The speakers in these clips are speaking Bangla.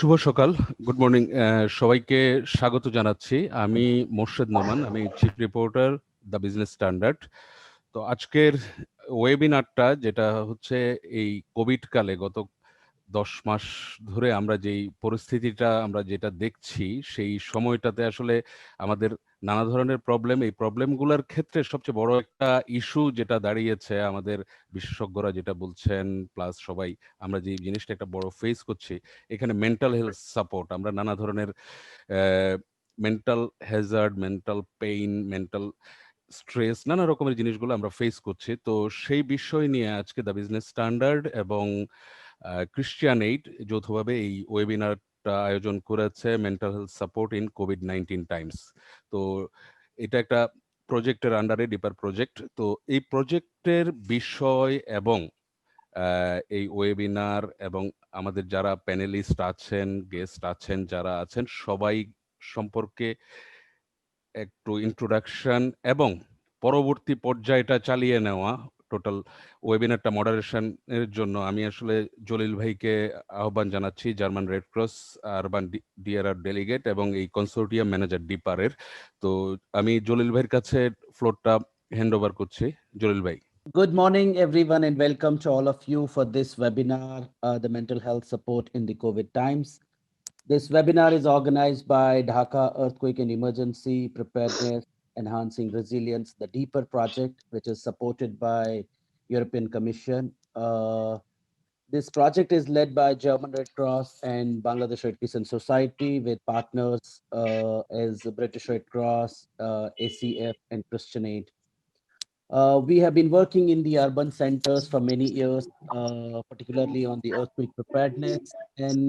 শুভ সকাল, গুড মর্নিং সবাইকে স্বাগত জানাচ্ছি। আমি মোর্শেদ নোমান, আমি chief reporter the business standard. তো আজকের ওয়েবিনারটা যেটা হচ্ছে এই কোভিড কালে গত 10 মাস ধরে আমরা যেই পরিস্থিতিটা আমরা যেটা দেখছি সেই সময়টাতে আসলে আমাদের নানা ধরনের প্রবলেম, এই প্রবলেমগুলোর ক্ষেত্রে সবচেয়ে বড় একটা ইস্যু যেটা দাঁড়িয়েছে, আমাদের বিশেষজ্ঞরা যেটা বলছেন প্লাস সবাই আমরা যে জিনিসটা একটা বড় ফেস করছি, এখানে মেন্টাল হেলথ সাপোর্ট। আমরা নানা ধরনের mental Hazard, mental pain, mental stress, নানা রকমের জিনিসগুলো আমরা ফেস করছি। তো সেই বিষয় নিয়ে আজকে দ্য বিজনেস স্ট্যান্ডার্ড এবং ক্রিশ্চিয়ান এইড যৌথভাবে এই ওয়েবিনারটা আয়োজন করেছে, mental health support in COVID-19 Times. তো এটা একটা প্রজেক্টের আন্ডারে, ডিপার প্রজেক্ট। তো এই প্রজেক্টের বিষয় এবং এই ওয়েবিনার এবং আমাদের যারা প্যানেলিস্ট আছেন, গেস্ট আছেন, যারা আছেন সবাই সম্পর্কে একটু ইন্ট্রোডাকশন এবং পরবর্তী পর্যায়টা চালিয়ে নেওয়া, টোটাল ওয়েবিনারটা মডারেশন এর জন্য আমি আসলে জলিল ভাইকে আহ্বান জানাচ্ছি, German red cross urban DRR delegate এবং এই কনসোর্টিয়াম ম্যানেজার ডিপারের। তো আমি জলিল ভাইয়ের কাছে ফ্লোরটা হ্যান্ড ওভার করছি। জলিল ভাই। Good morning, everyone, and welcome to all of you for this webinar, the mental health support in the COVID times. This webinar is organized by Dhaka Earthquake and Emergency Preparedness Enhancing Resilience, the DEEPER project, which is supported by European Commission. This project is led by German Red Cross and Bangladesh Red Crescent Society with partners as British Red Cross, ACF, and Christian Aid. We have been working in the urban centers for many years, particularly on the earthquake preparedness and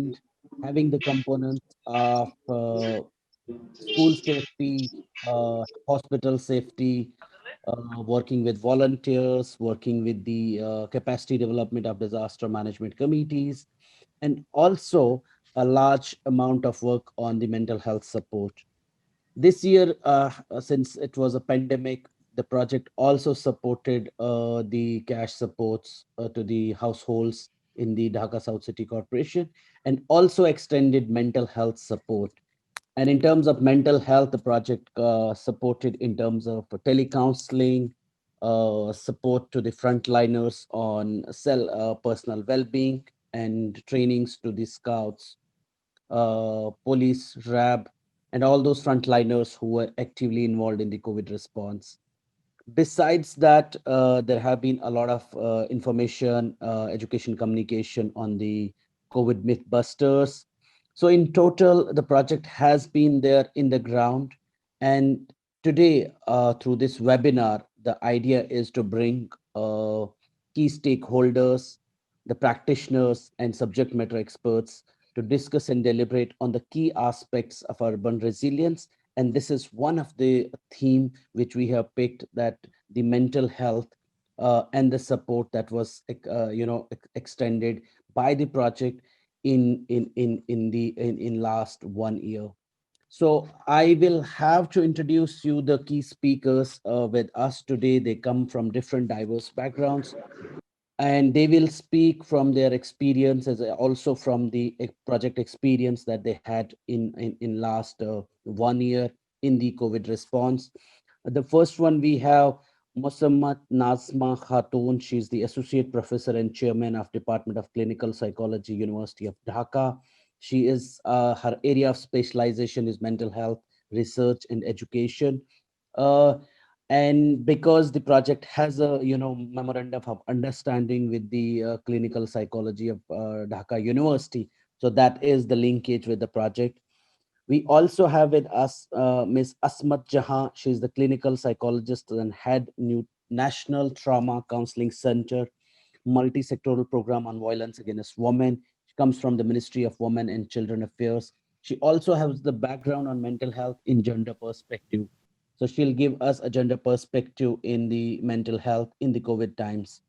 having the components of school safety, hospital safety, working with volunteers, working with the capacity development of disaster management committees, and also a large amount of work on the mental health support. This year, since it was a pandemic, the project also supported the cash supports to the households in the Dhaka South City Corporation and also extended mental health support. And in terms of mental health, the project supported in terms of telecounseling, support to the frontliners on personal well-being and trainings to the scouts, police, RAB, and all those frontliners who were actively involved in the COVID response. Besides that, there have been a lot of information, education, communication on the COVID mythbusters. So in total, the project has been there in the ground. And today, through this webinar, the idea is to bring key stakeholders, the practitioners, and subject matter experts to discuss and deliberate on the key aspects of urban resilience. And this is one of the theme which we have picked, that the mental health and the support that was extended by the project in last 1 year. So I will have to introduce you the key speakers with us today. They come from different diverse backgrounds, and they will speak from their experiences, also from the project experience that they had in last 1 year in the COVID response. The first one we have Musammat Nazma Khatun. She's the Associate Professor and Chairman of Department of Clinical Psychology, University of Dhaka. She is her area of specialization is mental health research and education. Uh, and because the project has a memorandum of understanding with the clinical psychology of Dhaka University, so that is the linkage with the project. We also have with us Ms. Asmat Jahan. She's the clinical psychologist and head new National Trauma Counseling Center, multi-sectoral program on violence against women. She comes from the Ministry of Women and Children Affairs. She also has the background on mental health in gender perspective. So she'll give us a gender perspective in the mental health in the COVID times.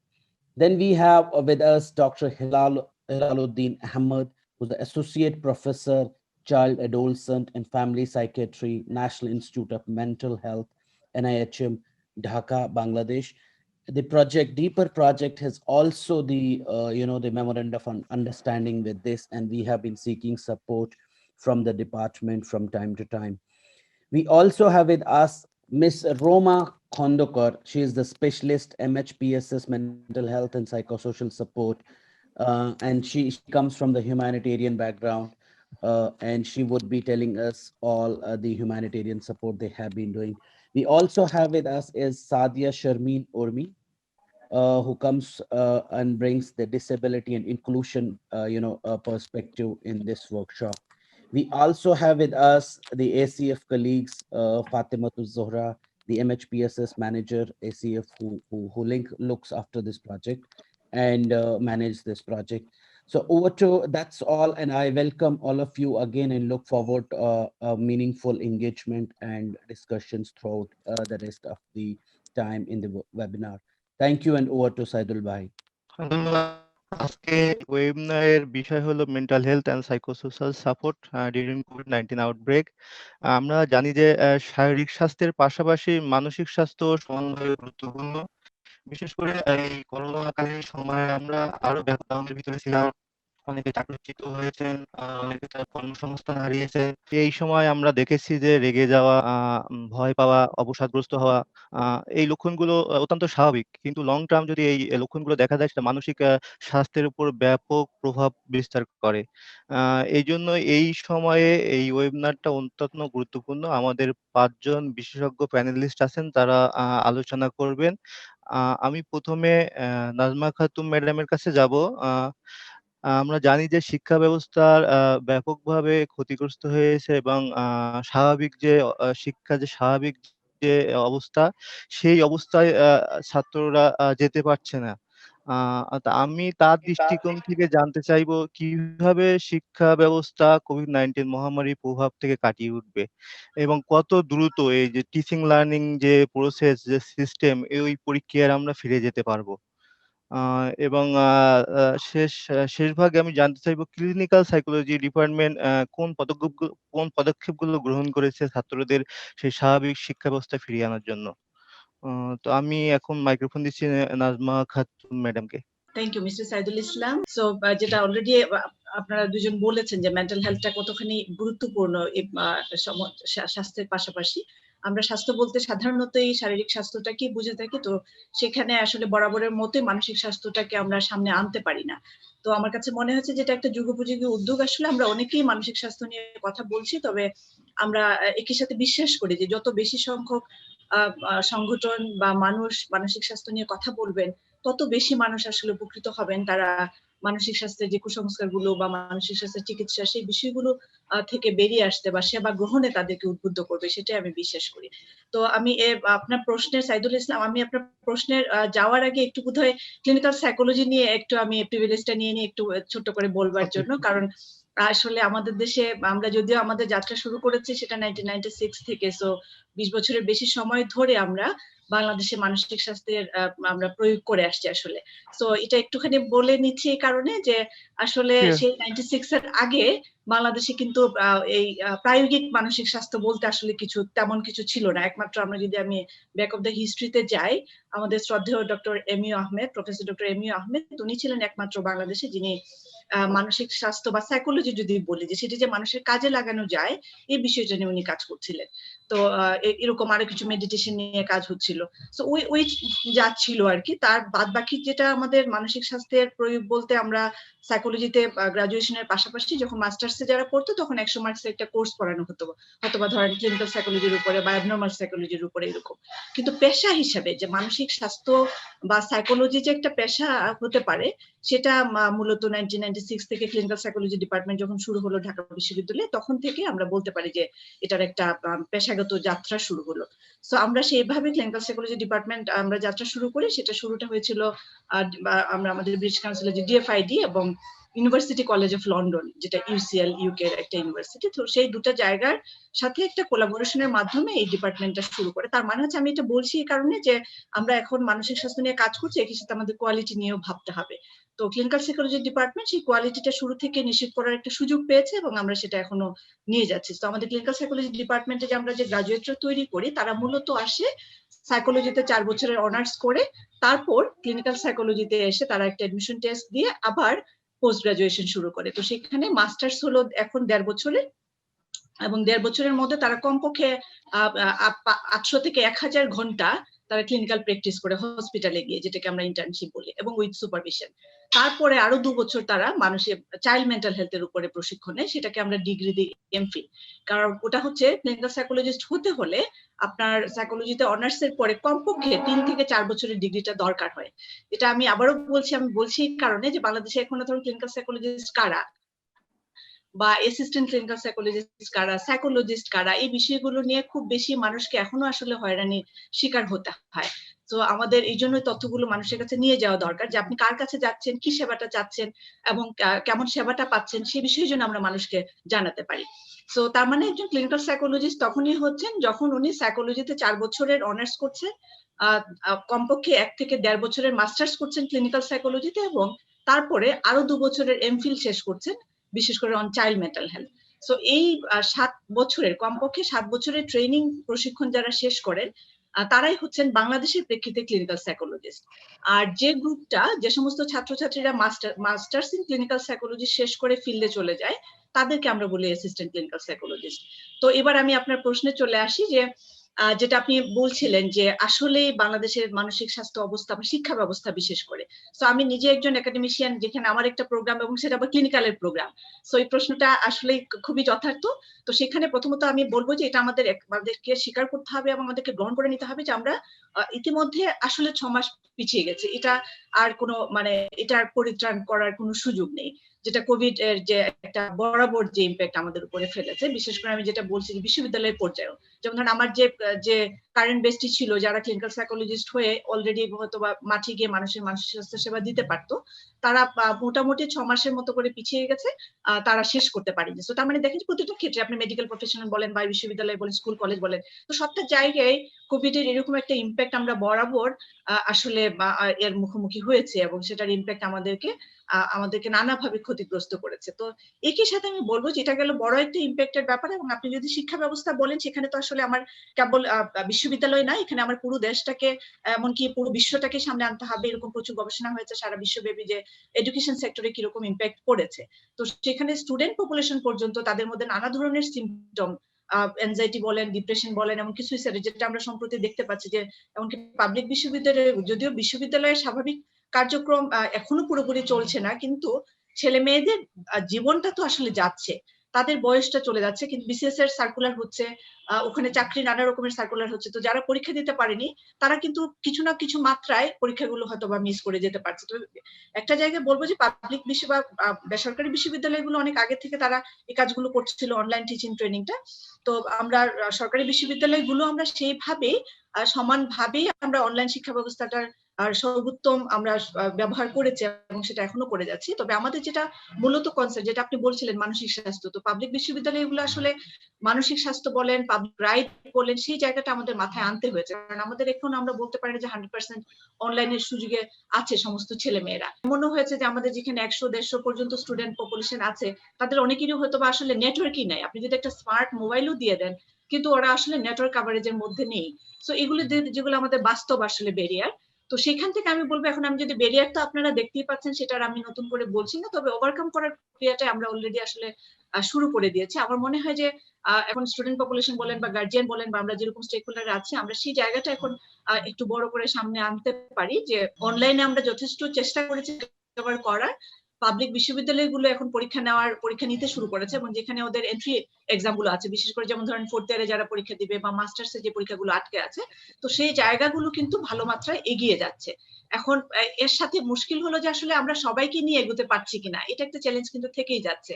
Then we have with us Dr. Hilaluddin Ahmed, who's the Associate Professor, Child, Adolescent, and Family Psychiatry, National Institute of Mental Health, NIHM, Dhaka, Bangladesh. the project, deeper project has also the, the memorandum of understanding with this, and we have been seeking support from the department from time to time. We also have with us Miss Roma Khondokar. She is the specialist MHPSS mental health and psychosocial support. And she comes from the humanitarian background, and she would be telling us all the humanitarian support they have been doing. We also have with us is Sadia Sharmeen Urmi, who comes and brings the disability and inclusion, perspective in this workshop. We also have with us the ACF colleagues, Fatimatul Zohra, the MHPSS manager, ACF, who looks after this project and manage this project. So over to, that's all, and I welcome all of you again and look forward to meaningful engagement and discussions throughout the rest of the time in the webinar. Thank you, and over to Saidul Bhai. ধন্যবাদ। আজকে ওয়েবিনারের বিষয় হলো mental health and psychosocial support during COVID-19 outbreak. আমরা জানি যে শারীরিক স্বাস্থ্যের পাশাপাশি মানসিক স্বাস্থ্য সমানভাবে গুরুত্বপূর্ণ। বিশেষ করে এই করোনাকালীন সময়ে আমরা আরো ব্যাকগ্রাউন্ডের ভিতরে ছিলাম, অনেকে চাকরিচ্যুত হয়েছেন, অনেকে তার কর্মসংস্থান হারিয়েছে। এই সময় আমরা দেখেছি যে রেগে যাওয়া, ভয় পাওয়া, অবসাদগ্রস্ত হওয়া, এই লক্ষণগুলো অত্যন্ত স্বাভাবিক। কিন্তু লং টার্ম যদি এই লক্ষণগুলো দেখা যায়, সেটা মানসিক স্বাস্থ্যের উপর ব্যাপক প্রভাব বিস্তার করে। এই জন্য এই সময়ে এই ওয়েবিনারটা অত্যন্ত গুরুত্বপূর্ণ। আমাদের 5 জন বিশেষজ্ঞ প্যানেলিস্ট আছেন, তারা আলোচনা করবেন। আমি প্রথমে নাজমা খাতুন ম্যাডামের কাছে যাব। আমরা জানি যে শিক্ষা ব্যবস্থার ব্যাপকভাবে ক্ষতিগ্রস্ত হয়েছে এবং স্বাভাবিক যে শিক্ষা যে স্বাভাবিক যে অবস্থা, সেই অবস্থায় ছাত্ররা যেতে পারছে না। তা আমি তার দৃষ্টিকোণ থেকে জানতে চাইবো কিভাবে শিক্ষা ব্যবস্থা কোভিড-19 মহামারীর প্রভাব থেকে কাটিয়ে উঠবে এবং কত দ্রুত এই যে টিচিং লার্নিং যে প্রসেস, যে সিস্টেম, ওই প্রক্রিয়ায় আমরা ফিরে যেতে পারবো। এবং শেষ ভাগে আমি জানতে চাইবো ক্লিনিক্যাল সাইকোলজি ডিপার্টমেন্ট কোন পদক্ষেপগুলো গ্রহণ করেছে ছাত্রদের সেই স্বাভাবিক শিক্ষা ব্যবস্থা ফিরিয়ে আনার জন্য। তো আমি এখন মাইক্রোফোন দিচ্ছি নাজমা খাতুন ম্যাডামকে। Thank you mister Saidul Islam. So যেটা অলরেডি আপনারা দুজন বলেছেন যে মেন্টাল হেলথটা কতখানি গুরুত্বপূর্ণ স্বাস্থ্যের পাশাপাশি। আমরা স্বাস্থ্য বলতে সাধারণত এই শারীরিক স্বাস্থ্যটাকে বুঝে থাকি, তো সেখানে আসলে বরাবরের মতোই মানসিক স্বাস্থ্যটাকে আমরা সামনে আনতে পারি না। তো আমার কাছে মনে হচ্ছে যেটা একটা যুগোপযোগী উদ্যোগ। আসলে আমরা অনেকেই মানসিক স্বাস্থ্য নিয়ে কথা বলছি, তবে আমরা একই সাথে বিশ্বাস করি যে যত বেশি সংখ্যক সংগঠন বা মানুষ মানসিক স্বাস্থ্য নিয়ে কথা বলবেন, তত বেশি মানুষ আসলে উপকৃত হবেন। তারা মানসিক স্বাস্থ্যের যে কুসংস্কারগুলো বা মানসিক স্বাস্থ্যের চিকিৎসা, সেই বিষয়গুলো থেকে বেরিয়ে আসতে বা সেবা গ্রহণে তাদেরকে উদ্বুদ্ধ করবে, সেটাই আমি বিশ্বাস করি। তো আমি আপনার প্রশ্নের, সাইদুল ইসলাম, আমি আপনার প্রশ্নের যাওয়ার আগে একটু বোধহয় ক্লিনিক্যাল সাইকোলজি নিয়ে একটু আমি প্রিভিলেজটা নিয়ে একটু ছোট্ট করে বলবার জন্য, কারণ আসলে আমাদের দেশে আমরা যদিও আমাদের যাত্রা শুরু করেছি সেটা 1996 থেকে, সো 20 বছরের বেশি সময় ধরে আমরা বাংলাদেশে মানসিক স্বাস্থ্যের আমরা প্রয়োগ করে আসছি আসলে। সো এটা একটুখানি বলে নিচ্ছি এই কারণে যে আসলে সেই 96 এর আগে বাংলাদেশে কিন্তু এই প্রায়োগিক মানসিক স্বাস্থ্য বলতে আসলে তেমন কিছু ছিল না। একমাত্র আমরা যদি আমি ব্যাক অফ দ্য হিস্ট্রিতে যাই, আমাদের শ্রদ্ধেয় doctor mu Ahmed, professor doctor mu Ahmed, উনি ছিলেন একমাত্র বাংলাদেশে যিনি মানসিক স্বাস্থ্য বা সাইকোলজি যদি বলি যে সেটি যে মানুষের কাজে লাগানো যায়, এই বিষয়টা নিয়ে উনি কাজ করছিলেন। তো এরকম আরো কিছু মেডিটেশন নিয়ে কাজ হচ্ছিল। সো ওই যা ছিল আর কি, তার বাদ বাকি যেটা আমাদের মানসিক স্বাস্থ্যের প্রয়োগ বলতে আমরা সাইকোলজিতে গ্রাজুয়েশনের পাশাপাশি যখন মাস্টার্সে যারা পড়তো তখন 100 মার্কসের একটা কোর্স পড়ানো হতো, অথবা ধরেন ক্লিনিক্যাল সাইকোলজির উপরে বা অ্যাবনর্মাল সাইকোলজির উপরে এরকম। কিন্তু পেশা হিসেবে যে মানসিক স্বাস্থ্য বা সাইকোলজি যে একটা পেশা হতে পারে, সেটা মূলত 1996 থেকে ক্লিনিক্যাল সাইকোলজি ডিপার্টমেন্ট যখন শুরু হলো ঢাকা বিশ্ববিদ্যালয়ে, তখন থেকে আমরা বলতে পারি যে এটার একটা পেশাগত যাত্রা শুরু হলো। সো আমরা সেইভাবে ক্লিনিক্যাল সাইকোলজি ডিপার্টমেন্ট আমরা যাত্রা শুরু করি। সেটা শুরুটা হয়েছিল আমরা আমাদের ব্রিটিশ কাউন্সিলের যে ডিএফআইডি এবং ইউনিভার্সিটি কলেজ অফ লন্ডন, যেটা ইউসিএল ইউকে এর একটা ইউনিভার্সিটি। তো সেই দুটো জায়গার সাথে একটা কোলাবোরেশনের মাধ্যমে এই ডিপার্টমেন্টটা শুরু করে। তার মানে হচ্ছে আমি এটা বলছি এই কারণে যে আমরা এখন মানসিক স্বাস্থ্য নিয়ে কাজ করছি, একই সাথে আমাদের কোয়ালিটি নিয়েও ভাবতে হবে। তো ক্লিনিক্যাল সাইকোলজি ডিপার্টমেন্ট সেই কোয়ালিটিটা শুরু থেকে নিশ্চিত করার একটা সুযোগ পেয়েছে এবং আমরা সেটা এখনো নিয়ে যাচ্ছি। তো আমাদের ক্লিনিক্যাল সাইকোলজি ডিপার্টমেন্টে যে আমরা যে গ্রাজুয়েটরা তৈরি করি, তারা মূলত আসে সাইকোলজিতে 4 বছরের অনার্স করে তারপর ক্লিনিক্যাল সাইকোলজিতে এসে তারা একটা অ্যাডমিশন টেস্ট দিয়ে আবার পোস্ট গ্রাজুয়েশন শুরু করে। তো সেখানে মাস্টার্স হলো এখন 1.5 বছরের, এবং 1.5 বছরের মধ্যে তারা কমপক্ষে 800 থেকে 1000 ঘন্টা তারা ক্লিনিক্যাল প্র্যাকটিস করে হসপিটালে গিয়ে, যেটাকে আমরা ইন্টার্নশিপ বলি, এবং উইথ সুপারভিশন। তারপরে আরো 2 বছর তারা মানুষের চাইল্ড মেন্টাল হেলথের উপরে প্রশিক্ষণ নেয়, সেটাকে আমরা ডিগ্রি দিই এমফিল। কারণ ওটা হচ্ছে ক্লিনিক্যাল সাইকোলজিস্ট হতে হলে আপনার সাইকোলজিতে অনার্স এর পরে কমপক্ষে 3 থেকে 4 বছরের ডিগ্রিটা দরকার হয়। এটা আমি আবারও বলছি, আমি বলছি এই কারণে যে বাংলাদেশে এখনো ধরুন ক্লিনিক্যাল সাইকোলজিস্ট কারা বা অ্যাসিস্ট্যান্ট ক্লিনিক্যাল সাইকোলজিস্ট কারা, সাইকোলজিস্ট কারা, এই বিষয়গুলো নিয়ে খুব বেশি মানুষকে এখনো আসলে হয়রানির শিকার হতে হয়। তো আমাদের এই জন্য তথ্যগুলো মানুষের কাছে নিয়ে যাওয়া দরকার, যে আপনি কার কাছে যাচ্ছেন, কি সেবাটা চাচ্ছেন এবং কেমন সেবাটা পাচ্ছেন, সেই বিষয়ের জন্য আমরা মানুষকে জানাতে পারি। সো তার মানে একজন ক্লিনিক্যাল সাইকোলজিস্ট তখনই হচ্ছেন যখন উনি সাইকোলজিতে 4 বছরের অনার্স করছেন, কমপক্ষে 1 থেকে 1.5 বছরের মাস্টার্স করছেন ক্লিনিক্যাল সাইকোলজিতে, এবং তারপরে আরো 2 বছরের এমফিল শেষ করছেন বিশেষ করে on child mental health. So এই 7 বছরের কমপক্ষে 7 বছরের ট্রেনিং প্রশিক্ষণ যারা শেষ করেন তারাই হচ্ছেন বাংলাদেশের প্রেক্ষিতে ক্লিনিক্যাল সাইকোলজিস্ট। আর যে গ্রুপটা, যে সমস্ত ছাত্রছাত্রীরা মাস্টার্স ইন ক্লিনিক্যাল সাইকোলজি শেষ করে ফিল্ডে চলে যায়, তাদেরকে আমরা বলি অ্যাসিস্ট্যান্ট ক্লিনিক্যাল সাইকোলজিস্ট। তো এবার আমি আপনার প্রশ্নে চলে আসি, যে যেটা আপনি বলছিলেন যে আসলে বাংলাদেশের মানসিক স্বাস্থ্য অবস্থা বা শিক্ষা ব্যবস্থা বিশেষ করে। সো আমি নিজে একজন একাডেমিশিয়ান, যেখানে আমার একটা প্রোগ্রাম এবং সেটা আবার ক্লিনিক্যালের প্রোগ্রাম। সো এই প্রশ্নটা আসলে খুবই যথার্থ। তো সেখানে প্রথমত আমি বলবো যে এটা আমাদেরকে স্বীকার করতে হবে এবং আমাদেরকে গ্রহণ করে নিতে হবে যে আমরা ইতিমধ্যে আসলে 6 মাস পিছিয়ে গেছে। এটা আর কোনো এটার পরিত্রাণ করার কোনো সুযোগ নেই। যেটা কোভিড এর যে একটা বরাবর যে ইম্প্যাক্ট আমাদের উপরে ফেলেছে, বিশেষ করে আমি যেটা বলছি বিশ্ববিদ্যালয়ের পর্যায়েও, যেমন ধরেন আমার যে কারেন্ট বেস্টি ছিল, যারা ক্লিনিক্যাল সাইকোলজিস্ট হয়ে অলরেডি হয়তো বা মাঠে গিয়ে মানুষের মানসিক স্বাস্থ্য সেবা দিতে পারতো, তারা মোটামুটি 6 মাসের মতো করে পিছিয়ে গেছে, তারা শেষ করতে পারেনি। তো তার মানে দেখেন প্রতিটা ক্ষেত্রে, আপনি মেডিকেল প্রফেশনাল বলেন বা বিশ্ববিদ্যালয় বলেন, স্কুল কলেজ বলেন, তো সবটা জায়গায় কোভিড এর এরকম একটা ইম্প্যাক্ট আমরা বরাবর আসলে এর মুখোমুখি হয়েছে, এবং সেটার ইম্প্যাক্ট আমাদেরকে নানাভাবে ক্ষতিগ্রস্ত করেছে। তো একই সাথে আমি বলবো যে এটা গেল বড় একটা ইম্প্যাক্টের ব্যাপার। এবং আপনি যদি শিক্ষা ব্যবস্থা বলেন, সেখানে তো আসলে আমার কেবল বিশ্ববিদ্যালয় না, এখানে আমার পুরো দেশটাকে, এমনকি পুরো বিশ্বটাকে সামনে আনতে হবে। এরকম প্রচুর গবেষণা হয়েছে সারা বিশ্বব্যাপী যে এডুকেশন সেক্টরে কিরকম ইম্প্যাক্ট পড়েছে। তো সেখানে স্টুডেন্ট পপুলেশন পর্যন্ত তাদের মধ্যে নানা ধরনের সিমটম, এনজাইটি বলেন, ডিপ্রেশন বলেন, এমনকি সুইসাইড, যেটা আমরা সম্প্রতি দেখতে পাচ্ছি যে এমনকি পাবলিক বিশ্ববিদ্যালয়ে, যদিও বিশ্ববিদ্যালয়ের স্বাভাবিক কার্যক্রম এখনো পুরোপুরি চলছে না, কিন্তু ছেলে মেয়েদের জীবনটা তো আসলে যাচ্ছে, তাদের বয়সটা চলে যাচ্ছে, কিন্তু বিসিএস এর সার্কুলার হচ্ছে, ওখানে চাকরি নানা রকমের সার্কুলার হচ্ছে। তো যারা পরীক্ষা দিতে পারেনি তারা কিন্তু কিছু না কিছু মাত্রায় পরীক্ষাগুলো হয়তো বা মিস করে যেতে পারছে। তো একটা জায়গায় বলবো যে পাবলিক বিশ্ব বা বেসরকারি বিশ্ববিদ্যালয়গুলো অনেক আগে থেকে তারা এই কাজগুলো করছিল, অনলাইন টিচিং ট্রেনিংটা। তো আমরা সরকারি বিশ্ববিদ্যালয়গুলো আমরা সেইভাবে সমানভাবেই আমরা অনলাইন শিক্ষা ব্যবস্থাটার সর্বোত্তম আমরা ব্যবহার করেছি, এবং সেটা এখনো করে যাচ্ছি। তবে আমাদের যেটা মূলত কনসেপ্ট, যেটা আপনি বলছিলেন মানসিক স্বাস্থ্য, তো পাবলিক বিশ্ববিদ্যালয়গুলো আসলে মানসিক স্বাস্থ্য বলেন, পাবলিক রাইট বলেন, সেই জায়গাটা আমাদের মাথায় আনতে হয়েছে। কারণ আমাদের এখন আমরা বলতে পারি যে 100% অনলাইনের সুযোগে আছে সমস্ত ছেলে মেয়েরা। মনে হয়েছে যে আমাদের যেখানে 100-150 পর্যন্ত স্টুডেন্ট পপুলেশন আছে, তাদের অনেকেরই হয়তো বা আসলে নেটওয়ার্কই নাই। আপনি যদি একটা স্মার্ট মোবাইলও দিয়ে দেন, কিন্তু ওরা আসলে নেটওয়ার্ক কভারেজের মধ্যে নেই। সো এগুলো যেগুলো আমাদের বাস্তব আসলে ব্যারিয়ার। তো সেখান থেকে আমি বলবো, এখন আমি যদি ব্যারিয়ার তো আপনারা দেখতেই পাচ্ছেন, সেটা আমি নতুন করে বলছি না, তবে ওভারকাম করার প্রক্রিয়াটা আমরা অলরেডি আসলে শুরু করে দিয়েছি। আমার মনে হয় যে এখন স্টুডেন্ট পপুলেশন বলেন বা গার্জিয়ান বলেন বা আমরা যেরকম স্টেক হোল্ডার আছি, আমরা সেই জায়গাটা এখন একটু বড় করে সামনে আনতে পারি, যে অনলাইনে আমরা যথেষ্ট চেষ্টা করেছি করার। পাবলিক বিশ্ববিদ্যালয়গুলো এখন পরীক্ষা নিতে শুরু করেছে, এবং যেখানে ওদের এন্ট্রি এক্সাম গুলো আছে, বিশেষ করে যেমন ধরেন 4th ইয়ারে যারা পরীক্ষা দিবে বা মাস্টার্স এর যে পরীক্ষাগুলো আটকে আছে, তো সেই জায়গাগুলো কিন্তু ভালো মাত্রায় এগিয়ে যাচ্ছে। এখন এর সাথে মুশকিল হলো যে আসলে আমরা সবাইকে নিয়ে এগোতে পারছি কিনা, এটা একটা চ্যালেঞ্জ কিন্তু থেকেই যাচ্ছে।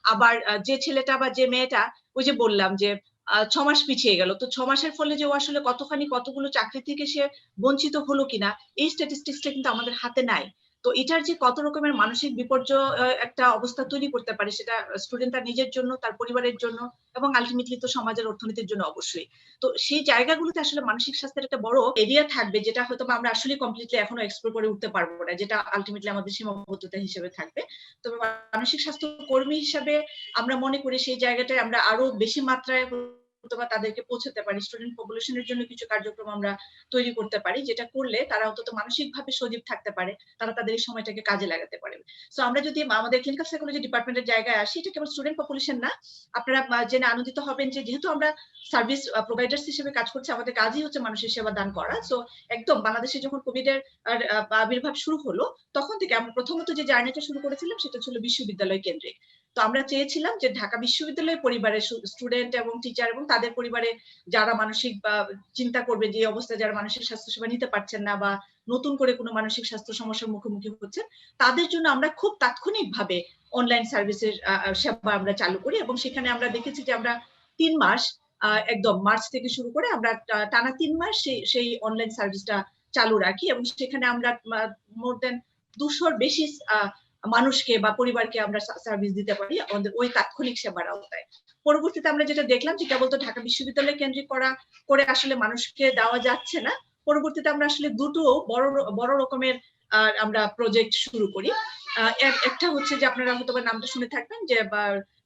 আবার যে ছেলেটা বা যে মেয়েটা, ওই যে বললাম যে 6 মাস পিছিয়ে গেল, তো 6 মাসের ফলে যে ও আসলে কতগুলো চাকরি থেকে সে বঞ্চিত হলো কিনা, এই স্ট্যাটিস্টিক্সটা কিন্তু আমাদের হাতে নাই। তো এটার যে কত রকমের মানসিক বিপর্যয় একটা অবস্থা তৈরি করতে পারে, সেটা স্টুডেন্ট তার নিজের জন্য, তার পরিবারের জন্য, এবং আলটিমেটলি তো সমাজের অর্থনীতির জন্য অবশ্যই। তো সেই জায়গাগুলোতে আসলে মানসিক স্বাস্থ্যের একটা বড় এরিয়া থাকবে, যেটা হয়তো আমরা আসলে কমপ্লিটলি এখনো এক্সপ্লোর করে উঠতে পারবো না, যেটা আলটিমেটলি আমাদের সীমাবদ্ধতা হিসেবে থাকবে। তবে মানসিক স্বাস্থ্য কর্মী হিসেবে আমরা মনে করি সেই জায়গাটায় আমরা আরো বেশি মাত্রায় বা তাদেরকে পৌঁছাতে পারি, স্টুডেন্ট পপুলেশনের জন্য কিছু কার্যক্রম আমরা তৈরি করতে পারি, যেটা করলে তারা অন্তত মানসিকভাবে সজীব থাকতে পারে, তারা তাদের এই সময়টাকে কাজে লাগাতে পারে। সো আমরা যদি আমাদের ক্লিনিক্যাল সাইকোলজি ডিপার্টমেন্টের জায়গায় আসি, এটা কেবল স্টুডেন্ট পপুলেশন না, আপনারা জেনে আনন্দিত হবেন যে যেহেতু আমরা সার্ভিস প্রোভাইডার্স হিসেবে কাজ করছি, আমাদের কাজই হচ্ছে মানুষের সেবা দান করা। সো একদম বাংলাদেশে যখন কোভিড এর আবির্ভাব শুরু হলো, তখন থেকে আমরা প্রথমত যে জার্নিটা শুরু করেছিলাম সেটা ছিল বিশ্ববিদ্যালয় কেন্দ্রিক। তো আমরা চেয়েছিলাম যে ঢাকা বিশ্ববিদ্যালয় পরিবারের স্টুডেন্ট এবং টিচার এবং তাদের পরিবারে যারা মানসিক চিন্তা করবে, যে অবস্থায় যারা মানসিক স্বাস্থ্য সেবা নিতে পারছেন না বা নতুন করে কোনো মানসিক স্বাস্থ্য সমস্যার মুখোমুখি হচ্ছেন, তাদের জন্য আমরা খুব তাৎক্ষণিকভাবে অনলাইন সার্ভিসের সেবা আমরা চালু করি। এবং সেখানে আমরা দেখেছি যে আমরা 3 মাস একদম মার্চ থেকে শুরু করে আমরা টানা 3 মাস সেই অনলাইন সার্ভিসটা চালু রাখি এবং সেখানে আমরা মোর দেন 200-র বেশি মানুষকে বা পরিবারকে আমরা সার্ভিস দিতে পারি আমাদের ওই তাৎক্ষণিক সেবার আওতায়। পরবর্তীতে আমরা যেটা দেখলাম যে কেবল তো ঢাকা বিশ্ববিদ্যালয় কেন্দ্রিক করে আসলে মানুষকে দেওয়া যাচ্ছে না, পরবর্তীতে আমরা আসলে দুটো বড় রকমের আমরা প্রজেক্ট শুরু করি। একটা হচ্ছে যে আপনারা হয়তো নামটা শুনে থাকবেন যে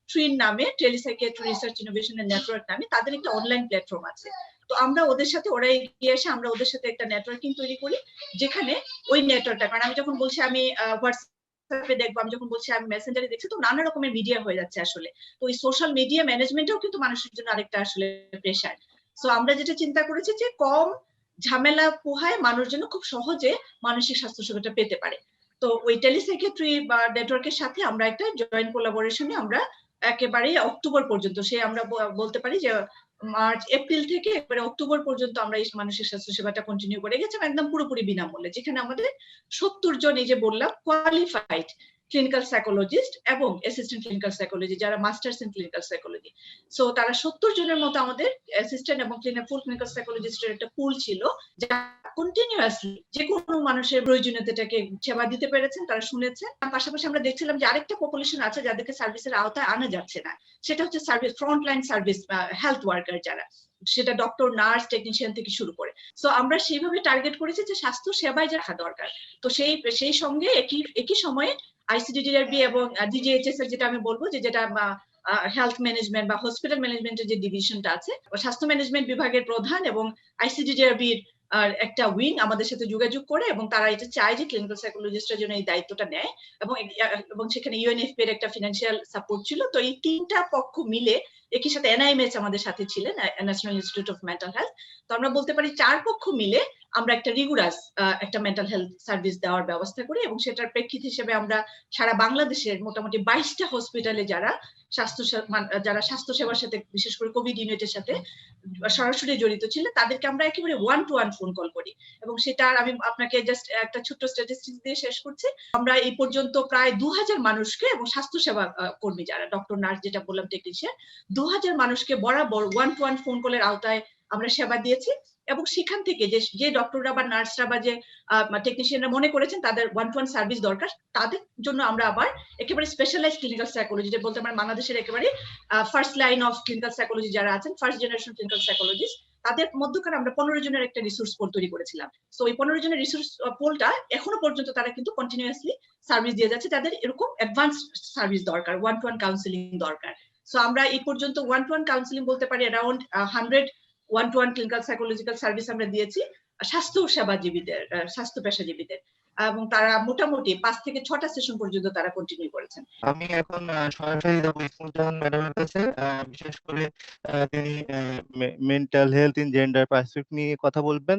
ট্রিন নামে, টেলিসাইকিয়াট্রি রিসার্চ ইনোভেশন নেটওয়ার্ক নামে তাদের একটা অনলাইন প্ল্যাটফর্ম আছে। তো আমরা ওদের সাথে, ওরা এগিয়ে এসে আমরা ওদের সাথে একটা নেটওয়ার্কিং তৈরি করি, যেখানে ওই নেটওয়ার্কটা, কারণ আমি যখন বলছি আমি হোয়াটসঅ্যাপে দেখবো, আমি যখন বলছি আমি মেসেঞ্জারে দেখছি, তো নানা রকমের মিডিয়া হয়ে যাচ্ছে আসলে। তো ওই সোশ্যাল মিডিয়া ম্যানেজমেন্টও কিন্তু মানুষের জন্য আরেকটা আসলে প্রেশার। সো আমরা যেটা চিন্তা করেছি যে কম ঝামেলা পোহায় মানুষ যেন খুব সহজে মানসিক স্বাস্থ্য সেবাটা পেতে পারে। তো ওই টেলিসাইকিয়াট্রি বা নেটওয়ার্কের সাথে আমরা একটা জয়েন্ট কোলাবোরেশনে আমরা একেবারে অক্টোবর পর্যন্ত, সে আমরা বলতে পারি যে মার্চ এপ্রিল থেকে একেবারে অক্টোবর পর্যন্ত আমরা এই মানসিক স্বাস্থ্য সেবাটা কন্টিনিউ করে গেছি একদম পুরোপুরি বিনামূল্যে, যেখানে আমাদের 70 জন, এই যে বললাম, কোয়ালিফাইড ক্লিনিক্যাল সাইকোলজিস্ট এবং অ্যাসিস্ট্যান্ট ক্লিনিক্যাল সাইকোলজি যারা masters in clinical psychology, so তারা 70 জনের মতো আমাদের অ্যাসিস্ট্যান্ট এবং ফুল ক্লিনিক্যাল সাইকোলজিস্টের একটা পুল ছিল, যা কন্টিনিউয়াসলি যে কোনো মানুষের প্রয়োজনীয়তাটাকে সেবা দিতে পেরেছেন, তারা শুনেছেন। পাশাপাশি আমরা দেখছিলাম যে আরেকটা পপুলেশন আছে যাদেরকে সার্ভিসের আওতায় আনা যাচ্ছে না, সেটা হচ্ছে service frontline service health worker যারা, সেটা ডক্টর, নার্স, টেকনিশিয়ান থেকে শুরু করে। সো আমরা সেইভাবে টার্গেট করেছি যে স্বাস্থ্য সেবায় যা দরকার। তো সেই সঙ্গে একই সময়ে আইসিডিডিআরবি এবং ডিজিএইচএস এর যেটা আমি বলবো যে যেটা হেলথ ম্যানেজমেন্ট বা হসপিটাল ম্যানেজমেন্টের যে ডিভিশনটা আছে, স্বাস্থ্য ম্যানেজমেন্ট বিভাগের প্রধান এবং আইসিডিডিআরবির আর একটা উইং আমাদের সাথে যোগাযোগ করে এবং তারা এটা চায় যে ক্লিনিক্যাল সাইকোলজিস্টরা যেন এই দায়িত্বটা নেয় এবং সেখানে ইউএনএফপি এর একটা ফিনান্সিয়াল সাপোর্ট ছিল। তো এই তিনটা পক্ষ মিলে, একই সাথে এনআইএমএইচ আমাদের সাথে ছিলেন, national institute of mental health. তো আমরা বলতে পারি 4 পক্ষ মিলে আমরা একটা রিগুলাস একটা মেন্টাল হেলথ সার্ভিস দেওয়ার ব্যবস্থা করি এবং সেটার প্রেক্ষিত হিসেবে আমরা সারা বাংলাদেশের মোটামুটি 22টা হসপিটালে যারা স্বাস্থ্য সেবার সাথে, বিশেষ করে কোভিড ইউনিটের সাথে সরাসরি জড়িত ছিলেন, তাদেরকে আমরা একেবারে 1-to-1 ফোন কল করি। এবং সেটা আমি আপনাকে জাস্ট একটা ছোট্ট স্ট্যাটিস্টিক্স দিয়ে শেষ করছি। আমরা এই পর্যন্ত প্রায় 2000 মানুষকে এবং স্বাস্থ্য সেবা কর্মী যারা ডক্টর, নার্স, যেটা বললাম টেকনিশিয়ান, 2000 মানুষকে বরাবর 1-to-1 ফোন কলের আওতায় আমরা সেবা দিয়েছি। এবং সেখান থেকে যে ডক্টররা বা নার্সরা বা যে টেকনিশিয়ানরা মনে করেছেন তাদের 1-to-1 সার্ভিস দরকার, তাদের জন্য আমরা আবার একেবারে স্পেশালাইজ ক্লিনিক্যাল সাইকোলজি, যে বলতে পারেন বাংলাদেশের একেবারে first line of clinical psychology যারা আছেন, ফার্স্ট জেনারেশন ক্লিনিক্যাল সাইকোলজিস্ট, তাদের মধ্যকার আমরা 15 জনের একটা রিসোর্স পোল তৈরি করেছিলাম। সো এই 15 জনের রিসোর্স পোলটা এখনো পর্যন্ত তারা কিন্তু কন্টিনিউয়াসলি সার্ভিস দিয়ে যাচ্ছে, তাদের এরকম অ্যাডভান্স সার্ভিস দরকার, 1-to-1 কাউন্সিলিং দরকার। সো আমরা এই পর্যন্ত 1-to-1 কাউন্সিলিং বলতে পারি around 100 1-to-1 clinical psychological service আমরা দিয়েছি স্বাস্থ্য সেবাজীবীদের, স্বাস্থ্য পেশাজীবীদের, এবং তারা মোটামুটি 5 থেকে 6টা সেশন পর্যন্ত তারা কন্টিনিউ করেছেন। আমি এখন সরাসরি যাবো ইসমুল জাহান ম্যাডামের কাছে। বিশেষ করে তিনি mental health in gender perspective নিয়ে কথা বলবেন।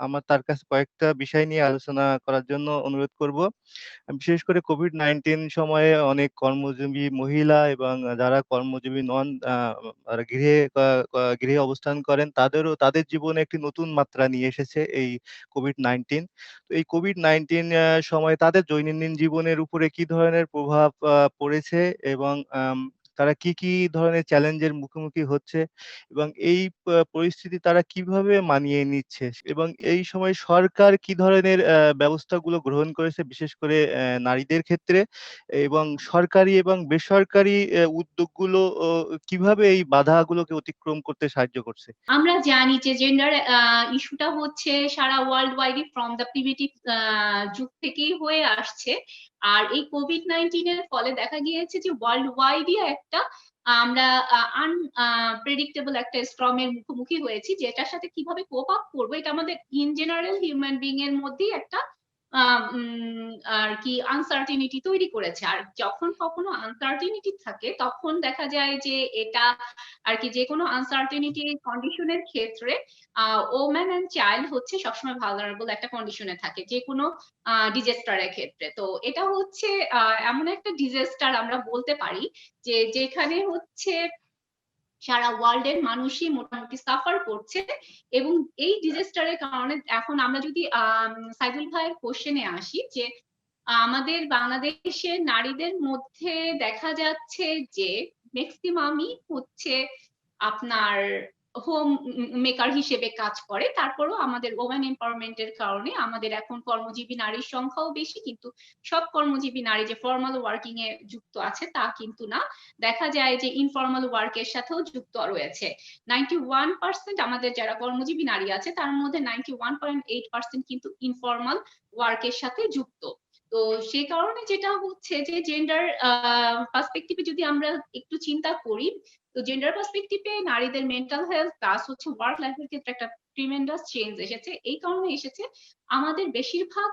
আমার তার কাছে কয়েকটা বিষয় নিয়ে আলোচনা করার জন্য অনুরোধ করব। বিশেষ করে কোভিড-19 সময়ে অনেক কর্মজীবী মহিলা এবং যারা কর্মজীবী নন, গৃহে অবস্থান করেন, তাদের জীবনে একটি নতুন মাত্রা নিয়ে এসেছে এই কোভিড-19। তো এই কোভিড-19 সময়ে তাদের দৈনন্দিন জীবনের উপরে কি ধরনের প্রভাব পড়েছে এবং তারা কি ধরনের চ্যালেঞ্জের মুখোমুখি হচ্ছে এবং এই পরিস্থিতি তারা কিভাবে মানিয়ে নিচ্ছে এবং এই সময় সরকার কি ধরনের ব্যবস্থাগুলো গ্রহণ করেছে, বিশেষ করে নারীদের ক্ষেত্রে, এবং সরকারি এবং বেসরকারি উদ্যোগগুলো কিভাবে এই বাধাগুলোকে অতিক্রম করতে সাহায্য করছে। আমরা জানি যে জেন্ডার ইস্যুটা হচ্ছে সারা world wide from the primitive যুগ থেকেই হয়ে আসছে। আর এই কোভিড-19 এর ফলে দেখা গিয়েছে যে ওয়ার্ল্ড ওয়াইডই একটা আমরা আনপ্রেডিক্টেবল একটা স্টর্মের মুখোমুখি হয়েছি, যেটার সাথে কিভাবে কোপ আপ করবো এটা আমাদের ইন জেনারেল হিউম্যান বিং এর মধ্যেই একটা আর কি আনসার্টিনিটি তৈরি করেছে। আর যখন কখনো আনসার্টিনিটি থাকে তখন দেখা যায় যে এটা আর কি যে কোনো আনসার্টিনিটি কন্ডিশনের ক্ষেত্রে ওম্যান এন্ড চাইল্ড হচ্ছে সবসময় ভালনারেবল একটা কন্ডিশনে থাকে যে কোনো ডিজাস্টারের ক্ষেত্রে। তো এটা হচ্ছে এমন একটা ডিজাস্টার আমরা বলতে পারি যে যেখানে হচ্ছে সারা ওয়ার্ল্ড এর মানুষই মোটামুটি সাফার করছে। এবং এই ডিজাস্টারের কারণে এখন আমরা যদি সাইদুল ভাইয়ের কোশ্চেনে আসি যে আমাদের বাংলাদেশের নারীদের মধ্যে দেখা যাচ্ছে যে ম্যাক্সিমামই হচ্ছে আপনার হোম মেকার হিসেবে কাজ করে। তারপরও আমাদের ওমেন এম্পাওয়ারমেন্টের কারণে আমাদের এখন কর্মজীবী নারীর সংখ্যাও বেশি, কিন্তু সব কর্মজীবী নারী যে ফর্মাল ওয়ার্কিং এ যুক্ত আছে তা কিন্তু না, দেখা যায় যে ইনফর্মাল ওয়ার্কের সাথেও যুক্ত রয়েছে। 91% আমাদের যারা কর্মজীবী নারী আছে তার মধ্যে 91.8% কিন্তু ইনফর্মাল ওয়ার্কের সাথে যুক্ত। তো সেই কারণে যেটা হচ্ছে যে জেন্ডার পার্সপেক্টিভে যদি আমরা একটু চিন্তা করি, তো জেন্ডার পার্সপেক্টিভে নারীদের মেন্টাল হেলথ প্লাস হচ্ছে ওয়ার্ক লাইফের ক্ষেত্রে একটা ট্রিমেন্ডাস চেঞ্জ এসেছে। এই কারণে এসেছে আমাদের বেশিরভাগ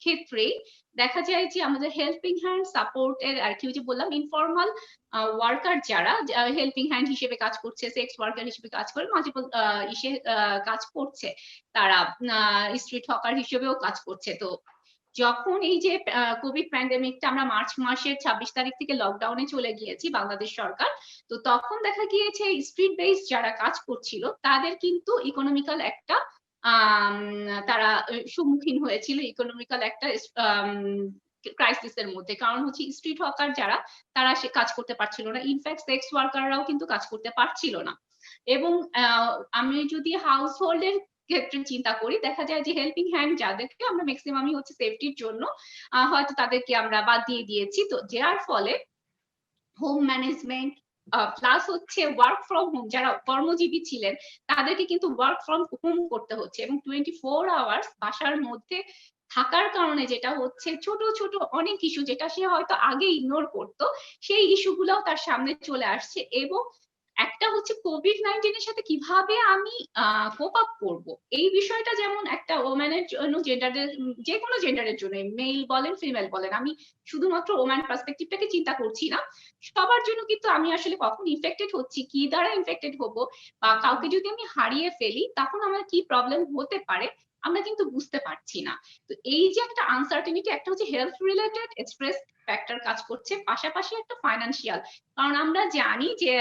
ক্ষেত্রেই দেখা যায় যে আমাদের হেল্পিং হ্যান্ড সাপোর্টের আর কি যে বললাম ইনফর্মাল ওয়ার্কার যারা হেল্পিং হ্যান্ড হিসেবে কাজ করছে, সেক্স ওয়ার্কার হিসেবে কাজ করে, মাল্টিপল ইসে কাজ করছে, তারা স্ট্রিট হকার হিসেবেও কাজ করছে। তো যখন এই যে কোভিড প্যান্ডেমিকটা আমরা মার্চ মাসের 26 তারিখ থেকে লকডাউনে চলে গিয়েছি বাংলাদেশ সরকার, তো তখন দেখা গিয়েছে স্ট্রিট বেস যারা কাজ করছিল তাদের কিন্তু ইকোনমিক্যাল একটা তারা সম্মুখীন হয়েছিল ইকোনমিক্যাল একটা ক্রাইসিসের মধ্যে। কারণ হচ্ছে স্ট্রিট হকার যারা তারা সে কাজ করতে পারছিল না, ইনফ্যাক্ট সেক্স ওয়ার্কাররাও কিন্তু কাজ করতে পারছিল না। এবং আমি যদি হাউস হোল্ডের ক্ষেত্রে চিন্তা করি, দেখা যায় যে হেল্পিং হ্যান্ড যাদেরকে আমরা ম্যাক্সিমামই হচ্ছে সেফটির জন্য হয়তো তাদেরকে আমরা বাদ দিয়ে দিয়েছি। তো যার ফলে হোম ম্যানেজমেন্ট প্লাস হচ্ছে ওয়ার্ক ফ্রম হোম যারা কর্মজীবী ছিলেন তাদেরকে কিন্তু ওয়ার্ক ফ্রম হোম করতে হচ্ছে, এবং 24 আওয়ার্স বাসার মধ্যে থাকার কারণে যেটা হচ্ছে ছোট ছোট অনেক ইস্যু যেটা সে হয়তো আগে ইগনোর করতো সেই ইস্যুগুলোও তার সামনে চলে আসছে। এবং একটা হচ্ছে কোভিড-19 এর সাথে কিভাবে আমি কোপ আপ করব, এই বিষয়টা যেমন একটা ওম্যানের জন্য জেন্ডারের যে কোনো জেন্ডারের জন্য মেল বলেন ফিমেল বলেন, আমি শুধুমাত্র ওম্যান পার্সপেক্টিভটাকে চিন্তা করছি না, সবার জন্য কিন্তু আমি আসলে কখন ইনফেক্টেড হচ্ছি, কি দ্বারা ইনফেক্টেড হব, বা কাউকে যদি আমি হারিয়ে ফেলি তখন আমার কি প্রবলেম হতে পারে আমরা কিন্তু বুঝতে পারছি না। তো এই যে একটা আনসার্টেনিটি, একটা হচ্ছে হেলথ রিলেটেড স্ট্রেস ফ্যাক্টর কাজ করছে, পাশাপাশি একটা ফাইন্যান্সিয়াল। কারণ আমরা জানি যে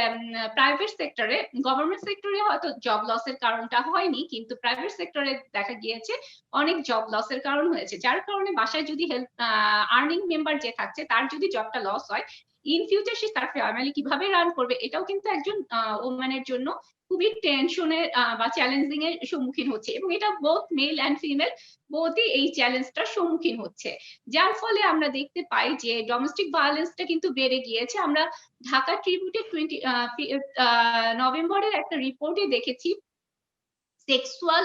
প্রাইভেট সেক্টরে, গভর্নমেন্ট সেক্টরে হয়তো জব লসের কারণটা হয়নি, কিন্তু প্রাইভেট সেক্টরে দেখা গিয়েছে অনেক জব লসের কারণ হয়েছে, যার কারণে বাসায় যদি হেল্প আর্নিং মেম্বার যে থাকছে তার যদি জবটা লস হয়, ইন ফিউচার সে তার ফ্যামিলি কিভাবে রান করবে এটাও কিন্তু একজন ওম্যানের জন্য খুবই টেনশনের বা চ্যালেঞ্জিং এর সম্মুখীন হচ্ছে। এবং এটা বোথ মেল অ্যান্ড ফিমেল বোথই এই চ্যালেঞ্জটার সম্মুখীন হচ্ছে, যার ফলে আমরা দেখতে পাই যে ডোমেস্টিক ভায়োলেন্সটা কিন্তু বেড়ে গিয়েছে। আমরা ঢাকা ট্রিবিউটের নভেম্বরের একটা রিপোর্টে দেখেছি সেক্সুয়াল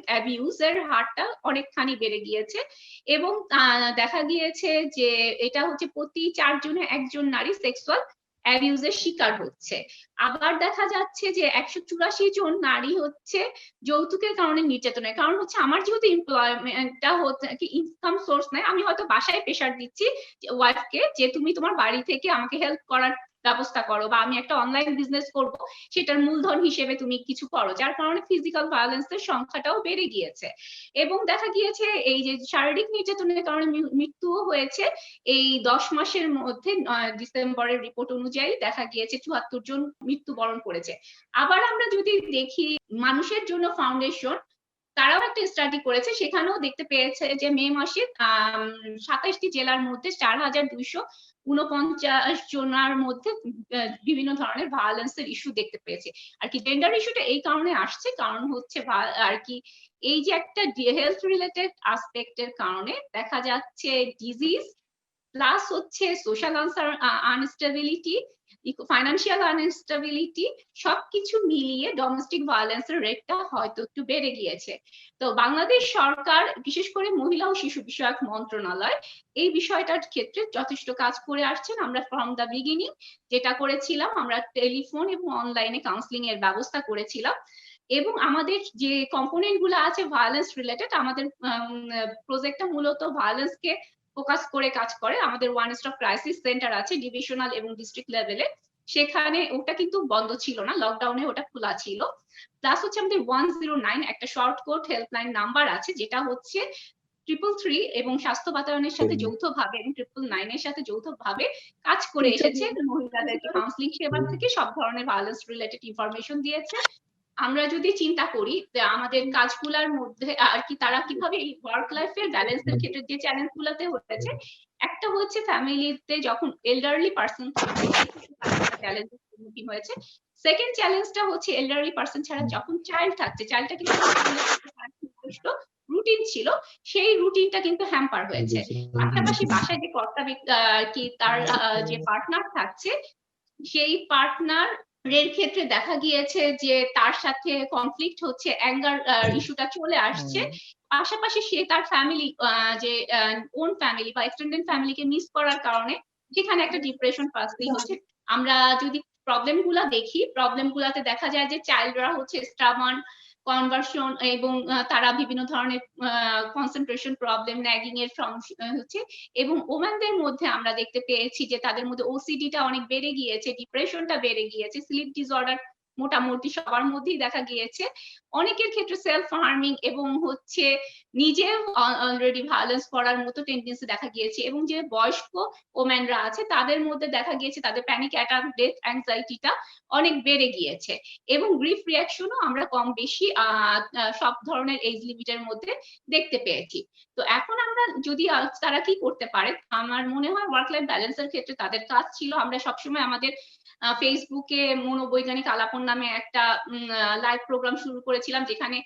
অ্যাবিউজের হারটা অনেকখানি বেড়ে গিয়েছে, এবং দেখা গিয়েছে যে এটা হচ্ছে প্রতি 4 জনে একজন নারী সেক্সুয়াল অ্যাবিউজের শিকার হচ্ছে। আবার দেখা যাচ্ছে যে 184 জন নারী হচ্ছে যৌতুকের কারণে নির্যাতনের কারণ হচ্ছে আমার যেহেতু এমপ্লয়মেন্টটা হচ্ছে কি ইনকাম সোর্স নাই, আমি হয়তো বাসায় প্রেশার দিচ্ছি ওয়াইফকে যে তুমি তোমার বাড়ি থেকে আমাকে হেল্প করার ব্যবস্থা করো, বা আমি একটা অনলাইন বিজনেস করব সেটার মূলধন হিসেবে তুমি কিছু করো, যার কারণে ফিজিক্যাল ভায়োলেন্সের সংখ্যাটাও বেড়ে গিয়েছে। এবং দেখা গিয়েছে এই যে শারীরিক নির্যাতনের কারণে মৃত্যুও হয়েছে এই 10 মাসের মধ্যে, ডিসেম্বরের রিপোর্ট অনুযায়ী দেখা গিয়েছে 74 জন মৃত্যুবরণ করেছে। আবার আমরা যদি দেখি মানুষের জন্য ফাউন্ডেশন, তারাও একটা স্টাডি করেছে, সেখানেও দেখতে পেয়েছে যে মে মাসে 27টি জেলার মধ্যে 4249 জনের মধ্যে বিভিন্ন ধরনের ভায়োলেন্সের ইস্যু দেখতে পেয়েছে। আর কি জেন্ডার ইস্যুটা এই কারণে আসছে, কারণ হচ্ছে আর কি এই যে একটা হেলথ রিলেটেড আসপেক্টের কারণে দেখা যাচ্ছে ডিজিজ প্লাস হচ্ছে সোশ্যাল আনস্টেবিলিটি ফাইন্যান্সিয়াল আনস্টেবিলিটি সবকিছু মিলিয়ে ডোমেস্টিক ভায়োলেন্সের রেটটা হয়তো একটু বেড়ে গিয়েছে। তো বাংলাদেশ সরকার বিশেষ করে মহিলা ও শিশু বিষয়ক মন্ত্রণালয় এই বিষয়টার ক্ষেত্রে যথেষ্ট কাজ করে আসছেন। আমরা ফ্রম দ্য বিগিনিং যেটা করেছিলাম, আমরা টেলিফোন এবং অনলাইনে কাউন্সিলিং এর ব্যবস্থা করেছিলাম, এবং আমাদের যে কম্পোনেন্ট গুলো আছে ভায়োলেন্স রিলেটেড, আমাদের প্রজেক্টটা মূলত ভায়োলেন্স কে ফোকাস করে কাজ করে। আমাদের ওয়ান স্টপ ক্রাইসিস সেন্টার আছে ডিভিশনাল এবং ডিস্ট্রিক্ট লেভেলে, সেখানে ওটা কিন্তু বন্ধ ছিল না, লকডাউনে ওটা খোলা ছিল। প্লাস হচ্ছে আমাদের 109 একটা শর্ট কোড হেল্পলাইন নাম্বার আছে, যেটা হচ্ছে 333 এবং স্বাস্থ্য বাতায়নের সাথে যৌথভাবে এবং 999 এর সাথে যৌথভাবে কাজ করে এসেছে। মহিলাদেরকে কাউন্সিলিং সেবা থেকে সব ধরনের ভায়োলেন্স রিলেটেড ইনফরমেশন দিয়েছে। আমরা যদি চিন্তা করি আমাদের কাজগুলোর মধ্যে আর কি তারা কিভাবে এই ওয়ার্ক লাইফের ব্যালেন্সের ক্ষেত্রে যে চ্যালেঞ্জ গুলোতে হয়েছে, একটা হচ্ছে ফ্যামিলিতে যখন এল্ডারলি পার্সন চ্যালেঞ্জের সম্মুখীন হয়েছে। সেকেন্ড চ্যালেঞ্জটা হচ্ছে এল্ডারলি পার্সন ছাড়া যখন চাইল্ড থাকছে, চাইল্ডটা কিন্তু রুটিন ছিল, সেই রুটিনটা কিন্তু হ্যাম্পার হয়েছে। পাশাপাশি বাসায় যে কর্তা কি তার যে পার্টনার থাকছে, সেই পার্টনার এর ক্ষেত্রে দেখা গিয়েছে যে তার সাথে কনফ্লিক্ট হচ্ছে, অ্যাঙ্গার ইস্যুটা চলে আসছে। পাশাপাশি সে তার ফ্যামিলি যে ওন ফ্যামিলি বা এক্সটেন্ডেড ফ্যামিলিকে মিস করার কারণে সেখানে একটা ডিপ্রেশন ফার্স্টলি হচ্ছে। আমরা যদি প্রবলেম গুলা দেখি, প্রবলেম গুলাতে দেখা যায় যে চাইল্ডরা হচ্ছে স্টাবার্ন, কনভার্সন এবং তারা বিভিন্ন ধরনের কনসেন্ট্রেশন প্রবলেম, ন্যাগিং এর হচ্ছে, এবং ওমেনদের মধ্যে আমরা দেখতে পেয়েছি যে তাদের মধ্যে ওসিডিটা অনেক বেড়ে গিয়েছে, ডিপ্রেশনটা বেড়ে গিয়েছে, স্লিপ ডিসঅর্ডার মোটামুটি সবার মধ্যেই দেখা গিয়েছে। অনেকের ক্ষেত্রে সেলফ হার্মিং এবং হচ্ছে নিজে অলরেডি ভায়োলেন্স করার মতো টেন্ডেন্সি দেখা গিয়েছে। এবং যে বয়স্ক ওমেনরা আছে তাদের মধ্যে দেখা গিয়েছে তাদের প্যানিক অ্যাটাক, ডেথ অ্যাংজাইটিটা অনেক বেড়ে গিয়েছে। এবং গ্রিফ রিঅ্যাকশনও আমরা কম বেশি সব ধরনের এজ লিমিটের মধ্যে দেখতে পেয়েছি। তো এখন আমরা যদি তারা কি করতে পারে, আমার মনে হয় ওয়ার্ক লাইফ ব্যালেন্সের ক্ষেত্রে তাদের কাজ ছিল, আমরা সবসময় আমাদের ফেসবুকে মনোবৈজ্ঞানিক আলাপন নামে একটা লাইভ প্রোগ্রাম শুরু করেছিলাম, যেখানে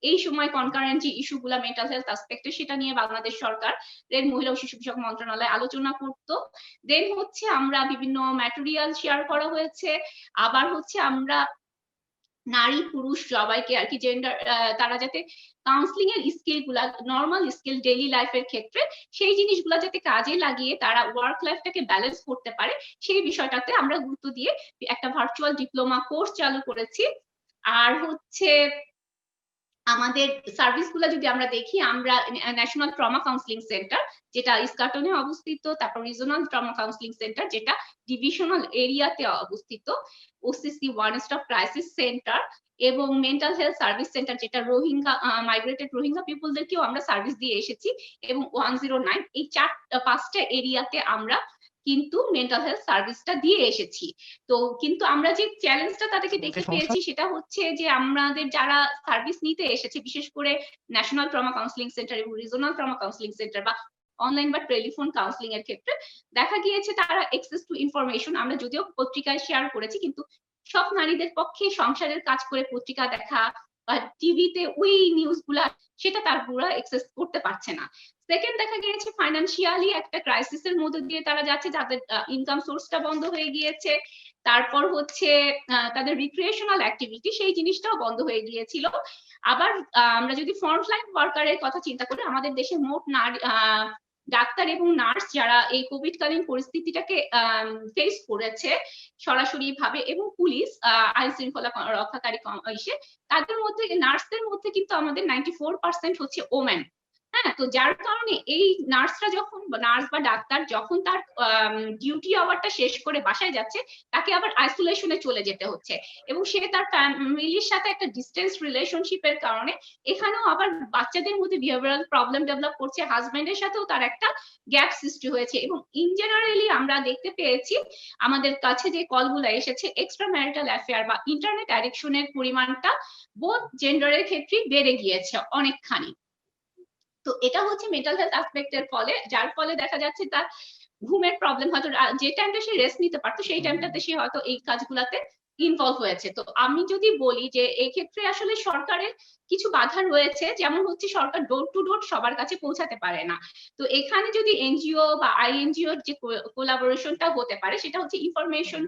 এই সময় কনকারেন্ট যে ইস্যুগুলা মেন্টাল হেলথ অ্যাসপেক্টে সেটা নিয়ে বাংলাদেশ সরকার এর মহিলা ও শিশু বিষয়ক মন্ত্রণালয় আলোচনা করতো। দেন হচ্ছে আমরা বিভিন্ন ম্যাটেরিয়াল শেয়ার করা হয়েছে, আবার হচ্ছে আমরা নারী পুরুষ সবাইকে আর কি জেন্ডার তারা যাতে কাউন্সিলিং এর স্কিল গুলা, নর্মাল স্কিল ডেইলি লাইফের ক্ষেত্রে সেই জিনিসগুলা যাতে কাজে লাগিয়ে তারা ওয়ার্ক লাইফটাকে ব্যালেন্স করতে পারে, সেই বিষয়টাতে আমরা গুরুত্ব দিয়ে একটা ভার্চুয়াল ডিপ্লোমা কোর্স চালু করেছি। আর হচ্ছে আমাদের সার্ভিসগুলো যদি আমরা দেখি, আমরা ন্যাশনাল ট্রমা কাউন্সিলিং সেন্টার যেটা ইস্কাটনে অবস্থিত, তারপর রিজনাল ট্রমা কাউন্সিলিং সেন্টার যেটা ডিভিশনাল এরিয়াতে অবস্থিত, OCC one stop crisis centre, এবং মেন্টাল হেলথ সার্ভিস সেন্টার যেটা রোহিঙ্গা মাইগ্রেটেড রোহিঙ্গা পিপলদেরকেও আমরা সার্ভিস দিয়ে এসেছি, এবং 109, এই 5টা এরিয়াতে আমরা কিন্তু মেন্টাল হেলথ সার্ভিসটা দিয়ে এসেছি। তো কিন্তু আমরা যে চ্যালেঞ্জটা তাদেরকে দেখতে পেয়েছি সেটা হচ্ছে যে আমাদের যারা সার্ভিস নিতে এসেছে, বিশেষ করে ন্যাশনাল ট্রমা কাউন্সিলিং সেন্টার এবং রিজনাল ট্রমা কাউন্সিলিং সেন্টার বা অনলাইন বা টেলিফোন কাউন্সিলিং এর ক্ষেত্রে দেখা গিয়েছে তারা অ্যাক্সেস টু ইনফরমেশন, আমরা যদিও পত্রিকায় শেয়ার করেছি, কিন্তু সব নারীদের পক্ষে সংসারের কাজ করে পত্রিকা দেখা বা টিভিতে ওই নিউজ গুলা সেটা তার পুরো অ্যাক্সেস করতে পারছে না। সেকেন্ড দেখা গিয়েছে ফাইন্যান্সিয়ালি একটা ক্রাইসিসের মধ্যে দিয়ে তারা যাচ্ছে, যাদের ইনকাম সোর্সটা বন্ধ হয়ে গিয়েছে। তারপর হচ্ছে তাদের রিক্রিয়েশনাল অ্যাক্টিভিটি সেই জিনিসটাও বন্ধ হয়ে গিয়েছিল। আবার আমরা যদি ফ্রন্টলাইন ওয়ার্কারের কথা চিন্তা করি, আমাদের দেশে মোট ডাক্তার এবং নার্স যারা এই কোভিড কালীন পরিস্থিতিটাকে ফেস করেছে সরাসরি ভাবে, এবং পুলিশ আইন শৃঙ্খলা রক্ষাকারী এসে, তাদের মধ্যে নার্সদের মধ্যে কিন্তু আমাদের 94% হচ্ছে ওমেন। হ্যাঁ, তো যার কারণে এই নার্সরা যখন, নার্স বা ডাক্তার যখন তার ডিউটি আওয়ারটা শেষ করে বাসায় যাচ্ছে, তাকে আবার আইসোলেশনে চলে যেতে হচ্ছে, এবং সে তার ফ্যামিলির সাথে একটা ডিস্টেন্স রিলেশনশিপের কারণে এখানেও আবার বাচ্চাদের মধ্যে বিহেভিয়ারাল প্রবলেম ডেভেলপ করছে, হাজবেন্ডের সাথেও তার একটা গ্যাপ সৃষ্টি হয়েছে। এবং ইন জেনারেলি আমরা দেখতে পেয়েছি আমাদের কাছে যে কলগুলো এসেছে, এক্সট্রা ম্যারিটাল অ্যাফেয়ার বা ইন্টারনেট অ্যাডিকশনের পরিমাণটা বোথ জেন্ডারের ক্ষেত্রে বেড়ে গিয়েছে অনেকখানি। তো এটা হচ্ছে মেন্টাল হেলথ অ্যাসপেক্টের ফলে, যার ফলে দেখা যাচ্ছে তার ঘুমের প্রবলেম, হয়তো যে টাইমটা সে রেস্ট নিতে পারতো সেই টাইমটাতে সে হয়তো এই কাজগুলাতে ইনভলভ হয়েছে। তো আমি যদি বলি যে এই ক্ষেত্রে আসলে সরকারের কিছু বাধা রয়েছে, যেমন হচ্ছে সরকার ডোর টু ডোর সবার কাছে পৌঁছাতে পারে না। তো এখানে যদি এনজিও বা আইএনজিওর যে কোলাবোরেশনটা হতে পারে, সেটা হচ্ছে ইনফরমেশন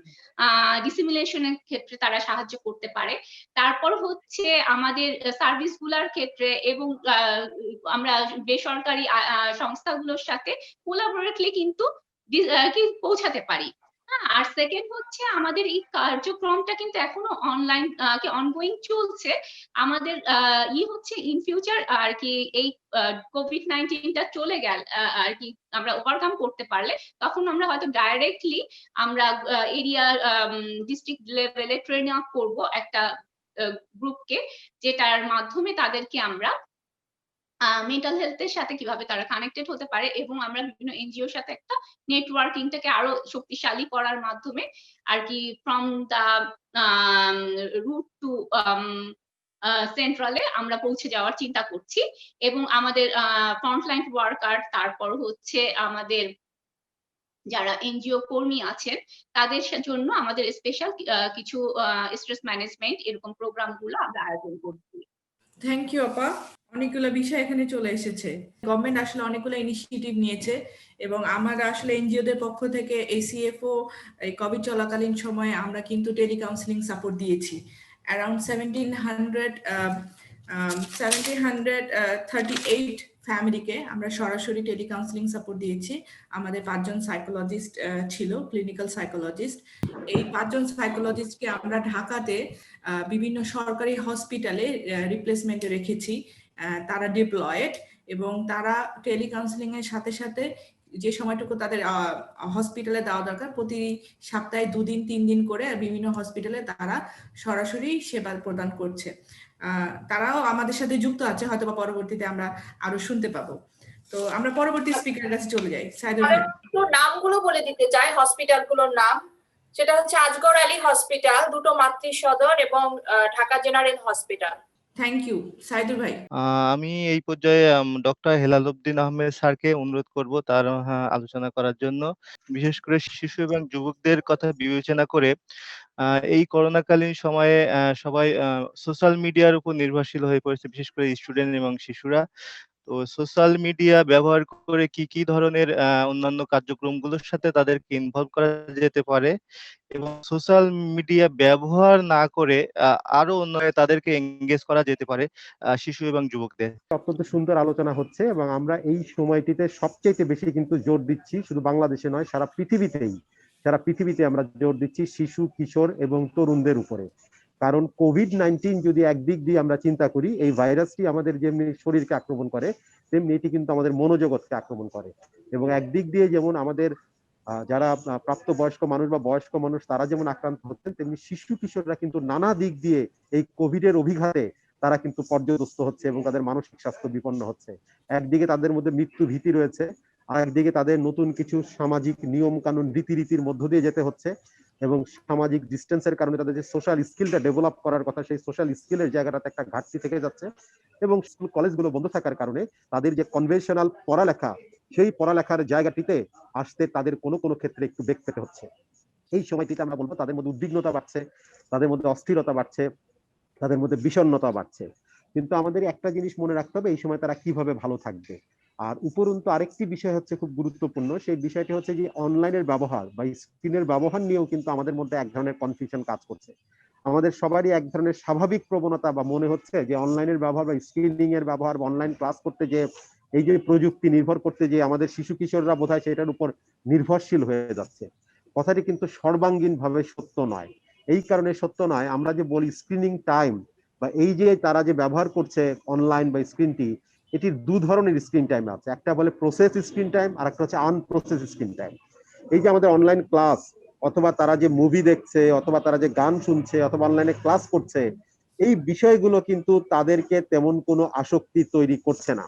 ডিসিমিনেশনের ক্ষেত্রে তারা সাহায্য করতে পারে। তারপর হচ্ছে আমাদের সার্ভিস গুলার ক্ষেত্রে এবং আমরা বেসরকারি সংস্থাগুলোর সাথে কোলাবোরেটলি কিন্তু কি পৌঁছাতে পারি। আর সেকেন্ড হচ্ছে আমাদের এই কার্যক্রমটা কিন্তু এখনো অনলাইন অনগোয়িং চলছে। আমাদের হচ্ছে ইন ফিউচার আর কি এই কোভিড-19টা চলে গেল আর কি আমরা ওভারকাম করতে পারলে, তখন আমরা হয়তো ডাইরেক্টলি আমরা এরিয়া ডিস্ট্রিক্ট লেভেলে ট্রেন আপ করব একটা গ্রুপকে, যেটার মাধ্যমে তাদেরকে আমরা মেন্টাল হেলথের সাথে কিভাবে তারা কানেক্টেড হতে পারে, এবং আমরা বিভিন্ন এনজিওর সাথে একটা নেটওয়ার্কিংটাকে আরো শক্তিশালী করার মাধ্যমে আর কি ফ্রম দা রুট টু সেন্ট্রালে আমরা পৌঁছে যাওয়ার চিন্তা করছি। এবং আমাদের ফ্রন্টলাইন ওয়ার্কার, তারপর হচ্ছে আমাদের যারা এনজিও কর্মী আছেন, তাদের জন্য আমাদের স্পেশাল কিছু স্ট্রেস ম্যানেজমেন্ট এরকম প্রোগ্রামগুলো আমরা আয়োজন করছি। থ্যাংক ইউ আপা। অনেকগুলো বিষয় এখানে চলে এসেছে। গভর্নমেন্ট আসলে অনেকগুলো ইনিশিয়েটিভ নিয়েছে এবং আমরা আসলে এনজিওদের পক্ষ থেকে এসিএফও এই কোভিড চলাকালীন সময়ে আমরা কিন্তু টেলিকাউন্সেলিং সাপোর্ট দিয়েছি। অ্যারাউন্ড 1738 ফ্যামিলিকে আমরা সরাসরি টেলিকাউন্সেলিং সাপোর্ট দিয়েছি। আমাদের 5 জন সাইকোলজিস্ট ছিল, ক্লিনিক্যাল সাইকোলজিস্ট। এই 5 জন সাইকোলজিস্টকে আমরা ঢাকাতে বিভিন্ন সরকারি হসপিটালে রিপ্লেসমেন্টে রেখেছি। তারা ডিপ্লয়েড এবং তারা টেলিকাউন্সেলিং এর সাথে সাথে যে সময়টুকু তাদের হসপিটালে দেওয়া দরকার, প্রতি সপ্তাহে 2 দিন 3 দিন করে বিভিন্ন হসপিটালে তারা সরাসরি সেবা প্রদান করছে। তারাও আমাদের সাথে যুক্ত আছে, হয়তো বা পরবর্তীতে আমরা আরো শুনতে পাবো। তো আমরা পরবর্তী স্পিকারের কাছে চলে যাই। সাইদুল ভাই নামগুলো বলে দিতে চাই, হসপিটালগুলোর নাম। সেটা হচ্ছে আজগর আলী হসপিটাল, দুটো মাতৃ সদর এবং Dhaka general hospital. Thank you. Saidul ভাই আমি এই পর্যায়ে ডক্টর হেলাল উদ্দিন আহমেদ স্যারকে অনুরোধ করব তার আলোচনা করার জন্য। বিশেষ করে শিশু এবং যুবকদের কথা বিবেচনা করে এই করোনাকালীন সময়ে সবাই সোশ্যাল মিডিয়ার উপর নির্ভরশীল হয়ে পড়েছে, বিশেষ করে স্টুডেন্ট এবং শিশুরা। তো সোশ্যাল মিডিয়া ব্যবহার করে কি কি ধরনের অন্যান্য কার্যক্রমগুলোর সাথে তাদেরকে ইনভলভ করা যেতে পারে, এবং সোশ্যাল মিডিয়া ব্যবহার না করে আরো অন্যান্য তাদেরকে এঙ্গেজ করা যেতে পারে শিশু এবং যুবকদের। অত্যন্ত সুন্দর আলোচনা হচ্ছে এবং আমরা এই সময়টিতে সবচেয়ে বেশি কিন্তু জোর দিচ্ছি, শুধু বাংলাদেশে নয় সারা পৃথিবীতে আমরা জোর দিচ্ছি শিশু, কিশোর এবং তরুণদের উপরে। কারণ কোভিড-19 যদি একদিক দিয়ে আমরা চিন্তা করি, এই ভাইরাসটি আমাদের যেমনি শরীরকে আক্রমণ করে, তেমনি এটি কিন্তু আমাদের মনোজগৎকে আক্রমণ করে। এবং একদিক দিয়ে যেমন আমাদের যারা প্রাপ্তবয়স্ক মানুষ বা বয়স্ক মানুষ তারা যেমন আক্রান্ত হচ্ছেন, তেমনি শিশু কিশোররা কিন্তু নানা দিক দিয়ে এই কোভিডের অভিঘাতে তারা কিন্তু পর্যদস্ত হচ্ছে এবং তাদের মানসিক স্বাস্থ্য বিপন্ন হচ্ছে। একদিকে তাদের মধ্যে মৃত্যু ভীতি রয়েছে, আর একদিকে তাদের নতুন কিছু সামাজিক নিয়ম কানুন রীতির মধ্য দিয়ে যেতে হচ্ছে, এবং সামাজিক ডিস্টেন্সের কারণে তাদের যে সোশ্যাল স্কিলটা ডেভেলপ করার কথা, সেই সোশ্যাল স্কিলের জায়গাটাতে একটা ঘাটতি থেকে যাচ্ছে। এবং স্কুল কলেজগুলো বন্ধ থাকার কারণে তাদের যে কনভেনশনাল পড়ালেখা, সেই পড়ালেখার জায়গাটিতে আসতে তাদের কোনো ক্ষেত্রে একটু বেগ পেতে হচ্ছে। এই সময়টিতে আমরা বলবো তাদের মধ্যে উদ্বিগ্নতা বাড়ছে, তাদের মধ্যে অস্থিরতা বাড়ছে, তাদের মধ্যে বিষণ্ণতা বাড়ছে। কিন্তু আমাদের একটা জিনিস মনে রাখতে হবে, এই সময় তারা কিভাবে ভালো থাকবে। আর উপরন্তু আরেকটি বিষয় হচ্ছে খুব গুরুত্বপূর্ণ, সেই বিষয়টি হচ্ছে যে অনলাইনের ব্যবহার বা স্ক্রিনের ব্যবহার নিয়েও কিন্তু আমাদের মধ্যে এক ধরনের কনফিউশন কাজ করছে। আমাদের সবারই এক ধরনের স্বাভাবিক প্রবণতা বা মনে হচ্ছে যে অনলাইনের ব্যবহার বা স্ক্রিনিং এর ব্যবহার বা অনলাইন ক্লাস করতে যে এই যে প্রযুক্তি নির্ভর করতে যে আমাদের শিশু কিশোররা বোধহয় সেটার উপর নির্ভরশীল হয়ে যাচ্ছে। কথাটি কিন্তু সর্বাঙ্গীন ভাবে সত্য নয়। এই কারণে সত্য নয়, আমরা যে বলি স্ক্রিনিং টাইম বা এই যে তারা যে ব্যবহার করছে অনলাইন বা স্ক্রিনটি, এটির 2 ধরনের স্ক্রিন টাইম আছে। একটা বলে প্রসেস স্ক্রিন টাইম, আর একটা হচ্ছে আনপ্রসেস স্ক্রিন টাইম। এই যে আমাদের অনলাইন ক্লাস, অথবা তারা যে মুভি দেখছে, অথবা তারা যে গান শুনছে, অথবা অনলাইনে ক্লাস করছে, এই বিষয়গুলো কিন্তু তাদেরকে তেমন কোনো আসক্তি তৈরি করছে না।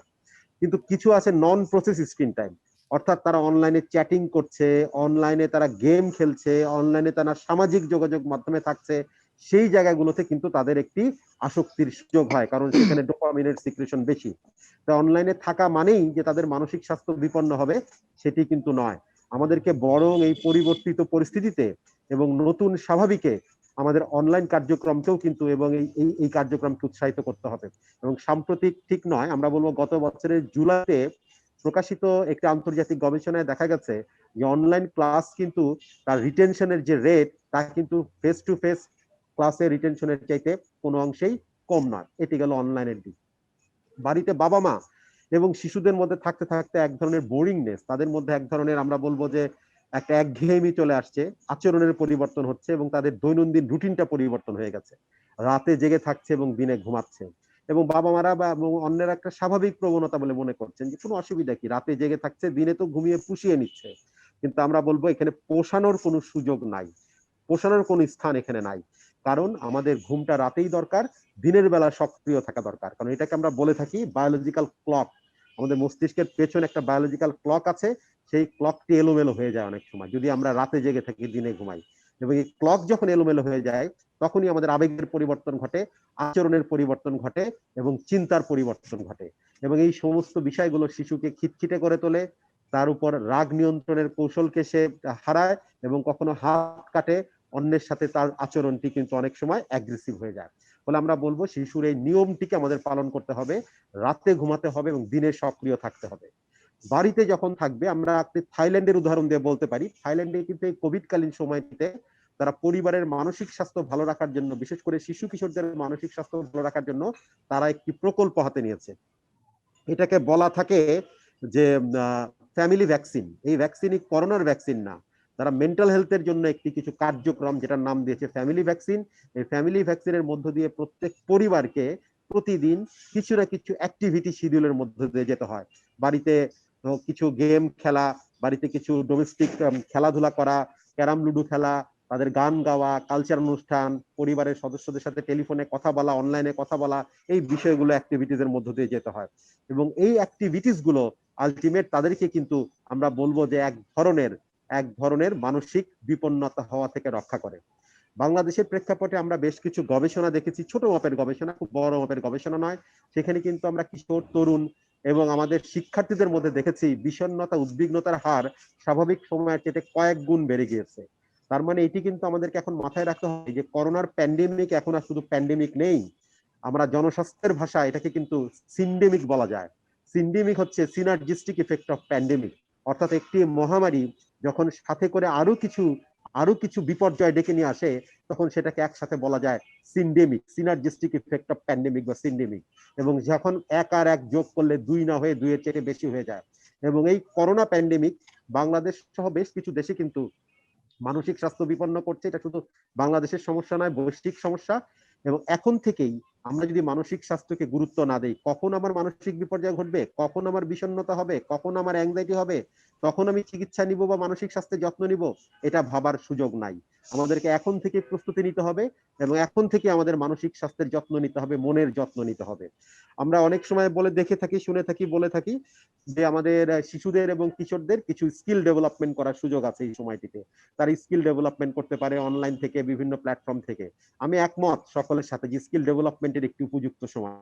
কিন্তু কিছু আছে নন প্রসেস স্ক্রিন টাইম, অর্থাৎ তারা অনলাইনে চ্যাটিং করছে, অনলাইনে তারা গেম খেলছে, অনলাইনে তারা সামাজিক যোগাযোগ মাধ্যমে থাকছে, সেই জায়গাগুলোতে কিন্তু তাদের একটি আসক্তির সুযোগ হয়, কারণ সেখানে ডোপামিনের সিক্রেশন বেশি। তাই অনলাইনে থাকা মানেই যে তাদের মানসিক স্বাস্থ্য বিপন্ন হবে, সেটি কিন্তু নয়। আমাদেরকে বরং এই পরিবর্তিত পরিস্থিতিতে এবং নতুন স্বাভাবিকে আমাদের অনলাইন কার্যক্রমকেও কিন্তু এবং এই কার্যক্রমকে উৎসাহিত করতে হবে। এবং সাম্প্রতিক ঠিক নয়, আমরা বলবো গত বছরের জুলাইতে প্রকাশিত একটি আন্তর্জাতিক গবেষণায় দেখা গেছে যে অনলাইন ক্লাস কিন্তু তার রিটেনশনের যে রেট তা কিন্তু ফেস টু ফেস ক্লাসের রিটেনশনের চাইতে কোনো অংশেই কম নয়। এটি গেল অনলাইনের দিক। বাড়িতে বাবা মা এবং শিশুদের মধ্যে থাকতে থাকতে এক ধরনের বোরিংনেস, তাদের মধ্যে এক ধরনের আমরা বলবো যে একটা একঘেয়েমি চলে আসছে, আচরণের পরিবর্তন হচ্ছে এবং তাদের দৈনন্দিন রুটিনটা পরিবর্তন হয়ে গেছে। রাতে জেগে থাকছে এবং দিনে ঘুমাচ্ছে, এবং বাবা মারা বা অন্যের একটা স্বাভাবিক প্রবণতা বলে মনে করছেন যে কোনো অসুবিধা কি, রাতে জেগে থাকছে, দিনে তো ঘুমিয়ে পুষিয়ে নিচ্ছে। কিন্তু আমরা বলবো এখানে পোষানোর কোনো সুযোগ নাই, পোষানোর কোনো স্থান এখানে নাই। কারণ আমাদের ঘুমটা রাতেই দরকার, দিনের বেলা সক্রিয় থাকা দরকার। কারণ এটাকে আমরা বলে থাকি বায়োলজিক্যাল ক্লক। আমাদের মস্তিষ্কের পেছনে একটা বায়োলজিক্যাল ক্লক আছে, সেই ক্লকটি এলোমেলো হয়ে যায় অনেক সময় যদি আমরা রাতে জেগে থাকি, দিনে ঘুমাই। এবং এই ক্লক যখন এলোমেলো হয়ে যায় তখনই আমাদের আবেগের পরিবর্তন ঘটে, আচরণের পরিবর্তন ঘটে এবং চিন্তার পরিবর্তন ঘটে। এবং এই সমস্ত বিষয়গুলো শিশুকে খিটখিটে করে তোলে, তার উপর রাগ নিয়ন্ত্রণের কৌশলকে সে হারায় এবং কখনো হাত কাটে, অন্যের সাথে তার আচরণটি কিন্তু অনেক সময় অ্যাগ্রেসিভ হয়ে যায়। ফলে আমরা বলবো শিশুর এই নিয়মটিকে আমাদের পালন করতে হবে, রাতে ঘুমাতে হবে এবং দিনে সক্রিয় থাকতে হবে। বাড়িতে যখন থাকবে, আমরা থাইল্যান্ডের উদাহরণ দিয়ে বলতে পারি, থাইল্যান্ডে কিন্তু এই কোভিডকালীন সময়টিতে তারা পরিবারের মানসিক স্বাস্থ্য ভালো রাখার জন্য, বিশেষ করে শিশু কিশোরদের মানসিক স্বাস্থ্য ভালো রাখার জন্য তারা একটি প্রকল্প হাতে নিয়েছে। এটাকে বলা থাকে যে ফ্যামিলি ভ্যাকসিন। এই ভ্যাকসিনই করোনার ভ্যাকসিন না, তারা মেন্টাল হেলথের জন্য একটি কিছু কার্যক্রম যেটার নাম দিয়েছে ফ্যামিলি ভ্যাকসিন। এই ফ্যামিলি ভ্যাকসিনের মধ্য দিয়ে প্রত্যেক পরিবারকে প্রতিদিন কিছু না কিছু অ্যাক্টিভিটি শিডিউলের মধ্যে দিয়ে যেতে হয়। বাড়িতে কিছু গেম খেলা, বাড়িতে কিছু ডোমেস্টিক খেলাধুলা করা, ক্যারাম লুডো খেলা, তাদের গান গাওয়া, কালচার অনুষ্ঠান, পরিবারের সদস্যদের সাথে টেলিফোনে কথা বলা, অনলাইনে কথা বলা, এই বিষয়গুলো অ্যাক্টিভিটিজের মধ্য দিয়ে যেতে হয়। এবং এই অ্যাক্টিভিটিস গুলো আলটিমেট তাদেরকে কিন্তু আমরা বলবো যে এক ধরনের মানসিক বিপন্নতা হওয়া থেকে রক্ষা করে। বাংলাদেশের প্রেক্ষাপটে আমরা বেশ কিছু গবেষণা দেখেছি, ছোট মাপের গবেষণা, খুব বড় মাপের গবেষণা নয়। সেখানে কিন্তু আমরা কিশোর, তরুণ এবং আমাদের শিক্ষার্থীদের মধ্যে দেখেছি বিষণ্ণতা, উদ্বিগ্নতার হার স্বাভাবিক সময়ের চেয়ে কয়েক গুণ বেড়ে গিয়েছে। তার মানে এটি কিন্তু আমাদেরকে এখন মাথায় রাখতে হবে যে করোনার প্যান্ডেমিক এখন আর শুধু প্যান্ডেমিক নেই, আমরা জনস্বাস্থ্যের ভাষা এটাকে কিন্তু সিন্ডেমিক বলা যায়। সিন্ডেমিক হচ্ছে সিনার্জিস্টিক ইফেক্ট অফ প্যান্ডেমিক, অর্থাৎ একটি মহামারী যখন সাথে করে আরো কিছু বিপর্যয় ডেকে নিয়ে আসে, তখন সেটাকে একসাথে বলা যায় সিন্ডেমিক, সিনার্জিস্টিক ইফেক্ট অফ প্যান্ডেমিক বা সিন্ডেমিক। এবং যখন এক আর এক যোগ করলে দুই না হয়ে দুইয়ের চেয়ে বেশি হয়ে যায়। এবং এই করোনা প্যান্ডেমিক বাংলাদেশ সহ বেশ কিছু দেশে কিন্তু মানসিক স্বাস্থ্য বিপন্ন করছে। এটা শুধু বাংলাদেশের সমস্যা নয়, বৈশ্বিক সমস্যা। এবং এখন থেকেই আমরা যদি মানসিক স্বাস্থ্যকে গুরুত্ব না দেই, কখন আমার মানসিক বিপর্যয় ঘটবে, কখন আমার বিষণ্ণতা হবে, কখন আমার অ্যাংজাইটি হবে, তখন আমি চিকিৎসা নিব বা মানসিক স্বাস্থ্যের যত্ন নিব, এটা ভাবার সুযোগ নাই। আমাদেরকে এখন থেকে প্রস্তুতি নিতে হবে এবং এখন থেকে আমাদের মানসিক স্বাস্থ্যের যত্ন নিতে হবে, মনের যত্ন নিতে হবে। আমরা অনেক সময় বলে দেখে থাকি, শুনে থাকি, বলে থাকি যে আমাদের শিশুদের এবং কিশোরদের কিছু স্কিল ডেভেলপমেন্ট করার সুযোগ আছে এই সময়টিতে। তারা স্কিল ডেভেলপমেন্ট করতে পারে অনলাইন থেকে, বিভিন্ন প্ল্যাটফর্ম থেকে। আমি একমত সকলের সাথে যে স্কিল ডেভেলপমেন্টের একটি উপযুক্ত সময়।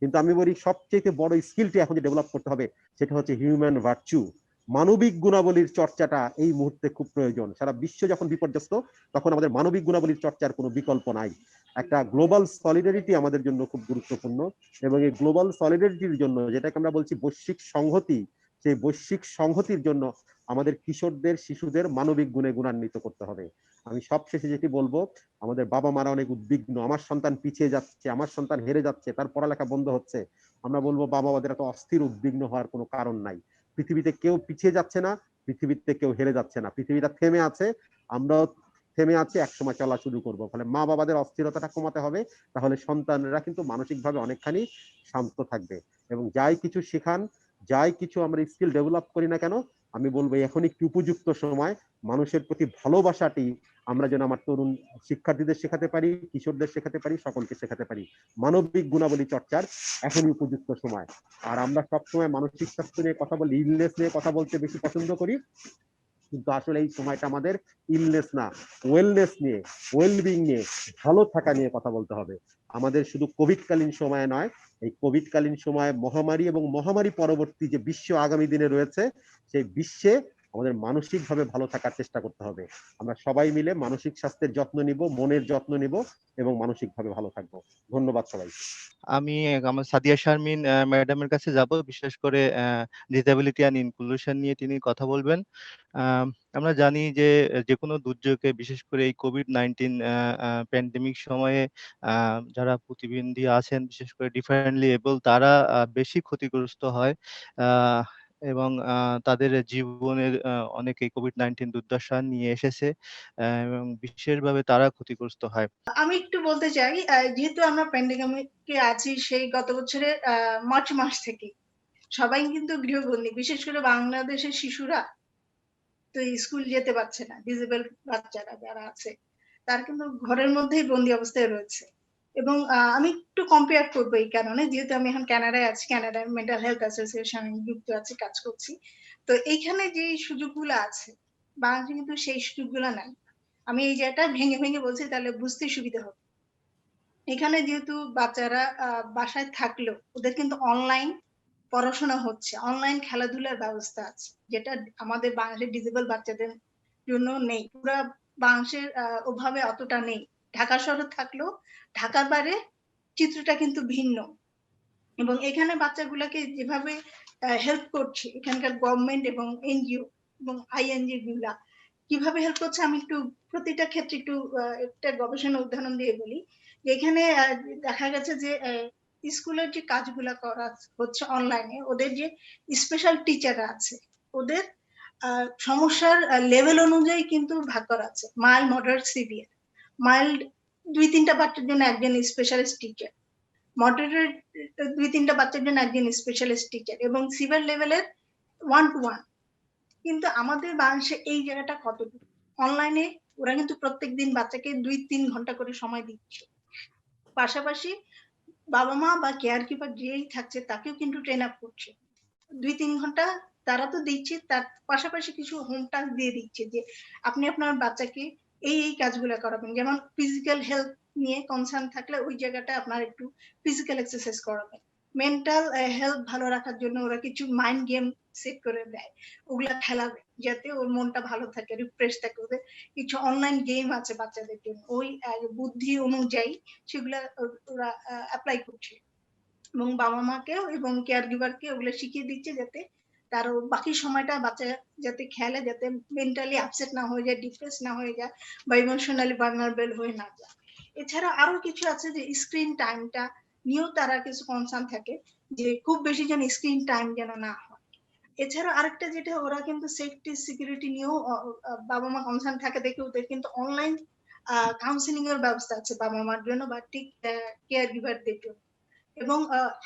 কিন্তু আমি বলি সবচেয়ে বড় স্কিলটি এখন যে ডেভেলপ করতে হবে সেটা হচ্ছে হিউম্যান ভার্চু, মানবিক গুণাবলীর চর্চাটা এই মুহূর্তে খুব প্রয়োজন। সারা বিশ্ব যখন বিপর্যস্ত, তখন আমাদের মানবিক গুণাবলীর চর্চার কোনো বিকল্প নাই। একটা গ্লোবাল সলিডারিটি আমাদের জন্য খুব গুরুত্বপূর্ণ। এবং এই গ্লোবাল সলিডারিটির জন্য, যেটাকে আমরা বলছি বৈশ্বিক সংহতি, সেই বৈশ্বিক সংহতির জন্য আমাদের কিশোরদের, শিশুদের মানবিক গুণে গুণান্বিত করতে হবে। আমি সবশেষে যেটি বলবো, আমাদের বাবা মারা অনেক উদ্বিগ্ন, আমার সন্তান পিছিয়ে যাচ্ছে, আমার সন্তান হেরে যাচ্ছে, তার পড়ালেখা বন্ধ হচ্ছে। আমরা বলবো বাবা মাদের এত অস্থির উদ্বিগ্ন হওয়ার কোনো কারণ নাই। পৃথিবীতে কেউ পিছিয়ে যাচ্ছে না, পৃথিবীতে কেউ হেরে যাচ্ছে না, পৃথিবীটা থেমে আছে, আমরাও থেমে আছি, একসময় চলা শুরু করবো। ফলে মা বাবাদের অস্থিরতাটা কমাতে হবে, তাহলে সন্তানরা কিন্তু মানসিকভাবে অনেকখানি শান্ত থাকবে। এবং যাই কিছু শেখান, যাই কিছু আমরা স্কিল ডেভেলপ করি না কেন, আমি বলবো এখন একটি উপযুক্ত সময়, মানুষের প্রতি ভালোবাসাটি আমরা যেন আমার তরুণ শিক্ষার্থীদের শেখাতে পারি, কিশোরদের শেখাতে পারি, সকলকে শেখাতে পারি। মানবিক গুণাবলী চর্চার এখনই উপযুক্ত সময়। আর আমরা সবসময় মানসিক স্বাস্থ্য নিয়ে কথা বলি, ইলনেস নিয়ে কথা বলতে বেশি পছন্দ করি, কিন্তু আসলে এই সময়টা আমাদের ইলনেস না, ওয়েলনেস নিয়ে, ওয়েলবিং নিয়ে, ভালো থাকা নিয়ে কথা বলতে হবে। আমাদের শুধু কোভিডকালীন সময় নয়, এই কোভিডকালীন সময় মহামারী এবং মহামারী পরবর্তী যে বিশ্ব আগামী দিনে রয়েছে, সেই বিশ্বে আমাদের মানসিকভাবে ভালো থাকার চেষ্টা করতে হবে। আমরা সবাই মিলে মানসিক স্বাস্থ্যের যত্ন নিব, মনের যত্ন নিব এবং মানসিকভাবে ভালো থাকবো। ধন্যবাদ সবাই। আমি আমার সাদিয়া শারমিন ম্যাডামের কাছে যাব, বিশেষ করে ডিসেবিলিটি অ্যান্ড ইনক্লুশন নিয়ে তিনি কথা বলবেন। আমরা জানি যে যে কোনো দুর্যোগে, বিশেষ করে এই কোভিড-19 প্যান্ডেমিক সময়ে যারা প্রতিবন্ধী আছেন, বিশেষ করে ডিফারেন্টলি এবল, তারা বেশি ক্ষতিগ্রস্ত হয় এবং তাদের জীবনের অনেকেই কোভিড-19 দুর্দশা নিয়ে এসেছে এবং বিশেষভাবে তারা ক্ষতিগ্রস্ত হয়। আমি একটু বলতে চাই, যেহেতু আমরা প্যান্ডেমিকে আছি সেই গত বছরের মার্চ মাস থেকে, সবাই কিন্তু গৃহবন্দী, বিশেষ করে বাংলাদেশের শিশুরা তো স্কুল যেতে পারছে না, ডিসেবল বাচ্চারা যারা আছে তারা কিন্তু ঘরের মধ্যেই বন্দি অবস্থায় রয়েছে। এবং আমি একটু কম্পেয়ার করবো এই কারণে, যেহেতু আমি এখন কানাডায় আছি, কানাডার মেন্টাল হেলথ অ্যাসোসিয়েশন যুক্ত আছি, কাজ করছি। তো এইখানে যে সুযোগগুলো আছে বাংলাদেশে কিন্তু সেই সুযোগগুলো নাই। আমি এই জায়গাটা ভেঙে ভেঙে বলছি তাহলে বুঝতে সুবিধা হবে। এখানে যেহেতু বাচ্চারা বাসায় থাকলেও ওদের কিন্তু অনলাইন পড়াশোনা হচ্ছে, অনলাইন খেলাধুলার ব্যবস্থা আছে, যেটা আমাদের বাংলাদেশের ডিসেবল বাচ্চাদের জন্য নেই। পুরা বাংলাদেশের ওভাবে অতটা নেই। ঢাকা শহরে থাকলেও ঢাকার বাইরে চিত্রটা কিন্তু ভিন্ন। এবং এখানে বাচ্চাগুলোকে যেভাবে হেল্প করছে এখানকার গভর্নমেন্ট এবং এনজিও এবং আইএনজি গুলা কিভাবে হেল্প করছে, আমি একটু প্রতিটা ক্ষেত্রে একটু একটা গবেষণা উদাহরণ দিয়ে বলি। এখানে দেখা গেছে যে স্কুলের যে কাজগুলা করা হচ্ছে অনলাইনে, ওদের যে স্পেশাল টিচাররা আছে ওদের সমস্যার লেভেল অনুযায়ী কিন্তু ভাগ করা আছে, মাইল্ড, মডারেট, সিভিয়ার। মাইল্ড 2-3টা বাচ্চার জন্য একজন স্পেশালিস্ট টিচার, মডারেট 2-3টা বাচ্চার জন্য একজন স্পেশালিস্ট টিচার, এবং সিভিয়ার লেভেলের 1-to-1। কিন্তু আমাদের বাংলাদেশে এই জায়গাটা কতটুকু? অনলাইনে ওরা কিন্তু প্রত্যেকদিন বাচ্চাকে 2-3 ঘন্টা করে সময় দিচ্ছে। পাশাপাশি বাবা মা বা কেয়ার কিপার যেই থাকছে তাকেও কিন্তু ট্রেন আপ করছে। 2-3 ঘন্টা তারা তো দিচ্ছে, তার পাশাপাশি কিছু হোম টাস্ক দিয়ে দিচ্ছে যে আপনি আপনার বাচ্চাকে এই এই কাজগুলো করাবেন। যেমন ফিজিক্যাল হেলথ নিয়ে কনসার্ন থাকলে ওই জায়গাটা আপনার একটু ফিজিক্যাল এক্সারসাইজ করাবেন। মেন্টাল হেলথ ভালো রাখার জন্য ওরা কিছু মাইন্ড গেম সেট করে দেয়, ওগুলা খেলাবে যাতে ওর মনটা ভালো থাকে, রিফ্রেশ থাকে। ওদের কিছু অনলাইন গেম আছে বাচ্চাদের জন্য, ওই বুদ্ধি অনুযায়ী সেগুলা ওরা অ্যাপ্লাই করছে। এবং বাবা মাকেও এবং কেয়ার গিভারকে ওগুলো শিখিয়ে দিচ্ছে যাতে তার বাকি সময়টা বাচ্চা যাতে খেলে, যাতে মেন্টালি আপসেট না হয়ে যায়, ডিপ্রেস না হয়ে যায় বা ইমোশনালি ভালনারেবল হয়ে না যায়। এছাড়া আরো কিছু আছে যে স্ক্রিন টাইমটা নিয়েও তারা কিছু কনসার্ন থাকে যে খুব বেশি যেন স্ক্রিন টাইম যেন না হয়। এছাড়া আরেকটা যেটা ওরা কিন্তু সেফটি সিকিউরিটি নিয়েও বাবা মা কনসার্ন থাকে দেখে ওদের কিন্তু অনলাইন কাউন্সিলিং এর ব্যবস্থা আছে বাবা মার জন্য বা ঠিক কেয়ার গিভারদের জন্য। এবং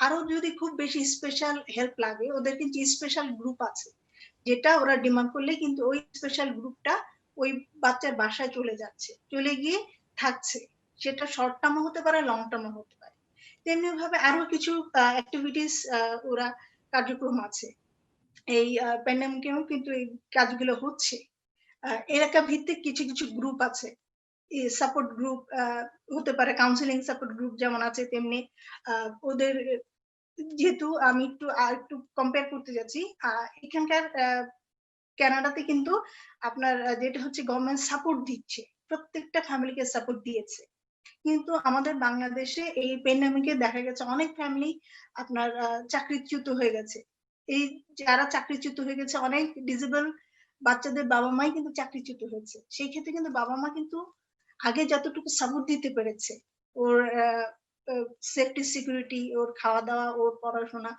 আরো যদি খুব বেশি স্পেশাল হেল্প লাগে ওদের কিন্তু স্পেশাল গ্রুপ আছে, যেটা ওরা ডিমান্ড করলে কিন্তু ওই স্পেশাল গ্রুপটা ওই বাচ্চার বাসায় চলে যাচ্ছে, চলে গিয়ে থাকছে। সেটা শর্ট টার্মও হতে পারে, লং টার্মও হতে পারে। তেমনি ভাবে আরো কিছু অ্যাক্টিভিটিস ওরা কার্যক্রম আছে। এই প্যান্ডেমিকেও কিন্তু এই কাজগুলো হচ্ছে। এলাকা ভিত্তিক কিছু কিছু গ্রুপ আছে, সাপোর্ট গ্রুপ হতে পারে, কাউন্সিলিং সাপোর্ট গ্রুপ যেমন আছে তেমনি ওদের, যেহেতু আমি একটু কম্পেয়ার করতে যাচ্ছি, এখানকার কানাডাতে কিন্তু আপনার যেটা হচ্ছে গভর্নমেন্ট সাপোর্ট দিচ্ছে, প্রত্যেকটা ফ্যামিলিকে সাপোর্ট দিয়েছে। কিন্তু আমাদের বাংলাদেশে এই প্যান্ডেমিকে দেখা গেছে অনেক ফ্যামিলি আপনার চাকরিচ্যুত হয়ে গেছে। এই যারা চাকরিচ্যুত হয়ে গেছে, অনেক ডিসেবল বাচ্চাদের বাবা মাই কিন্তু চাকরিচ্যুত হয়েছে। সেই ক্ষেত্রে কিন্তু বাবা মা কিন্তু আগে যতটুকু সাপোর্ট দিতে পেরেছে ওর সেফটি সিকিউরিটি, ওর খাওয়া দাওয়া, ওর পড়াশোনা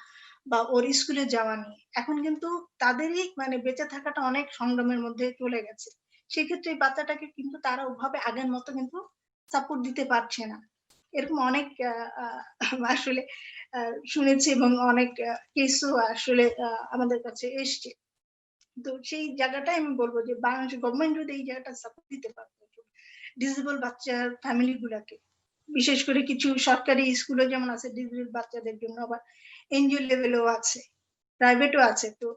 বা ওর স্কুলে যাওয়া নিয়ে, এখন কিন্তু তাদেরই মানে বেঁচে থাকাটা অনেক সংগ্রামের মধ্যে চলে গেছে। সেক্ষেত্রে এই বাচ্চাটাকে কিন্তু তারা ওভাবে আগের মতো কিন্তু সাপোর্ট দিতে পারছে না। এরকম অনেক আসলে শুনেছি এবং অনেক কেসও আসলে আমাদের কাছে এসছে। তো সেই জায়গাটাই আমি বলবো যে বাংলাদেশ গভর্নমেন্ট যদি এই জায়গাটা সাপোর্ট দিতে পারতো ডিসেবল বাচ্চার ফ্যামিলি গুলাকে, বিশেষ করে কিছু সরকারি স্কুলে যেমন আছে ডিসেবল বাচ্চাদের জন্য, আবার এনজিও লেভেলও আছে, প্রাইভেটও আছে। তো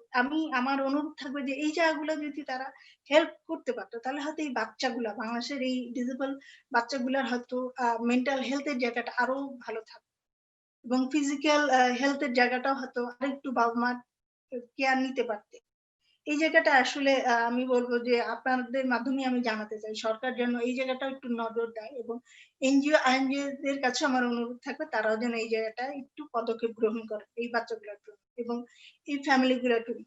আমার অনুরোধ থাকবে যে এই জায়গাগুলো যদি তারা হেল্প করতে পারতো তাহলে হয়তো এই বাচ্চাগুলা, বাংলাদেশের এই ডিসেবল বাচ্চাগুলার হয়তো মেন্টাল হেলথের জায়গাটা আরো ভালো থাকতো এবং ফিজিক্যাল হেলথের জায়গাটাও হয়তো আরেকটু বাবা মা কেয়ার নিতে পারতে। এই জায়গাটা আসলে আমি বলবো যে আপনাদের মাধ্যমে আমি জানাতে চাই সরকার যেন এই জায়গাটা একটু নজর দেয়, এবং এনজিও আইএনজিও দের কাছে আমার অনুরোধ থাকবে তারাও যেন এই জায়গাটা একটু পদক্ষেপ গ্রহণ করে এই বাচ্চাগুলোর জন্য এবং এই ফ্যামিলি গুলোর জন্য।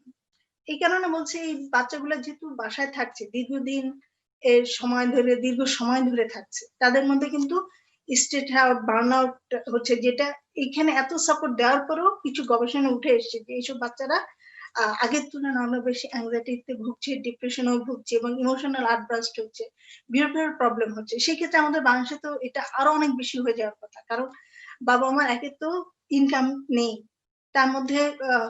এই কারণে বলছি এই বাচ্চাগুলো যেহেতু বাসায় থাকছে দীর্ঘদিন এর সময় ধরে, দীর্ঘ সময় ধরে থাকছে, তাদের মধ্যে কিন্তু স্ট্রেস আউট, বার্ন আউট হচ্ছে, যেটা এখানে এত সাপোর্ট দেওয়ার পরেও কিছু গবেষণা উঠে এসেছে যে এইসব বাচ্চারা আগের তুলনায় অনেক বেশি অ্যাংজাইটিতে ভুগছে, ডিপ্রেশনেও ভুগছে এবং ইমোশনাল আউটবার্স্ট হচ্ছে, বিহেভিয়ার প্রবলেম হচ্ছে। সেই ক্ষেত্রে আমাদের বাংলাদেশে তো এটা আরো অনেক বেশি হয়ে যাওয়ার কথা, কারণ বাবা মার একে তো ইনকাম নেই, তার মধ্যে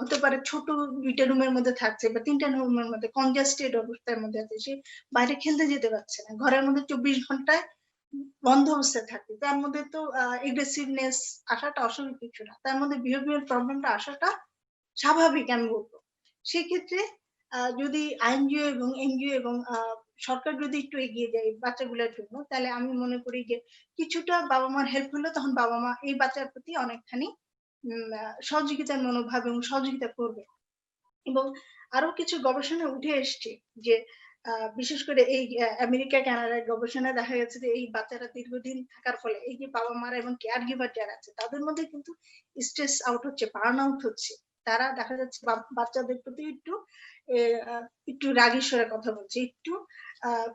হতে পারে ছোট 2টা রুমের মধ্যে থাকছে বা 3টা রুমের মধ্যে কনজাস্টেড অবস্থার মধ্যে আছে, সে বাইরে খেলতে যেতে পারছে না, ঘরের মধ্যে 24 ঘন্টায় বন্ধ অবস্থায় থাকে, তার মধ্যে তো এগ্রেসিভনেস আসাটা অস্বাভাবিক কিছু না, তার মধ্যে বিহেভিয়ার প্রবলেমটা আসাটা স্বাভাবিক আমি বলবো। সেক্ষেত্রে যদি আইএনজিও এবং এনজিও এবং সরকার যদি একটু এগিয়ে যায় বাচ্চাগুলোর জন্য, তাহলে আমি মনে করি যে কিছুটা বাবা মার হেল্প হলে তখন বাবা মা এই বাচ্চার প্রতি অনেকখানি সহযোগিতার মনোভাব এবং সহযোগিতা করবে। এবং আরো কিছু গবেষণা উঠে এসছে যে বিশেষ করে এই আমেরিকা কানাডার গবেষণায় দেখা গেছে যে এই বাচ্চারা দীর্ঘদিন থাকার ফলে এই যে বাবা মারা এবং কেয়ার গিভার যারা আছে তাদের মধ্যে কিন্তু স্ট্রেস আউট হচ্ছে, বার্ন আউট হচ্ছে, তারা দেখা যাচ্ছে বাচ্চাদের প্রতি একটু রাগী স্বরে কথা বলছে, একটু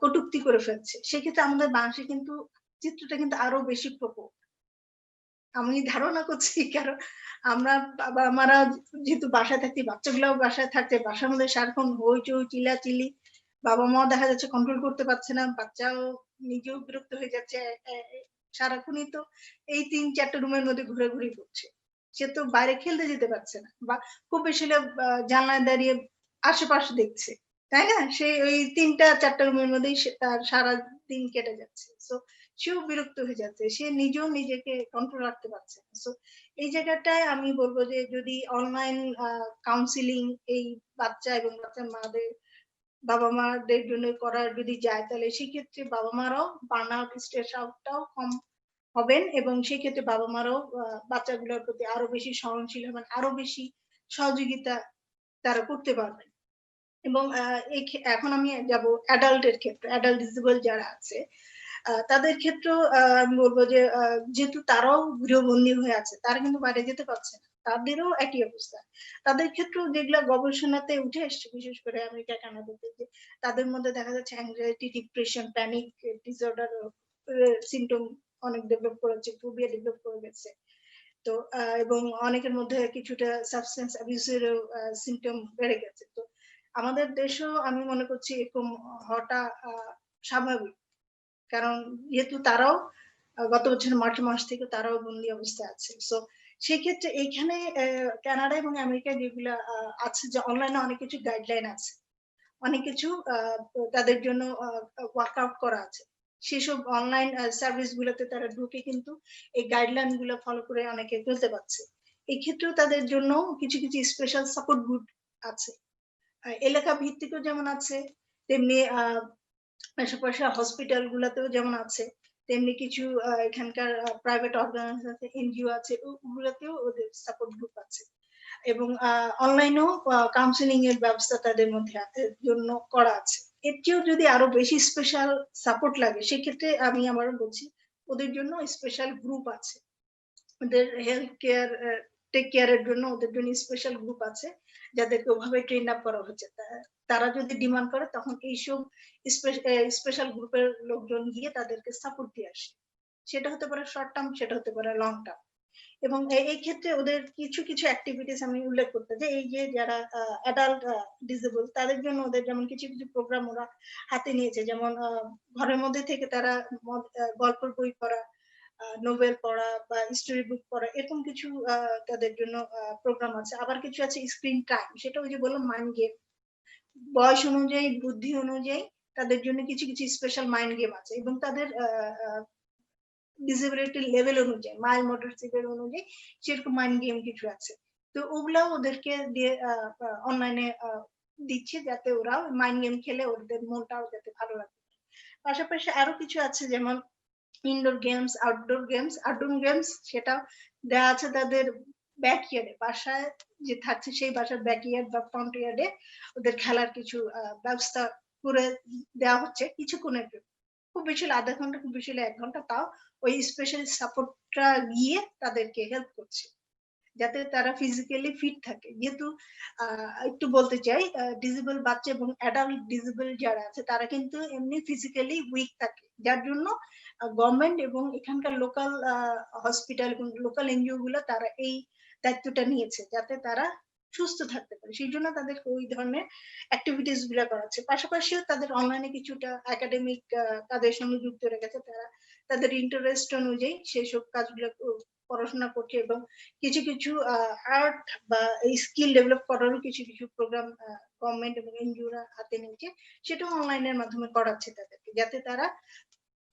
কটূক্তি করে ফেলছে। সেক্ষেত্রে আমাদের বাংলাদেশে কিন্তু চিত্রটা কিন্তু আরো বেশি প্রকট আমি ধারণা করছি, কারণ আমরা বাবা মারা যেহেতু বাসায় থাকছি, বাচ্চাগুলাও বাসায় থাকছে, বাসার মধ্যে সারাক্ষণ হইচই চিল্লাচিল্লি, বাবা মাও দেখা যাচ্ছে কন্ট্রোল করতে পারছে না, বাচ্চাও নিজেও বিরক্ত হয়ে যাচ্ছে, সারাক্ষণই তো এই 3-4টা রুমের মধ্যে ঘুরে করছে, সে তো বাইরে খেলতে যেতে পারছে না, বা খুব বেশি জানলায় দাঁড়িয়ে আশেপাশে দেখছে, তাই না? সে ওই 3-4টা রুমের মধ্যেই তার সারা দিন কেটে যাচ্ছে, সো সেও বিরক্ত হয়ে যাচ্ছে, সে নিজেও নিজেকে কন্ট্রোল রাখতে পারছে না। সো এই জায়গাটায় আমি বলবো যে যদি অনলাইন কাউন্সিলিং এই বাচ্চা এবং বাচ্চার মাদের বাবা মাদের জন্য করার যদি যায়, তাহলে সেক্ষেত্রে বাবা মারাও বার্ন আউট, স্ট্রেস আউটটাও কম হবেন এবং সেক্ষেত্রে বাবা মারাও বাচ্চাগুলোর প্রতি আরো বেশি সহনশীল হবেন, আরো বেশি সহযোগিতা তারা করতে পারবেন। এবং এখন আমি যাব অ্যাডাল্টের ক্ষেত্রে, অ্যাডাল্ট ডিসেবল যারা আছে তাদের ক্ষেত্রেও আমি বলবো যে যেহেতু তারাও গৃহবন্দী হয়ে আছে, তারা কিন্তু বাইরে যেতে পারছে না, তাদেরও একই অবস্থা। তাদের ক্ষেত্রেও যেগুলা গবেষণাতে উঠে এসছে, বিশেষ করে আমেরিকা কানাডাতে, যে তাদের মধ্যে দেখা যাচ্ছে anxiety, depression, panic disorder symptom অনেক ডেভেলপ করেছে, ফোবিয়া ডেভেলপ করে গেছে। তো এবং অনেকের মধ্যে কিছুটা সাবস্টেন্স অ্যাবিউজের সিমটম বেড়ে গেছে। তো আমাদের দেশেও আমি মনে করছি এরকম হওয়াটা স্বাভাবিক, কারণ যেহেতু তারাও গত বছর মার্চ মাস থেকে তারাও বন্দি অবস্থায় আছে। সো সেক্ষেত্রে এইখানে কানাডা এবং আমেরিকা যেগুলা আছে, যে অনলাইনে অনেক কিছু গাইডলাইন আছে, অনেক কিছু তাদের জন্য ওয়ার্কআউট করা আছে, সেসব অনলাইন সার্ভিস গুলোতে তারা ঢুকে কিন্তু এই গাইডলাইন গুলো ফলো করে অনেকে চলতে পারছে। এই ক্ষেত্রেও তাদের জন্য কিছু কিছু স্পেশাল সাপোর্ট গ্রুপ আছে, এলাকা ভিত্তিকও যেমন আছে, তেমনি পাশাপাশি হসপিটাল গুলাতেও যেমন আছে, তেমনি কিছু এখানকার প্রাইভেট অর্গানাইজেশন, এনজিও আছে, ওগুলোতেও ওদের সাপোর্ট গ্রুপ আছে এবং অনলাইনেও কাউন্সিলিং এর ব্যবস্থা তাদের মধ্যে জন্য করা আছে। এর চেয়েও যদি আরো বেশি স্পেশাল সাপোর্ট লাগে, সেক্ষেত্রে আমি আবারও বলছি ওদের জন্য স্পেশাল গ্রুপ আছে, ওদের হেলথ কেয়ার টেক কেয়ারের জন্য ওদের জন্য স্পেশাল গ্রুপ আছে, যাদেরকে ওভাবে ট্রেন আপ করা হচ্ছে। তারা যদি ডিমান্ড করে তখন এইসব স্পেশাল গ্রুপের লোকজন গিয়ে তাদেরকে সাপোর্ট দিয়ে আসে, সেটা হতে পারে শর্ট টার্ম, সেটা হতে পারে লং টার্ম। এবং এই ক্ষেত্রে ওদের কিছু কিছু অ্যাক্টিভিটিস আমি উল্লেখ করতে চাই, এই যে যারা অ্যাডাল্ট ডিসেবল তাদের জন্য ওদের যেমন কিছু কিছু প্রোগ্রাম ওরা হাতে নিয়েছে, যেমন ঘরের মধ্যে থেকে তারা গল্পের বই পড়া, নোবেল পড়া বা স্টোরি বুক পড়া, এরকম কিছু তাদের জন্য প্রোগ্রাম আছে। আবার কিছু আছে স্ক্রিন টাইম, সেটা ওই যে বললাম মাইন্ড গেম, বয়স অনুযায়ী, বুদ্ধি অনুযায়ী তাদের জন্য কিছু কিছু স্পেশাল মাইন্ড গেম আছে এবং তাদের ডিসেবিলিটি লেভেল অনুযায়ী, মাইল্ড মোটর সিভিয়ার অনুযায়ী সেরকম মাইন্ড গেম কিছু আছে। তো ওগুলাও ওদেরকে দিয়ে অনলাইনে দিচ্ছে, যাতে ওরা মাইন্ড গেম খেলে ওদের মনটাও যাতে ভালো লাগে। পাশাপাশি আরো কিছু আছে, যেমন indoor games, outdoor games. Outdoor games সেটা দেওয়া আছে তাদের ব্যাকইয়ার্ডে বাসায় যে থাকছে সেই বাসার ব্যাকইয়ার্ড বা ফ্রন্ট ইয়ার্ডে ওদের খেলার কিছু ব্যবস্থা করে দেওয়া হচ্ছে কিছুক্ষণের জন্য। খুব বেশি হলে আধা ঘন্টা, খুব বেশি হলে 1 ঘন্টা, তাও ওই স্পেশাল সাপোর্টটা গিয়ে তাদেরকে হেল্প করছে যাতে তারা ফিজিক্যালি ফিট থাকে। যেহেতু একটু বলতে চাই, ডিসেবল বাচ্চা এবং অ্যাডাল্ট ডিসেবল যারা আছে তারা কিন্তু এমনি ফিজিক্যালি উইক থাকে, যার জন্য গভর্নমেন্ট এবং এখানকার লোকাল হসপিটাল এবং লোকাল এনজিও গুলো তারা এই দায়িত্বটা নিয়েছে যাতে তারা সুস্থ থাকতে পারে। সেই জন্য তাদেরকে ওই ধরনের অ্যাক্টিভিটিস গুলো করাচ্ছে। পাশাপাশিও তাদের অনলাইনে কিছুটা একাডেমিক কাজের সঙ্গে যুক্ত রেখেছে। তারা তাদের ইন্টারেস্ট অনুযায়ী সেসব কাজগুলো পড়াশোনা করছে এবং কিছু কিছু আর্ট বা এই স্কিল ডেভেলপ করারও কিছু কিছু প্রোগ্রাম গভর্নমেন্ট এবং এনজিওরা হাতে নিয়েছে, সেটাও অনলাইনের মাধ্যমে করাচ্ছে তাদেরকে, যাতে তারা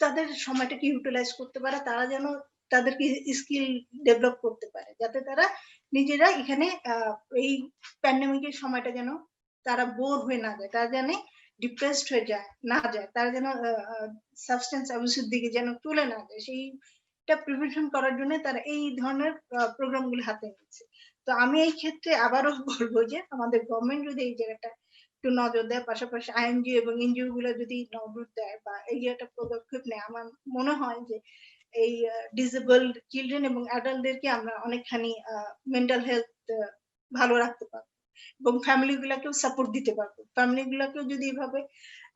তাদের সময়টাকে ইউটিলাইজ করতে পারে, তারা যেন তাদেরকে স্কিল ডেভেলপ করতে পারে, যাতে তারা নিজেরা এখানে এই প্যান্ডেমিকের সময়টা যেন তারা বোর হয়ে না যায়, তারা যেন ডিপ্রেসড হয়ে না যায়, তারা যেন সাবস্টেন্স অ্যাবিউসের দিকে যেন চলে না যায়, সেইটা প্রিভেনশন করার জন্য তারা এই ধরনের প্রোগ্রামগুলো হাতে নিচ্ছে। তো আমি এই ক্ষেত্রে আবারও বলবো যে আমাদের গভর্নমেন্ট যদি এই জায়গাটা একটু নজর দেয়, পাশাপাশি আইএনজিও এবং এনজিও গুলো যদি নজর দেয় বা এই একটা পদক্ষেপ নেয়, আমার মনে হয় যে এই ডিসেবল চিলড্রেন এবং অ্যাডাল্টদেরকে আমরা অনেকখানি মেন্টাল হেলথ ভালো রাখতে পারবো এবং ফ্যামিলি গুলাকেও সাপোর্ট দিতে পারবো। ফ্যামিলি গুলাকেও যদি এইভাবে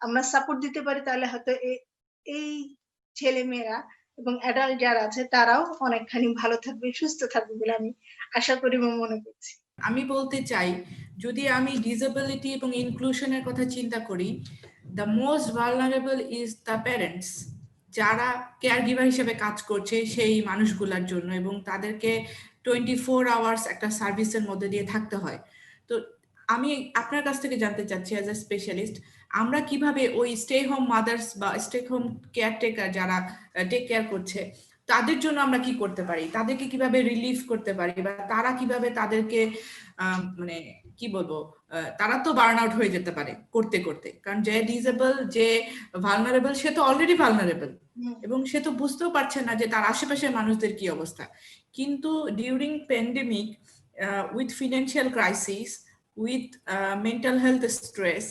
আমরা সাপোর্ট দিতে পারি তাহলে হয়তো এই ছেলে মেয়েরা এবং অ্যাডাল্ট যারা আছে তারাও অনেকখানি ভালো থাকবে, সুস্থ থাকবে বলে আমি আশা করি এবং মনে করছি। আমি বলতে চাই, যদি আমি ডিসেবিলিটি এবং ইনক্লুশনের কথা চিন্তা করি, the most vulnerable is the parents, যারা কেয়ার গিভার হিসেবে কাজ করছে সেই মানুষগুলোর জন্য, এবং তাদেরকে 24 আওয়ার্স একটা সার্ভিসের মধ্যে দিয়ে থাকতে হয়। তো আমি আপনার কাছ থেকে জানতে চাচ্ছি, অ্যাজ এ স্পেশালিস্ট, আমরা কিভাবে ওই স্টে হোম মাদার্স বা স্টে হোম কেয়ারটেকার যারা টেক কেয়ার করছে তাদের জন্য আমরা কি করতে পারি, তাদেরকে কিভাবে রিলিফ করতে পারি, বা তারা কিভাবে তাদেরকে মানে কি বলবো, তারা তো বার্ন আউট হয়ে যেতে পারে করতে করতে, কারণ যে ডিসেবল, যে ভালনারেবল, সে তো অলরেডি ভালনারেবল এবং সে তো বুঝতেও পারছে না যে তার আশেপাশের মানুষদের কি অবস্থা। কিন্তু during pandemic, with financial crisis, with mental health stress,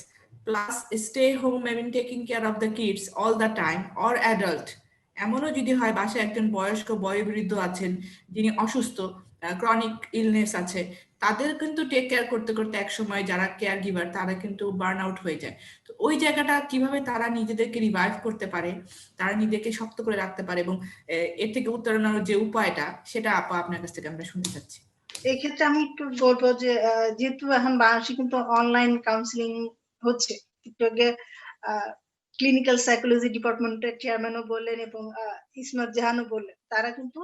plus stay home এবং taking care of the kids all the time, or adult, এমনও যদি হয় বাসায় একজন বয়স্ক বয়োবৃদ্ধ আছেন যিনি অসুস্থ, ক্রনিক ইলনেস আছে, তাদের কিন্তু টেক কেয়ার করতে করতে একসময় যারা কেয়ার গিভার তারা কিন্তু বার্ন আউট হয়ে যায়। তো ওই জায়গাটা কিভাবে তারা নিজেদেরকে রিভাইভ করতে পারে, তারা নিজেকে শক্ত করে রাখতে পারে, এবং এর থেকে উত্তরণের যে উপায়টা সেটা আপা আপনার কাছ থেকে আমরা শুনতে চাচ্ছি। এই ক্ষেত্রে আমি একটু বলবো যে যেহেতু এখন বাংলাদেশে কিন্তু অনলাইন কাউন্সিলিং হচ্ছে, একটু আগে ক্লিনিক্যাল সাইকোলজি ডিপার্টমেন্টের চেয়ারম্যানও বললেন এবং ইসমাত জাহানও বললেন, তারা কিন্তু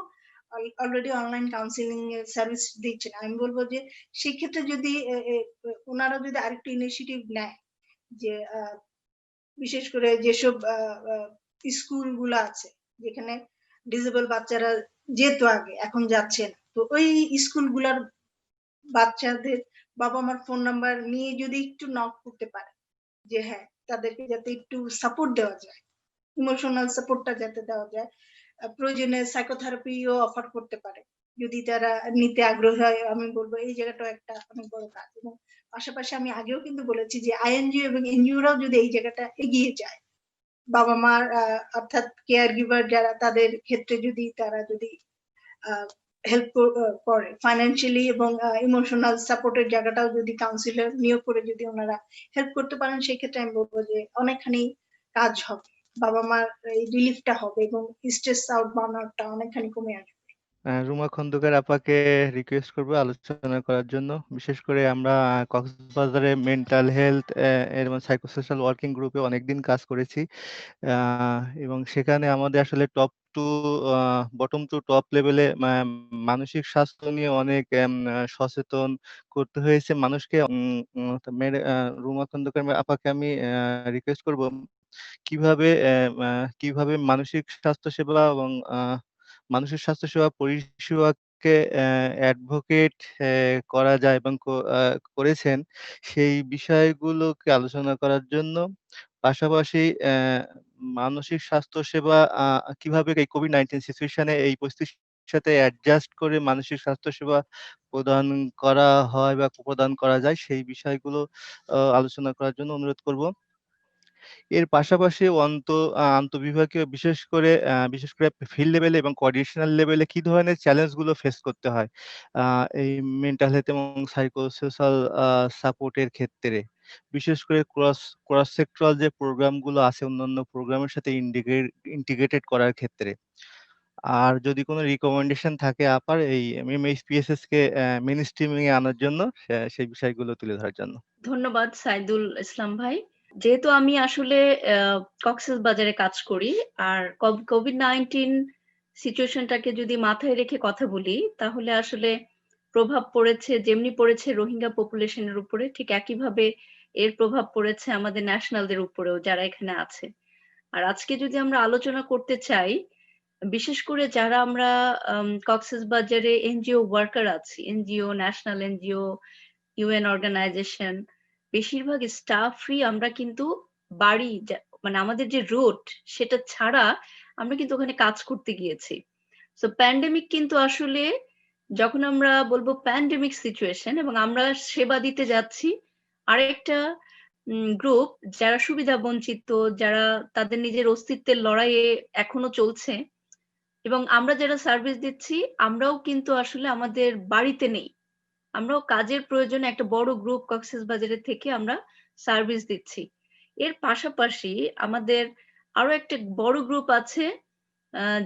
অলরেডি অনলাইন কাউন্সিলিং এর সার্ভিস দিচ্ছেন। আমি বলবো যে সেই ক্ষেত্রে যদি ওনারা যদি আরেকটু ইনিশিয়েটিভ নেয়, যে বিশেষ করে যেসব স্কুল গুলো আছে যেখানে ডিসেবল বাচ্চারা যেত আগে, এখন যাচ্ছে না, তো ওই স্কুলগুলোর বাচ্চাদের বাবা মার ফোন নাম্বার নিয়ে যদি একটু নক করতে পারে, যে হ্যাঁ তাদেরকে যাতে একটু সাপোর্ট দেওয়া যায়, ইমোশনাল সাপোর্টটা যাতে দেওয়া যায়, প্রয়োজনে সাইকোথেরাপিও অফার করতে পারে যদি তারা নিতে আগ্রহী হয়, আমি বলবো এই জায়গাটাও একটা অনেক বড় কাজ। এবং পাশাপাশি আমি আগেও কিন্তু বলেছি যে আইএনজিও এবং এনজিওরাও যদি এই জায়গাটা এগিয়ে যায়, বাবা মার অর্থাৎ কেয়ার গিভার যারা, তাদের ক্ষেত্রে যদি তারা যদি হেল্প করে ফাইন্যান্সিয়ালি এবং ইমোশনাল সাপোর্টের জায়গাটাও যদি কাউন্সিলর নিয়োগ করে যদি ওনারা হেল্প করতে পারেন, সেই ক্ষেত্রে আমি বলবো যে অনেকখানি কাজ হবে, বাবা মার এই রিলিফটা হবে এবং স্ট্রেস আউট বার্ন আউটটা অনেকখানি কমে আসবে। রুমা খন্দকার আপাকে রিকোয়েস্ট করবো আলোচনা করার জন্য। বিশেষ করে আমরা কক্সবাজারে মেন্টাল হেলথ এর সাইকোসোশ্যাল ওয়ার্কিং গ্রুপে অনেকদিন কাজ করেছি, এবং সেখানে আমাদের আসলে top to bottom to top লেভেলে মানসিক স্বাস্থ্য নিয়ে অনেক সচেতন করতে হয়েছে মানুষকে। রুমা খন্দকার আপাকে আমি রিকোয়েস্ট করব কিভাবে কিভাবে মানসিক স্বাস্থ্য সেবা এবং মানুষের স্বাস্থ্যসেবা পরিষেবাকে অ্যাডভোকেট করা যায় এবং করেছেন সেই বিষয়গুলোকে আলোচনা করার জন্য, পাশাপাশি মানসিক স্বাস্থ্য সেবা কিভাবে এই কোভিড-19 সিচুয়েশনে এই পরিস্থিতি সাথে অ্যাডজাস্ট করে মানসিক স্বাস্থ্যসেবা প্রদান করা হয় বা প্রদান করা যায় সেই বিষয়গুলো আলোচনা করার জন্য অনুরোধ করব। এর পাশাপাশি আন্তঃবিভাগীয় বিশেষ করে ফিল্ড লেভেলে এবং কোঅর্ডিনেশনাল লেভেলে কি ধরনের চ্যালেঞ্জ গুলো ফেস করতে হয় এই মেন্টাল হেলথ এবং সাইকোসোশ্যাল সাপোর্টের ক্ষেত্রে, বিশেষ করে ক্রস সেক্টরাল যে প্রোগ্রাম গুলো আছে অন্যান্য প্রোগ্রামের সাথে ইন্টিগ্রেটেড করার ক্ষেত্রে। আর যদি কোনো রিকমেন্ডেশন থাকে আপার এই এমএসপিএসএস কে মেইন স্ট্রিমিং এ আনার জন্য সেই বিষয়গুলো তুলে ধরার জন্য। ধন্যবাদ সাইদুল ইসলাম ভাই। যেহেতু আমি আসলে কক্সবাজারে কাজ করি, আর কোভিড-19 সিচুয়েশনটাকে যদি মাথায় রেখে কথা বলি, তাহলে আসলে প্রভাব পড়েছে, যেমনি পড়েছে রোহিঙ্গা পপুলেশনের উপরে, ঠিক একইভাবে এর প্রভাব পড়েছে আমাদের ন্যাশনালদের উপরেও যারা এখানে আছে। আর আজকে যদি আমরা আলোচনা করতে চাই, বিশেষ করে যারা আমরা কক্সবাজারে এনজিও ওয়ার্কার আছি, NGO, national NGO, UN organisation, বেশিরভাগ স্টাফ ফ্রি আমরা কিন্তু বাড়ি মানে আমাদের যে রুট সেটা ছাড়া আমরা কিন্তু ওখানে কাজ করতে গিয়েছি। সো প্যান্ডেমিক কিন্তু আসলে যখন আমরা বলবো প্যান্ডেমিক সিচুয়েশন এবং আমরা সেবা দিতে যাচ্ছি আরেকটা গ্রুপ যারা সুবিধা বঞ্চিত, যারা তাদের নিজের অস্তিত্বের লড়াইয়ে এখনো চলছে, এবং আমরা যারা সার্ভিস দিচ্ছি আমরাও কিন্তু আসলে আমাদের বাড়িতে নেই, আমরাও কাজের প্রয়োজনে একটা বড় গ্রুপ কক্সবাজারের থেকে আমরা সার্ভিস দিচ্ছি। এর পাশাপাশি আমাদের আরো একটা বড় গ্রুপ আছে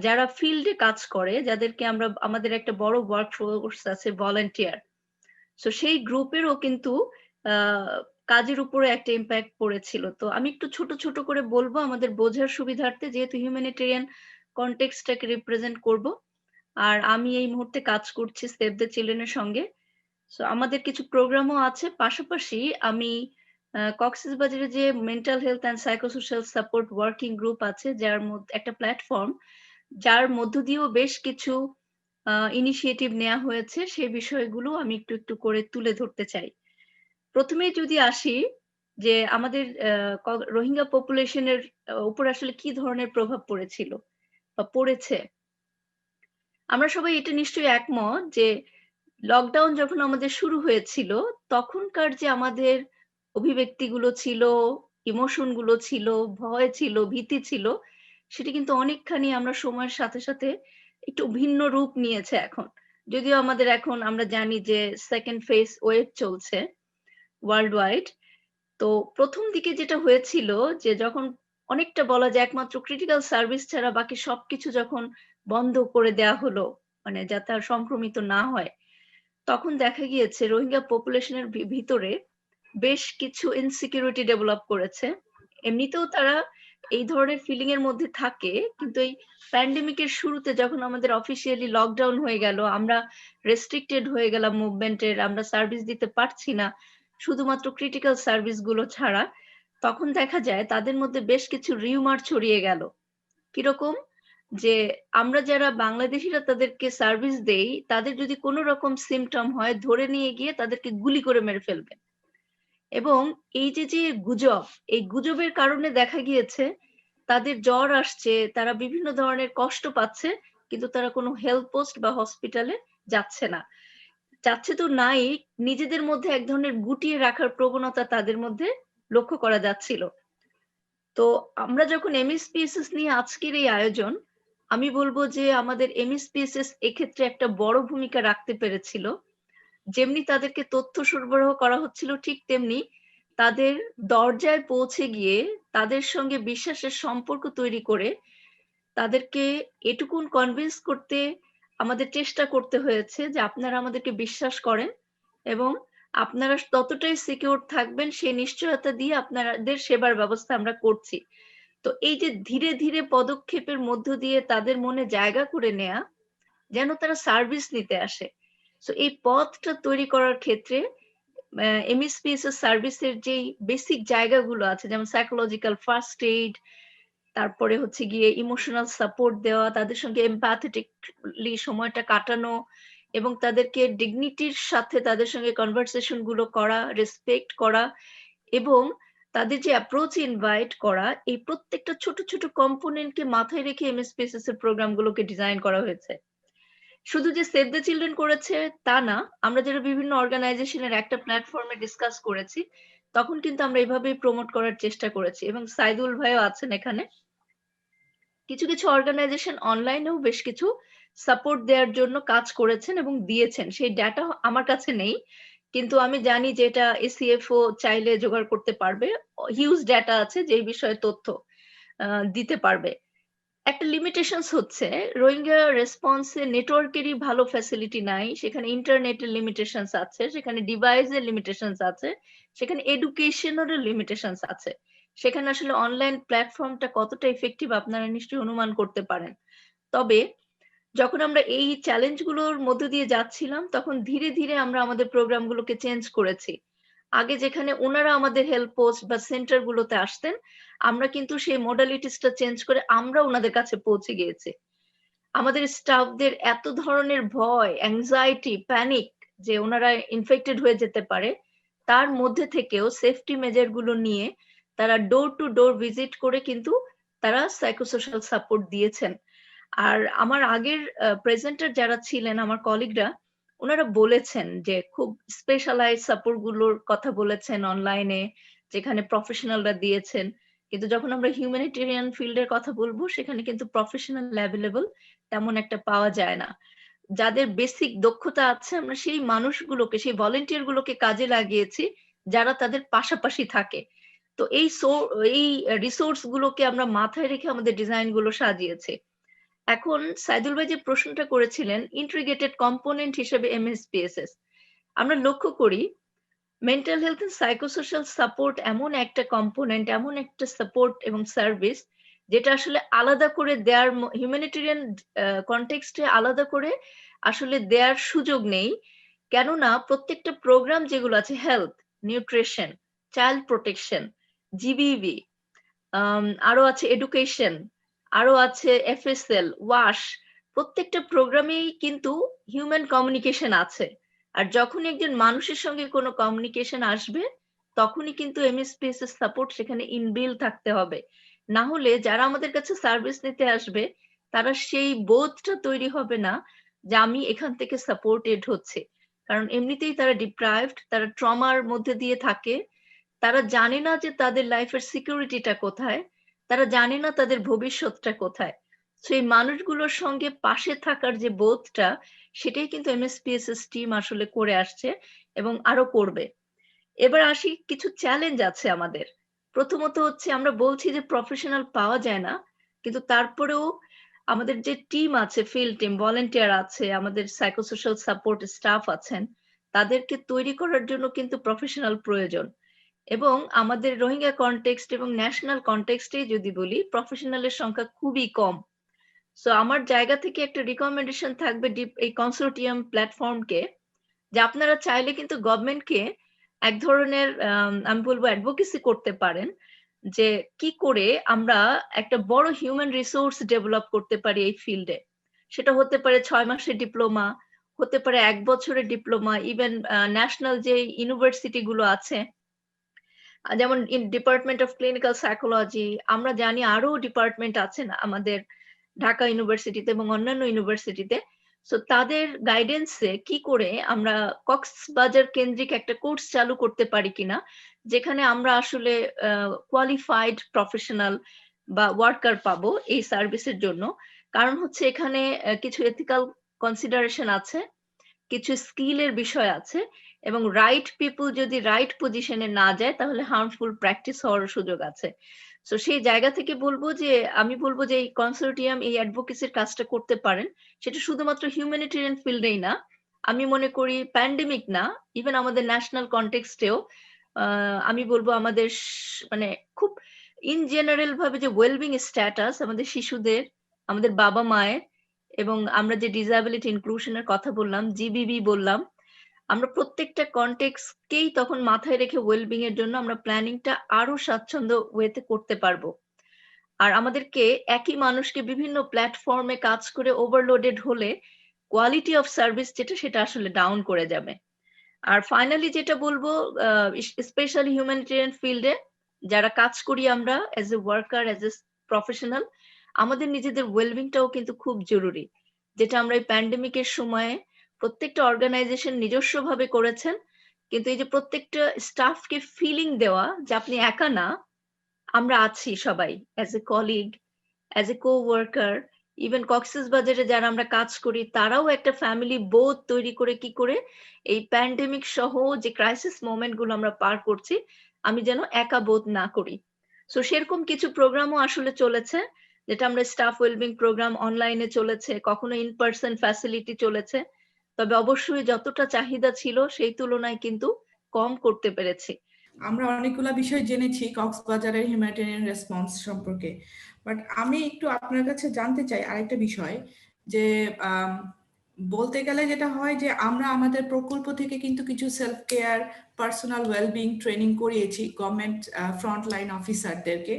যারা ফিল্ডে কাজ করে, যাদেরকে আমরা আমাদের একটা বড় ওয়ার্কফোর্স আছে ভলান্টিয়ার। সো সেই গ্রুপেরও কিন্তু কাজের উপরে একটা ইম্প্যাক্ট পড়েছিল। তো আমি একটু ছোট ছোট করে বলবো আমাদের বোঝার সুবিধার্থে, যেহেতু হিউম্যানিটেরিয়ান কনটেক্সটটাকে রিপ্রেজেন্ট করব। আর আমি এই মুহূর্তে কাজ করছি সেভ দ্য চিলড্রেনের সঙ্গে। সো আমাদের কিছু প্রোগ্রামও আছে। পাশাপাশি আমি কক্সবাজারে যে mental health and psychosocial support working group আছে, যার মধ্যে একটা প্ল্যাটফর্ম, যার মধ্য দিয়েও বেশ কিছু ইনিশিয়েটিভ নেওয়া হয়েছে, সেই বিষয়গুলো আমি একটু একটু করে তুলে ধরতে চাই। প্রথমেই যদি আসি যে আমাদের রোহিঙ্গা পপুলেশনের উপর আসলে কি ধরনের প্রভাব পড়েছিল বা পড়েছে, আমরা সবাই এটা নিশ্চয়ই একমত যে লকডাউন যখন আমাদের শুরু হয়েছিল তখনকার যে আমাদের অভিব্যক্তিগুলো ছিল, ইমোশন গুলো ছিল, ভয় ছিল, ভীতি ছিল, সেটা কিন্তু অনেকখানি আমরা সময়ের সাথে সাথে একটু ভিন্ন রূপ নিয়েছে এখন। যদিও আমাদের এখন আমরা জানি যে সেকেন্ড ফেজ ওয়েভ চলছে ওয়ার্ল্ড ওয়াইড। তো প্রথম দিকে যেটা হয়েছিল যে যখন অনেকটা বলা যায় একমাত্র ক্রিটিক্যাল সার্ভিস ছাড়া বাকি সবকিছু যখন বন্ধ করে দেয়া হলো, মানে যাতে আর সংক্রমিত না হয়, তখন দেখা গিয়েছে রোহিঙ্গা পপুলেশনের ভিতরে বেশ কিছু ইনসিকিউরিটি ডেভেলপ করেছে। এমনিতেও তারা এই ধরনের ফিলিং এর মধ্যে থাকে, কিন্তু এই প্যান্ডেমিকের শুরুতে যখন আমাদের অফিসিয়ালি লকডাউন হয়ে গেল, আমরা রেস্ট্রিক্টেড হয়ে গেলাম মুভমেন্টের, আমরা সার্ভিস দিতে পারছি না শুধুমাত্র ক্রিটিক্যাল সার্ভিস গুলো ছাড়া, তখন দেখা যায় তাদের মধ্যে বেশ কিছু রিউমার ছড়িয়ে গেল। কিরকম যে আমরা যারা বাংলাদেশিরা তাদেরকে সার্ভিস দেই, তাদের যদি কোনো রকম সিমটম হয় ধরে নিয়ে গিয়ে তাদেরকে গুলি করে মেরে ফেলবে। এবং এই যে গুজব, এই গুজবের কারণে দেখা গিয়েছে তাদের জ্বর আসছে, তারা বিভিন্ন ধরনের কষ্ট পাচ্ছে, কিন্তু তারা কোনো হেলথ পোস্ট বা হসপিটালে যাচ্ছে না। যাচ্ছে তো নাই, নিজেদের মধ্যে এক ধরনের গুটিয়ে রাখার প্রবণতা তাদের মধ্যে লক্ষ্য করা যাচ্ছিল। তো আমরা যখন এমএসপিএসএস নিয়ে আজকের এই আয়োজন, আমি বলবো যে আমাদের এমএসপিএসএস এক্ষেত্রে একটা বড় ভূমিকা রাখতে পেরেছিল। যেমনি তাদেরকে তথ্য সরবরাহ করা হচ্ছিল, ঠিক তেমনি তাদের দরজায় পৌঁছে গিয়ে তাদের সঙ্গে বিশ্বাসের সম্পর্ক তৈরি করে তাদেরকে এটুকুন কনভিন্স করতে আমাদের চেষ্টা করতে হয়েছে যে আপনারা আমাদেরকে বিশ্বাস করেন এবং আপনারা ততটাই সিকিউর থাকবেন সেই নিশ্চয়তা দিয়ে আপনাদের সেবার ব্যবস্থা আমরা করছি। তো এই যে ধীরে ধীরে পদক্ষেপের মধ্য দিয়ে তাদের মনে জায়গা করে নেয়া, যেন তারা সার্ভিস নিতে আসে। সো এই পথটা তৈরি করার ক্ষেত্রে এমএসপিএসএস সার্ভিসের যেই বেসিক জায়গাগুলো আছে, যেমন সাইকোলজিক্যাল ফার্স্ট এইড, তারপরে হচ্ছে গিয়ে ইমোশনাল সাপোর্ট দেওয়া, তাদের সঙ্গে এমপ্যাথেটিকলি সময়টা কাটানো এবং তাদেরকে ডিগনিটির সাথে তাদের সঙ্গে কনভারসেশন গুলো করা, রেসপেক্ট করা এবং তাদের যে অ্যাপ্রোচ ইনভাইট করা, এই প্রত্যেকটা ছোট ছোট কম্পোনেন্টকে মাথায় রেখে এমএসপিএসএস এর প্রোগ্রামগুলোকে ডিজাইন করা হয়েছে। শুধু যে সেভ দ্য চিলড্রেন করেছে তা না, আমরা যারা বিভিন্ন অর্গানাইজেশনের একটা প্ল্যাটফর্মে ডিসকাস করেছি তখন কিন্তু আমরা এভাবেই প্রমোট করার চেষ্টা করেছি, এবং সাইদুল ভাইও আছেন এখানে। কিছু কিছু অর্গানাইজেশন অনলাইনেও বেশ কিছু সাপোর্ট দেওয়ার জন্য কাজ করেছেন এবং দিয়েছেন, সেই ডাটা আমার কাছে নেই, কিন্তু আমি জানি যে এটা এসিএফও চাইলে জোগাড় করতে পারবে, হিউজ ডাটা আছে যে বিষয়ে তথ্য দিতে পারবে। একটা লিমিটেশনস হচ্ছে রোহিঙ্গা রেসপন্সে নেটওয়ার্কেরই ভালো ফ্যাসিলিটি নাই, সেখানে ইন্টারনেটের লিমিটেশনস আছে, সেখানে ডিভাইসের লিমিটেশনস আছে, সেখানে এডুকেশনেরও লিমিটেশনস আছে, সেখানে আসলে অনলাইন প্ল্যাটফর্মটা কতটা ইফেক্টিভ আপনারা নিশ্চয়ই অনুমান করতে পারেন। তবে যখন আমরা এই চ্যালেঞ্জগুলোর মধ্য দিয়ে যাচ্ছিলাম তখন ধীরে ধীরে আমরা আমাদের প্রোগ্রামগুলোকে চেঞ্জ করেছি। আগে যেখানে ওনারা আমাদের হেল্প পোস্ট বা সেন্টার গুলোতে আসতেন, আমরা কিন্তু সেই মডালিটিসটা চেঞ্জ করে আমরা ওনাদের কাছে পৌঁছে গিয়েছি। আমাদের স্টাফদের এত ধরনের ভয়, অ্যাংজাইটি, প্যানিক যে ওনারা ইনফেক্টেড হয়ে যেতে পারে, তার মধ্যে থেকেও সেফটি মেজার গুলো নিয়ে তারা ডোর টু ডোর ভিজিট করে কিন্তু তারা সাইকোসোশ্যাল সাপোর্ট দিয়েছেন। আর আমার আগের প্রেজেন্টার যারা ছিলেন আমার কলিগরা, ওনারা বলেছেন যে খুব স্পেশালাইজ সাপোর্ট গুলোর কথা বলেছেন অনলাইনে, যেখানে প্রফেশনালরা দিয়েছেন, কিন্তু যখন আমরা হিউম্যানিটেরিয়ান ফিল্ডের কথা বলবো সেখানে কিন্তু প্রফেশনাল অ্যাভেলেবল তেমন একটা পাওয়া যায় না। যাদের বেসিক দক্ষতা আছে আমরা সেই মানুষগুলোকে, সেই ভলেন্টিয়ার গুলোকে কাজে লাগিয়েছি যারা তাদের পাশাপাশি থাকে। তো এই রিসোর্স গুলোকে আমরা মাথায় রেখে আমাদের ডিজাইন গুলো সাজিয়েছি। এখন সাইদুল ভাই যে প্রশ্নটা করেছিলেন ইন্টিগ্রেটেড কম্পোনেন্ট হিসেবে এমএসপিএসএস, আমরা লক্ষ্য করি mental health and psychosocial support এমন একটা কম্পোনেন্ট, এমন একটা সাপোর্ট এবং সার্ভিস যেটা আসলে আলাদা করে দেয়ার, হিউম্যানিটেরিয়ান কনটেক্সটে আলাদা করে আসলে দেয়ার সুযোগ নেই। কেননা প্রত্যেকটা প্রোগ্রাম যেগুলো আছে, হেলথ, নিউট্রিশন, চাইল্ড প্রোটেকশন, জিবিভি, আরো আছে এডুকেশন, আরো আছে এফএসএল, ওয়াশ, প্রত্যেকটা প্রোগ্রামেই কিন্তু হিউম্যান কমিউনিকেশন আছে। আর যখনই একজন মানুষের সঙ্গে কোনো কমিউনিকেশন আসবে তখনই কিন্তু এমএসপিএসএস সাপোর্ট সেখানে ইনবিল্ড থাকতে হবে, না হলে যারা আমাদের কাছে সার্ভিস নিতে আসবে তারা সেই বোধটা তৈরি হবে না যে আমি এখান থেকে সাপোর্টেড হচ্ছে, কারণ এমনিতেই তারা ডিপ্রাইভড, তারা ট্রমার মধ্যে দিয়ে থাকে, তারা জানে না যে তাদের লাইফের সিকিউরিটিটা কোথায়, তারা জানে না তাদের ভবিষ্যৎটা কোথায়। সেই মানুষগুলোর সঙ্গে পাশে থাকার যে বোধটা, সেটাই কিন্তু এমএসপিএসএস টিম আসলে করে আসছে এবং আরো করবে। এবার আসি, কিছু চ্যালেঞ্জ আছে আমাদের। প্রথমত হচ্ছে আমরা বলছি যে প্রফেশনাল পাওয়া যায় না, কিন্তু তারপরেও আমাদের যে টিম আছে, ফিল্ড টিম, ভলেন্টিয়ার আছে, আমাদের সাইকোসোশ্যাল সাপোর্ট স্টাফ আছেন, তাদেরকে তৈরি করার জন্য কিন্তু প্রফেশনাল প্রয়োজন। এবং আমাদের রোহিঙ্গা কনটেক্সট এবং ন্যাশনাল কনটেক্সটে যদি বলি, প্রফেশনালের সংখ্যা খুবই কম। সো আমার জায়গা থেকে একটা রিকমেন্ডেশন থাকবে এই কনসোর্টিয়াম প্ল্যাটফর্মকে, যে আপনারা চাইলে কিন্তু গভর্নমেন্টকে এক ধরনের আমি বলবো অ্যাডভোকেসি করতে পারেন, যে কি করে আমরা একটা বড় হিউম্যান রিসোর্স ডেভেলপ করতে পারি এই ফিল্ডে। সেটা হতে পারে 6 মাসের ডিপ্লোমা, হতে পারে 1 বছরের ডিপ্লোমা, ইভেন ন্যাশনাল যে ইউনিভার্সিটি গুলো আছে, যেমন ডিপার্টমেন্ট অফ ক্লিনিক্যাল সাইকোলজি, আমরা জানি আরো ডিপার্টমেন্ট আছে না আমাদের ঢাকা ইউনিভার্সিটিতে এবং অন্যান্য ইউনিভার্সিটিতে। সো তাদের গাইডেন্সে কি করে আমরা কক্সবাজার কেন্দ্রিক একটা কোর্স চালু করতে পারি কিনা, যেখানে আমরা আসলে কোয়ালিফাইড প্রফেশনাল বা ওয়ার্কার পাবো এই সার্ভিসের জন্য। কারণ হচ্ছে এখানে কিছু এথিক্যাল কনসিডারেশন আছে, কিছু স্কিলের বিষয় আছে, এবং রাইট পিপল যদি রাইট পজিশনে না যায় তাহলে হার্মফুল প্র্যাকটিস হওয়ার সুযোগ আছে। সো সেই জায়গা থেকে আমি বলবো যে এই কনসোর্টিয়াম এই অ্যাডভোকেসির কাজটা করতে পারেন। সেটা শুধুমাত্র হিউম্যানিটেরিয়ান ফিল্ডেই না, আমি মনে করি প্যান্ডেমিক না, ইভেন আমাদের ন্যাশনাল কনটেক্সটেও আমি বলবো আমাদের মানে খুব ইন জেনারেল ভাবে যে ওয়েলবিং স্ট্যাটাস আমাদের শিশুদের, আমাদের বাবা মায়ের, এবং আমরা যে ডিসএবিলিটি ইনক্লুশনের কথা বললাম, জিবিবি বললাম, আমরা প্রত্যেকটা কনটেক্সটকেই তখন মাথায় রেখে ওয়েলবিং এর জন্য আমরা প্ল্যানিংটা আরো স্বাচ্ছন্দ্য ওয়েতে করতে পারবো। আর আমাদেরকে একই মানুষকে বিভিন্ন প্ল্যাটফর্মে কাজ করে ওভারলোডেড হলে কোয়ালিটি অফ সার্ভিস যেটা সেটা আসলে ডাউন করে যাবে। আর ফাইনালি যেটা বলবো, স্পেশালি হিউম্যানিটেরিয়ান ফিল্ডে যারা কাজ করি আমরা as a worker, as a professional, আমাদের নিজেদের ওয়েলবিংটাও কিন্তু খুব জরুরি। যেটা আমরা এই প্যান্ডেমিকের সময়ে প্রত্যেকটা অর্গানাইজেশন নিজস্বভাবে করেছেন, কিন্তু এই যে প্রত্যেকটা স্টাফকে ফিলিং দেওয়া যে আপনি একা না, আমরা আছি সবাই as a colleague, as a co-worker, even কক্সবাজারে যারা আমরা কাজ করি তারাও একটা ফ্যামিলি বোধ তৈরি করে কি করে এই প্যান্ডেমিক সহ যে ক্রাইসিস মোমেন্ট গুলো আমরা পার করছি আমি যেন একা বোধ না করি। সো সেরকম কিছু প্রোগ্রামও আসলে চলেছে, যেটা আমরা স্টাফ ওয়েলবিং প্রোগ্রাম অনলাইনে চলেছে, কখনো ইন পার্সন ফ্যাসিলিটি চলেছে। তবে অবশ্যই যতটা চাহিদা ছিল সেই তুলনায় কিন্তু কম করতে পেরেছি। আমরা অনেকগুলো বিষয় জেনেছি কক্সবাজারের হিউম্যানিটেরিয়ান রেসপন্স সম্পর্কে, বাট আমি একটু আপনার কাছে জানতে চাই আরেকটা বিষয় যে বলতে গেলে যেটা হয় যে আমরা আমাদের প্রকল্প থেকে কিন্তু কিছু self care, personal wellbeing training করিয়েছি গভর্নমেন্ট ফ্রন্টলাইন অফিসারদেরকে,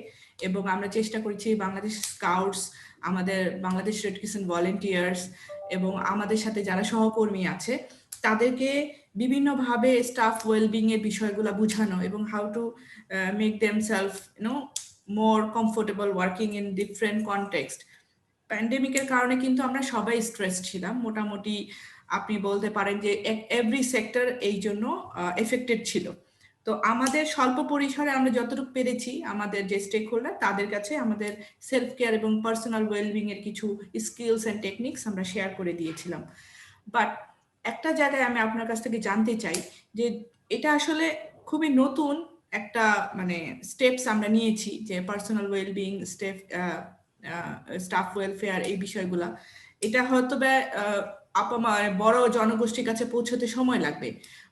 এবং আমরা চেষ্টা করেছি বাংলাদেশ স্কাউটস, আমাদের বাংলাদেশ রেড ক্রিসেন্ট ভলেন্টিয়ার্স এবং আমাদের সাথে যারা সহকর্মী আছে তাদেরকে বিভিন্নভাবে স্টাফ ওয়েলবিং এর বিষয়গুলো বোঝানো এবং how to make themselves more comfortable working in different context. প্যান্ডেমিকের কারণে কিন্তু আমরা সবাই স্ট্রেস ছিলাম, মোটামুটি আপনি বলতে পারেন যে এভরি সেক্টর এই জন্য এফেক্টেড ছিল। তো আমাদের স্বল্প পরিসরে আমরা যতটুকু পেরেছি আমাদের যে স্টেক হোল্ডার তাদের কাছে আমাদের সেলফ কেয়ার এবং পার্সোনাল ওয়েলবিং এর কিছু স্কিলস এন্ড টেকনিক্স আমরা শেয়ার করে দিয়েছিলাম। বাট একটা জায়গায় আমি আপনার কাছ থেকে জানতে চাই যে এটা আসলে খুবই নতুন একটা মানে স্টেপস আমরা নিয়েছি যে পার্সোনাল ওয়েলবিং স্টাফ ওয়েলফেয়ার এই বিষয়গুলা, এটা হয়তো বড় জনগোষ্ঠীর কাছে পৌঁছতে সময় লাগবে।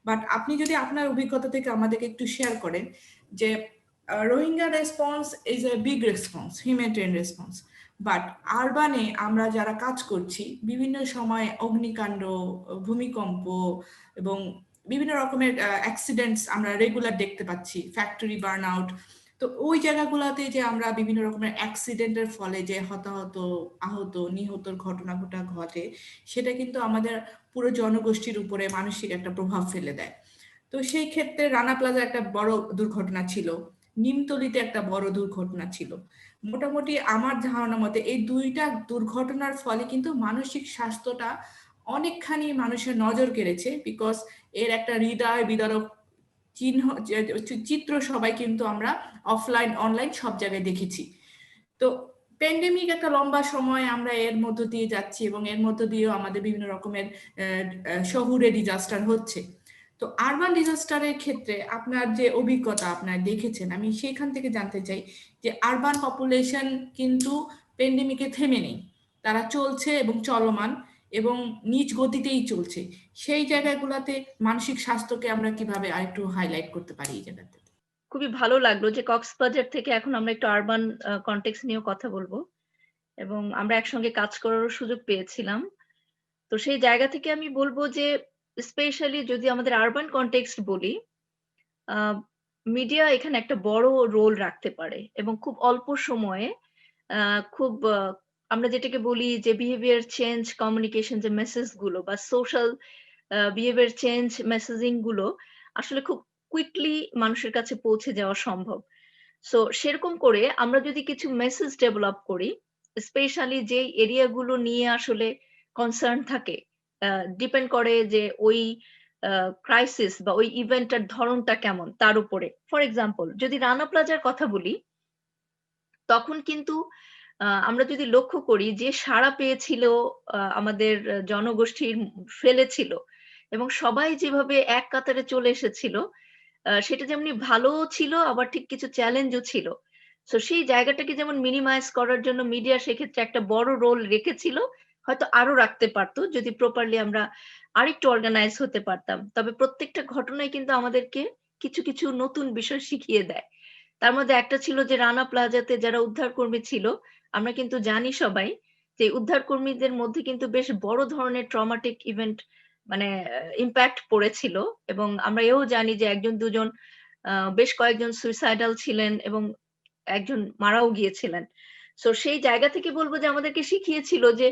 বাট আপনি যদি আপনার অভিজ্ঞতা থেকে আমাদেরকে একটু শেয়ার করেন যে Rohingya response is a big response, humanitarian response, but আরবানে আমরা যারা কাজ করছি বিভিন্ন সময় অগ্নিকাণ্ড, ভূমিকম্প এবং বিভিন্ন রকমের অ্যাক্সিডেন্টস আমরা রেগুলার দেখতে পাচ্ছি, ফ্যাক্টরি বার্ন আউট। তো ওই জায়গাগুলোতে যে আমরা বিভিন্ন রকমের অ্যাক্সিডেন্টের ফলে যে হতাহত, আহত, নিহতর ঘটনাটা ঘটে, সেটা কিন্তু আমাদের পুরো জনগোষ্ঠীর উপরে মানসিক একটা প্রভাব ফেলে দেয়। তো সেই ক্ষেত্রে রানা প্লাজা একটা বড় দুর্ঘটনা ছিল, নিমতলিতে একটা বড় দুর্ঘটনা ছিল। মোটামুটি আমার ধারণা মতে এই দুইটা দুর্ঘটনার ফলে কিন্তু মানসিক স্বাস্থ্যটা অনেকখানি মানুষের নজর কেড়েছে, বিকজ এর একটা হৃদয় বিদারক চিত্র সবাই কিন্তু আমরা অফলাইন অনলাইন সব জায়গায় দেখেছি। তো প্যান্ডেমিক একটা লম্বা সময় আমরা এর মধ্য দিয়ে যাচ্ছি এবং এর মধ্য দিয়েও আমাদের বিভিন্ন রকমের শহুরে ডিজাস্টার হচ্ছে। তো আরবান ডিজাস্টারের ক্ষেত্রে আপনার যে অভিজ্ঞতা আপনার দেখেছেন, আমি সেখান থেকে জানতে চাই যে আরবান পপুলেশন কিন্তু প্যান্ডেমিকে থেমে নেই, তারা চলছে এবং চলমান এবং নিজ গতিতেই চলছে। সেই জায়গাগুলোতে মানসিক স্বাস্থ্যকে আমরা কিভাবে আরেকটু হাইলাইট করতে পারি এই জায়গাতে? খুবই ভালো লাগলো যে কক্সবাজার থেকে এখন আমরা একটু আরবান কনটেক্সট নিয়েও কথা বলবো এবং আমরা একসঙ্গে কাজ করারও সুযোগ পেয়েছিলাম। তো সেই জায়গা থেকে আমি বলবো যে স্পেশালি যদি আমাদের আরবান কনটেক্সট বলি, মিডিয়া এখানে একটা বড় রোল রাখতে পারে এবং খুব অল্প সময়ে খুব আমরা যেটাকে বলি যে বিহেভিয়ার চেঞ্জ কমিউনিকেশন যে মেসেজ গুলো বা সোশ্যাল বিহেভিয়ার চেঞ্জ মেসেজিং গুলো আসলে খুব কুইকলি মানুষের কাছে পৌঁছে যাওয়া সম্ভব। সো সেরকম করে আমরা যদি কিছু মেসেজ ডেভেলপ করি, স্পেশালি যে এরিয়াগুলো নিয়ে আসলে কনসার্ন থাকে, ডিপেন্ড করে যে ওই ক্রাইসিস বা ওই ইভেন্টের ধরনটা কেমন তার উপরে। ফর এক্সাম্পল যদি রানা প্লাজার কথা বলি, তখন কিন্তু আমরা যদি লক্ষ্য করি যে সাড়া পেয়েছিল আমাদের জনগোষ্ঠীর ফেলেছিল এবং সবাই যেভাবে এক কাতারে চলে এসেছিল, সেটা যেমনি ভালোও ছিল আবার ঠিক কিছু চ্যালেঞ্জও ছিল। সো সেই জায়গাটাকে যেমন মিনিমাইজ করার জন্য মিডিয়া সেক্ষেত্রে একটা বড় রোল রেখেছিল, হয়তো আরো রাখতে পারতো যদি প্রপারলি আমরা আরেকটু অর্গানাইজ হতে পারতাম। তবে প্রত্যেকটা ঘটনায় কিন্তু আমাদেরকে কিছু কিছু নতুন বিষয় শিখিয়ে দেয়। তার মধ্যে একটা ছিল যে রানা প্লাজাতে যারা উদ্ধার কর্মী ছিল, আমরা কিন্তু জানি সবাই যে উদ্ধার কর্মীদের মধ্যে কিন্তু বেশ বড় ধরনের ট্রমাটিক ইভেন্ট মানে ইম্প্যাক্ট পড়েছিল এবং আমরা এও জানি যে একজন দুজন বেশ কয়েকজন সুইসাইডাল ছিলেন এবং একজন মারাও গিয়েছিলেন। সো সেই জায়গা থেকে বলবো যে আমাদেরকে শিখিয়েছিল যে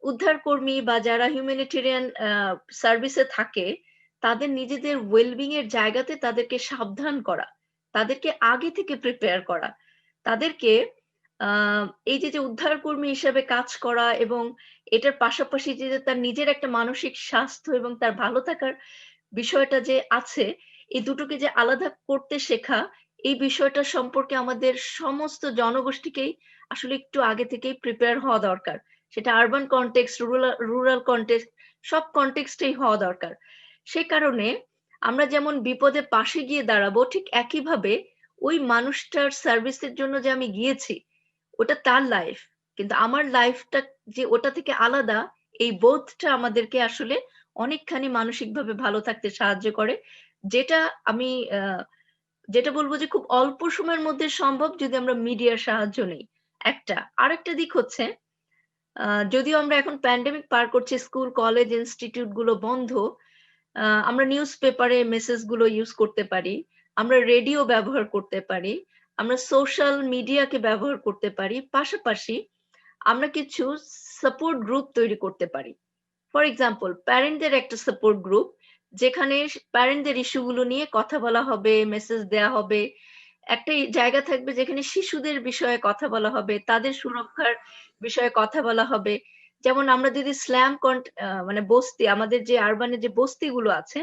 উদ্ধার কর্মী বা যারা হিউম্যানিটেরিয়ান সার্ভিসে থাকে তাদের নিজেদের ওয়েলবিং এর জায়গাতে তাদেরকে সাবধান করা, তাদেরকে আগে থেকে প্রিপেয়ার করা, তাদেরকে এই যে উদ্ধার কর্মী হিসেবে কাজ করা এবং এটার পাশাপাশি যে তার নিজের একটা মানসিক স্বাস্থ্য এবং তার ভালো থাকার বিষয়টা যে আছে, এই দুটোকে যে আলাদা করতে শেখা, এই বিষয়টা সম্পর্কে আমাদের সমস্ত জনগোষ্ঠীকেই আসলে একটু আগে থেকেই প্রিপেয়ার হওয়া দরকার। সেটা আরবান কনটেক্সট, রুরাল কনটেক্সট, সব কনটেক্সটেই হওয়া দরকার। সে কারণে আমরা যেমন বিপদে পাশে গিয়ে দাঁড়াবো, ঠিক একইভাবে ওই মানুষটার সার্ভিসের জন্য যে আমি গিয়েছি, ওটা তার লাইফ, কিন্তু আমার লাইফটা যে ওটা থেকে আলাদা, এই বোধটা আমাদেরকে আসলে অনেকখানি মানসিকভাবে ভালো থাকতে সাহায্য করে। যেটা আমি যেটা বলবো যে খুব অল্প সময়ের মধ্যে সম্ভব যদি আমরা মিডিয়ার সাহায্য নেই। আরেকটা দিক হচ্ছে, যদিও আমরা এখন প্যান্ডেমিক পার করছি, স্কুল কলেজ ইনস্টিটিউট গুলো বন্ধ, আমরা নিউজ পেপারে মেসেজ গুলো ইউজ করতে পারি, আমরা রেডিও ব্যবহার করতে পারি, আমরা সোশ্যাল মিডিয়াকে ব্যবহার করতে পারি, পাশাপাশি আমরা কিছু সাপোর্ট গ্রুপ তৈরি করতে পারি। ফর এক্সাম্পল, প্যারেন্টদের একটা সাপোর্ট গ্রুপ, যেখানে প্যারেন্টদের ইস্যুগুলো নিয়ে কথা বলা হবে, মেসেজ দেয়া হবে। একটা জায়গা থাকবে যেখানে শিশুদের বিষয়ে কথা বলা হবে, তাদের সুরক্ষার বিষয়ে কথা বলা হবে। যেমন আমরা যদি মানে বস্তি, আমাদের যে আরবানের যে বস্তিগুলো আছে,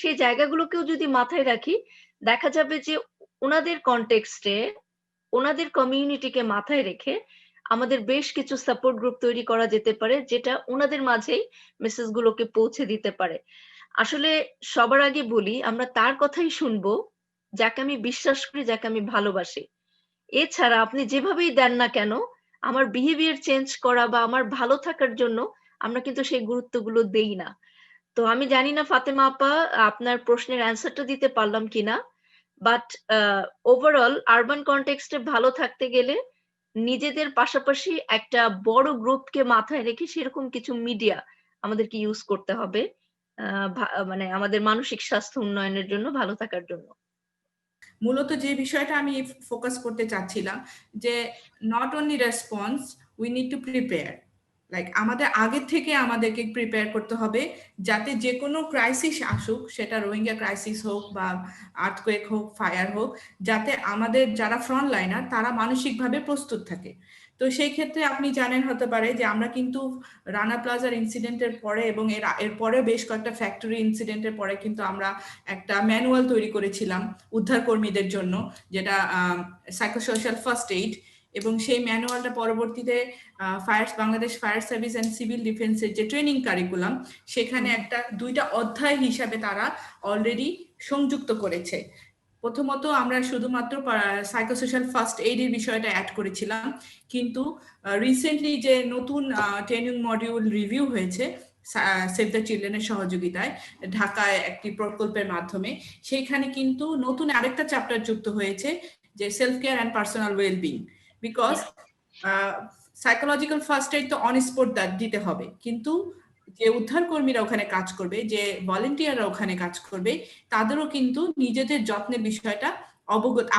সেই জায়গাগুলোকেও যদি মাথায় রাখি, দেখা যাবে যে ওনাদের কনটেক্সটে, ওনাদের কমিউনিটিকে মাথায় রেখে আমাদের বেশ কিছু সাপোর্ট গ্রুপ তৈরি করা যেতে পারে, যেটা ওনাদের মাঝেই মেসেজ গুলোকে পৌঁছে দিতে পারে। আসলে সবার আগে বলি, আমরা তার কথাই শুনবো যাকে আমি বিশ্বাস করি, যাকে আমি ভালোবাসি। এছাড়া আপনি যেভাবেই দেন না কেন, আমার বিহেভিয়ার চেঞ্জ করা বা আমার ভালো থাকার জন্য আমরা কিন্তু সেই গুরুত্বগুলো দেই না। তো আমি জানি না ফাতেমা আপা, আপনার প্রশ্নের অ্যান্সারটা দিতে পারলাম কিনা, বাট ওভারঅল আরবান কনটেক্সটে ভালো থাকতে গেলে নিজেদের পাশাপাশি একটা বড় গ্রুপকে মাথায় রেখে সেরকম কিছু মিডিয়া আমাদেরকে ইউজ করতে হবে, মানে আমাদের মানসিক স্বাস্থ্য উন্নয়নের জন্য, ভালো থাকার জন্য। মূলত যে বিষয়টা আমি ফোকাস করতে চাচ্ছিলাম, যে not only response, we need to prepare. Like আমাদের আগে থেকে আমাদেরকে প্রিপেয়ার করতে হবে, যাতে যে কোনো ক্রাইসিস আসুক, সেটা রোহিঙ্গা ক্রাইসিস হোক বা আর্থকোয়েক হোক, ফায়ার হোক, যাতে আমাদের যারা ফ্রন্ট লাইনার তারা মানসিকভাবে প্রস্তুত থাকে। তো সেই ক্ষেত্রে আপনি জানেন হতে পারে যে আমরা কিন্তু রানা প্লাজার ইনসিডেন্টের পরে এবং এর পরে বেশ কয়েকটা ফ্যাক্টরি ইনসিডেন্টের পরে কিন্তু আমরা একটা ম্যানুয়াল তৈরি করেছিলাম উদ্ধার কর্মীদের জন্য, যেটা সাইকোসোশ্যাল ফার্স্ট এইড, এবং সেই ম্যানুয়ালটা পরবর্তীতে Bangladesh fire service and civil ডিফেন্সের যে ট্রেনিং কারিকুলাম, সেখানে দুইটা অধ্যায় হিসাবে তারা অলরেডি সংযুক্ত করেছে। প্রথমত আমরা শুধুমাত্র সাইকোসোশ্যাল ফার্স্ট এইডের বিষয়টা অ্যাড করেছিলাম, কিন্তু রিসেন্টলি যে নতুন ট্রেনিং মডিউল রিভিউ হয়েছে সেভ দ্য চিলড্রেনের সহযোগিতায় ঢাকায় একটি প্রকল্পের মাধ্যমে, সেইখানে কিন্তু নতুন আরেকটা চ্যাপ্টার যুক্ত হয়েছে, যে self care and personal wellbeing. Because psychological first aid তো অন স্পট দিতে হবে, কিন্তু যে উদ্ধার কর্মীরা ওখানে কাজ করবে, যে ভলেন্টিয়াররা ওখানে কাজ করবে, তাদেরও কিন্তু নিজেদের যত্নের বিষয়টা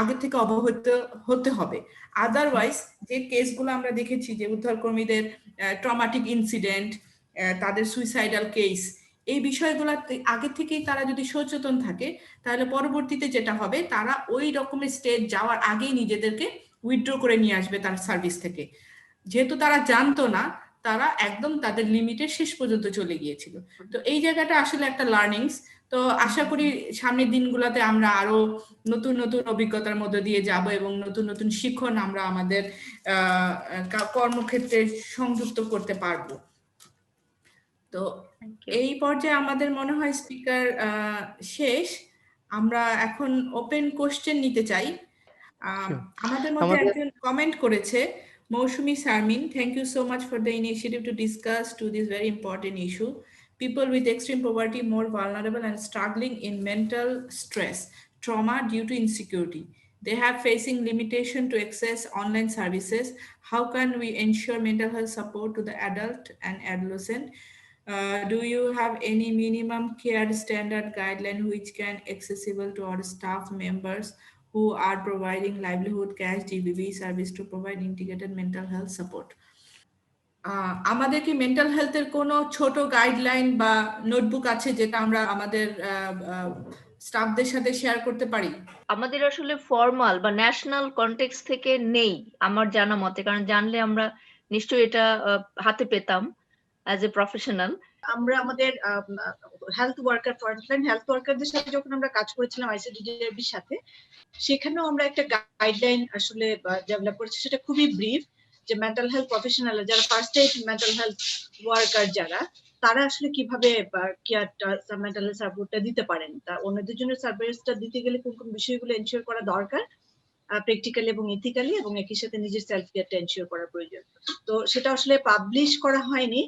আগে থেকে অবগত হতে হবে। আদারওয়াইজ যে কেসগুলো আমরা দেখেছি, যে উদ্ধার কর্মীদের ট্রমাটিক ইনসিডেন্ট, তাদের সুইসাইডাল কেস, এই বিষয়গুলো আগে থেকেই তারা যদি সচেতন থাকে, তাহলে পরবর্তীতে যেটা হবে, তারা ওই রকমের স্টেজ যাওয়ার আগেই নিজেদেরকে উইথড্র করে নিয়ে আসবে তার সার্ভিস থেকে। যেহেতু তারা জানতো না, তারা একদম তাদের লিমিটের শেষ পর্যন্ত চলে গিয়েছিল। তো এই জায়গাটা আসলে একটা লার্নিংস। তো আশা করি সামনের দিনগুলোতে আমরা আরো নতুন নতুন অভিজ্ঞতার মধ্যে দিয়ে যাব এবং নতুন নতুন শিখন আমরা আমাদের কর্মক্ষেত্রে সংযুক্ত করতে পারবো। তো এই পর্যায়ে আমাদের মনে হয় স্পিকার শেষ। আমরা এখন ওপেন কোশ্চেন নিতে চাই। আমাদের মধ্যে একজন কমেন্ট করেছে, Moushumi Sarmin, thank you so much for the initiative to discuss this very important issue. People with extreme poverty more vulnerable and struggling in mental stress, trauma due to insecurity. They have facing limitation to access online services. How can we ensure mental health support to the adult and adolescent? Do you have any minimum care standard guideline which can accessible to our staff members who are providing livelihood cash GBV service to provide integrated mental health support? আমাদের কি মেন্টাল হেলথের কোনো ছোট গাইডলাইন বা নোটবুক আছে, যেটা আমরা আমাদের স্টাফদের সাথে শেয়ার করতে পারি? আমাদের আসলে ফর্মাল বা ন্যাশনাল কনটেক্সট থেকে নেই আমার জানা মতে, কারণ জানলে আমরা নিশ্চয়ই এটা হাতে পেতাম অ্যাজ এ প্রফেশনাল। আমরা আমাদের হেলথ ওয়ার্কার, ফ্রন্টলাইন হেলথ ওয়ার্কারদের সাথে যখন আমরা কাজ করেছিলাম আইসিডিডিআরবির সাথে, সেখানেও আমরা একটা গাইডলাইন আসলে ডেভেলপ করেছি। সেটা খুবই ব্রিফ, যে মেন্টাল হেলথ প্রফেশনাল যারা first aid mental health worker যারা, তারা আসলে কিভাবে মেন্টাল হেলথ সাপোর্টটা দিতে পারেন, তা অন্যদের জন্য সার্ভিসটা দিতে গেলে কোন কোন বিষয়গুলো এনশিওর করা দরকার প্র্যাকটিক্যালি এবং ইথিক্যালি, এবং একই সাথে নিজের সেলফ কেয়ারটা এনশিওর করা প্রয়োজন। তো সেটা আসলে পাবলিশ করা হয়নি,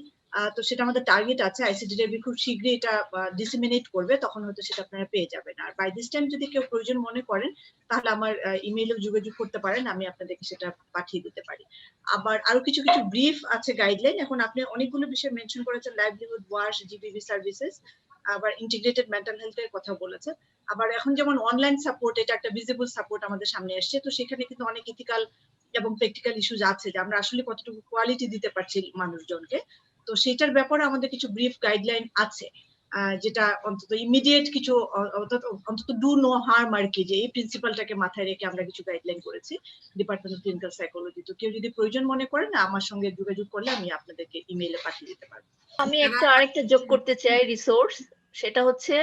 তো সেটা আমাদের টার্গেট আছে, আইসিডিডিআরবি খুব শীঘ্রই এটা ডিসেমিনেট করবে, তখন হয়তো সেটা আপনারা পেয়ে যাবেন। আর বাই দিস টাইম যদি কেউ প্রয়োজন মনে করেন, তাহলে আমার ইমেইলেও যোগাযোগ করতে পারেন, আমি আপনাদেরকে সেটা পাঠিয়ে দিতে পারি। আবার আরো কিছু কিছু ব্রিফ আছে গাইডলাইন। এখন আপনি অনেকগুলো বিষয় মেনশন করেছেন, লাইভলিহুড ওয়াশ, জিবিবি সার্ভিসেস, আবার ইন্টিগ্রেটেড মেন্টাল হেলথের কথা বলেছেন। আবার এখন যেমন অনলাইন সাপোর্ট, এটা একটা ভিজিবল সাপোর্ট আমাদের সামনে আসছে, তো সেখানে কিন্তু অনেক ইথিক্যাল এবং প্র্যাকটিক্যাল ইস্যুজ আছে, যে আমরা আসলে কতটুকু কোয়ালিটি দিতে পারছি মানুষজনকে। তো সেটার ব্যাপারে আমাদের কিছু ব্রিফ গাইডলাইন আছে, যেটা অন্তত ইমিডিয়েট কিছু অন্তত ডু নো হার্ম আর কি, যে এই প্রিন্সিপালটাকে মাথায় রেখে আমরা কিছু গাইডলাইন করেছি ডিপার্টমেন্ট অফ ক্লিনিক্যাল সাইকোলজি। তো কেউ যদি প্রয়োজন মনে করেন, আমার সঙ্গে যোগাযোগ করলে আমি আপনাদেরকে ইমেইলে পাঠিয়ে দিতে পারবো। আমি আরেকটা যোগ করতে চাই রিসোর্স, সেটা হচ্ছে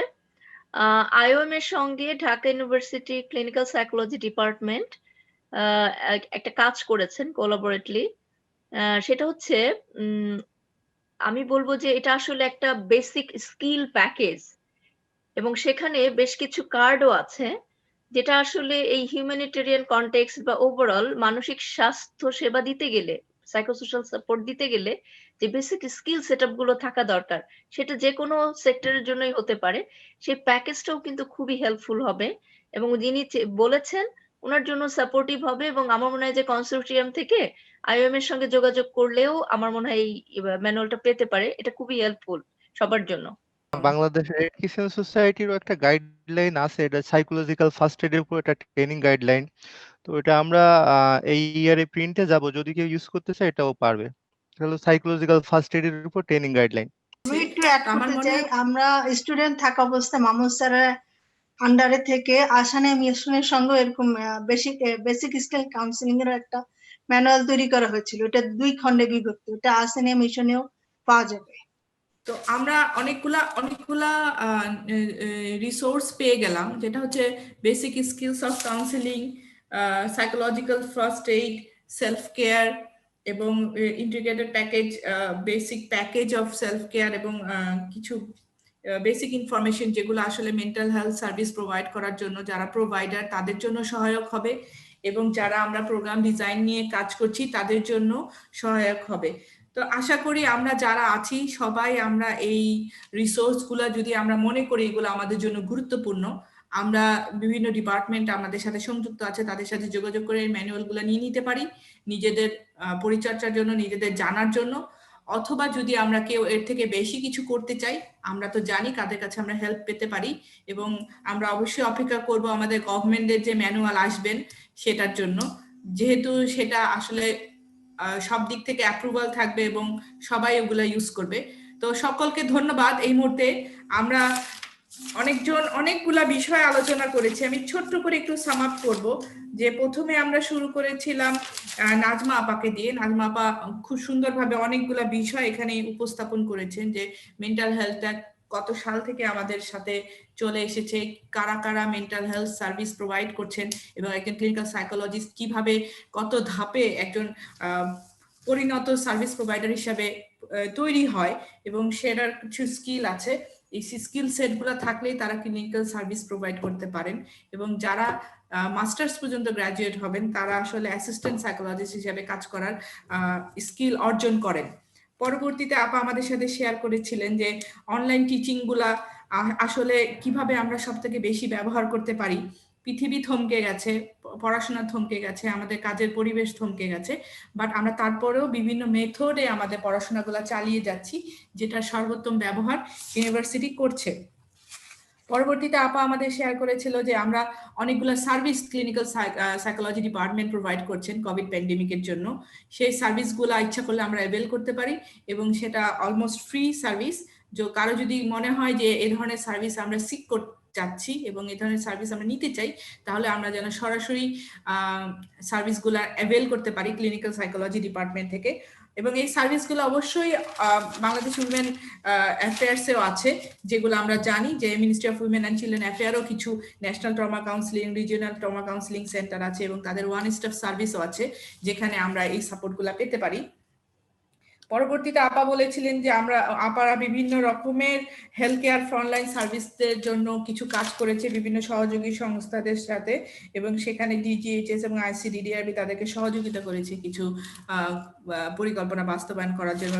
আইওএম এর সঙ্গে Dhaka university clinical psychology department একটা কাজ করেছেন কোলাবোরেটলি। সেটা হচ্ছে আমি বলবো যে এটা আসলে একটা বেসিক স্কিল প্যাকেজ, এবং সেখানে বেশ কিছু কার্ডও আছে, যেটা আসলে এই হিউম্যানিটেরিয়ান কনটেক্সট বা ওভারঅল মানসিক স্বাস্থ্য সেবা দিতে গেলে, সাইকোসোশ্যাল সাপোর্ট দিতে গেলে যে বেসিক স্কিল সেটআপ গুলো থাকা দরকার, সেটা যে কোনো সেক্টরের জন্যই হতে পারে। সেই প্যাকেজটাও কিন্তু খুবই হেল্পফুল হবে, এবং যিনি বলেছেন ওনার জন্য সাপোর্টিভ হবে। এবং আমার মনে হয় যে কনসোর্টিয়াম থেকে আইওএম এর সঙ্গে যোগাযোগ করলেও আমার মনে হয় এই ম্যানুয়ালটা পেতে পারে। এটা খুবই হেল্পফুল সবার জন্য। বাংলাদেশ রেড ক্রিসেন্ট সোসাইটিরও একটা গাইডলাইন আছে, এটা সাইকোলজিক্যাল ফার্স্ট এডের উপর একটা ট্রেনিং গাইডলাইন। তো এটা আমরা এই ইয়ারে প্রিন্টে যাব, যদি কেউ ইউজ করতে চায় এটাও পারবে। এটা হলো সাইকোলজিক্যাল ফার্স্ট এডের উপর ট্রেনিং গাইডলাইন। আমি একটু অ্যাড করতে চাই, আমরা স্টুডেন্ট থাকা অবস্থায় মাহমুদ স্যারের আন্ডারে থেকে আসানে মিশনের সঙ্গে এরকম বেসিক স্কিল কাউন্সিলিং এর একটা ম্যানুয়াল তৈরি করা হয়েছিল। এটা 2 খণ্ডে বিভক্ত, এটা আসানে মিশনেও পাওয়া যাবে। তো আমরা অনেকগুলা রিসোর্স পেয়ে গেলাম, যেটা হচ্ছে basic skills of counselling, psychological first aid, self care, এবং integrated package, basic package of self care, এবং কিছু বেসিক ইনফরমেশন যেগুলো আসলে মেন্টাল হেলথ সার্ভিস প্রোভাইড করার জন্য যারা প্রোভাইডার তাদের জন্য সহায়ক হবে, এবং যারা আমরা প্রোগ্রাম ডিজাইন নিয়ে কাজ করছি তাদের জন্য সহায়ক হবে। তো আশা করি আমরা যারা আছি সবাই আমরা এই রিসোর্সগুলো যদি আমরা মনে করি এগুলো আমাদের জন্য গুরুত্বপূর্ণ, আমরা বিভিন্ন ডিপার্টমেন্ট আমাদের সাথে সংযুক্ত আছে, তাদের সাথে যোগাযোগ করে এই ম্যানুয়ালগুলো নিয়ে নিতে পারি নিজেদের পরিচর্যার জন্য, নিজেদের জানার জন্য। অথবা যদি আমরা কেউ এর থেকে বেশি কিছু করতে চাই, আমরা তো জানি কাদের কাছে আমরা হেল্প পেতে পারি, এবং আমরা অবশ্যই অপেক্ষা করব আমাদের গভর্নমেন্টের যে ম্যানুয়াল আসবেন সেটার জন্য, যেহেতু সেটা আসলে সব দিক থেকে অ্যাপ্রুভাল থাকবে এবং সবাই ওগুলা ইউজ করবে। তো সকলকে ধন্যবাদ। এই মুহূর্তে আমরা অনেকগুলা বিষয় আলোচনা করেছি। আমি ছোট্ট করে একটু সাম আপ করব, যে প্রথমে আমরা শুরু করেছিলাম নাজমা আপাকে দিয়ে। নাজমা আপা খুব সুন্দরভাবে অনেকগুলা বিষয় এখানে উপস্থাপন করেছেন, যে মেন্টাল হেলথটা কত সাল থেকে আমাদের সাথে চলে এসেছে, কারা কারা মেন্টাল হেলথ সার্ভিস প্রোভাইড করছেন, এবং একজন ক্লিনিক্যাল সাইকোলজিস্ট কিভাবে কত ধাপে একজন পরিণত সার্ভিস প্রোভাইডার হিসাবে তৈরি হয়, এবং সেটার কিছু স্কিল আছে। এই স্কিল সেটগুলো থাকলেই তারা ক্লিনিক্যাল সার্ভিস প্রোভাইড করতে পারেন, এবং যারা মাস্টার্স পর্যন্ত গ্রাজুয়েট হবেন তারা আসলে অ্যাসিস্ট্যান্ট সাইকোলজিস্ট হিসেবে কাজ করার স্কিল অর্জন করেন। পরবর্তীতে আপা আমাদের সাথে শেয়ার করেছিলেন যে অনলাইন টিচিং গুলা আসলে কিভাবে আমরা সব থেকে বেশি ব্যবহার করতে পারি। পৃথিবী থমকে গেছে, পড়াশোনা থমকে গেছে, আমাদের কাজের পরিবেশ থমকে গেছে, বাট আমরা তারপরেও বিভিন্ন মেথডে আমাদের পড়াশোনাগুলো চালিয়ে যাচ্ছি, যেটা সর্বোত্তম ব্যবহার ইউনিভার্সিটি করছে। পরবর্তীতে আপা আমাদের শেয়ার করেছিল যে আমরা অনেকগুলো service clinical psychology department provide করছেন কোভিড প্যান্ডেমিকের জন্য। সেই সার্ভিসগুলো ইচ্ছা করলে আমরা অ্যাভেল করতে পারি, এবং সেটা অলমোস্ট ফ্রি সার্ভিস। কারো যদি মনে হয় যে এই ধরনের সার্ভিস আমরা সিক চাচ্ছি এবং এই ধরনের সার্ভিস আমরা নিতে চাই, তাহলে আমরা যেন সরাসরি সার্ভিসগুলো অ্যাভেল করতে পারি ক্লিনিক্যাল সাইকোলজি ডিপার্টমেন্ট থেকে। এবং এই সার্ভিসগুলো অবশ্যই বাংলাদেশ উইমেন অ্যাফেয়ার্সেও আছে, যেগুলো আমরা জানি যে ministry of women and children অ্যাফেয়ারও কিছু national trauma counselling, regional trauma counselling centre আছে এবং তাদের ওয়ান স্টপ সার্ভিসও আছে যেখানে আমরা এই সাপোর্টগুলো পেতে পারি। পরবর্তীতে আপা বলেছিলেন যে আপারা বিভিন্ন রকমের হেলথ কেয়ার ফ্রন্টলাইন সার্ভিসদের জন্য কিছু কাজ করেছে বিভিন্ন সহযোগী সংস্থাদের সাথে, এবং সেখানে ডিজিএইচএস এবং আইসিডিডিআরবি তাদেরকে সহযোগিতা করেছে কিছু পরিকল্পনা বাস্তবায়ন করার জন্য,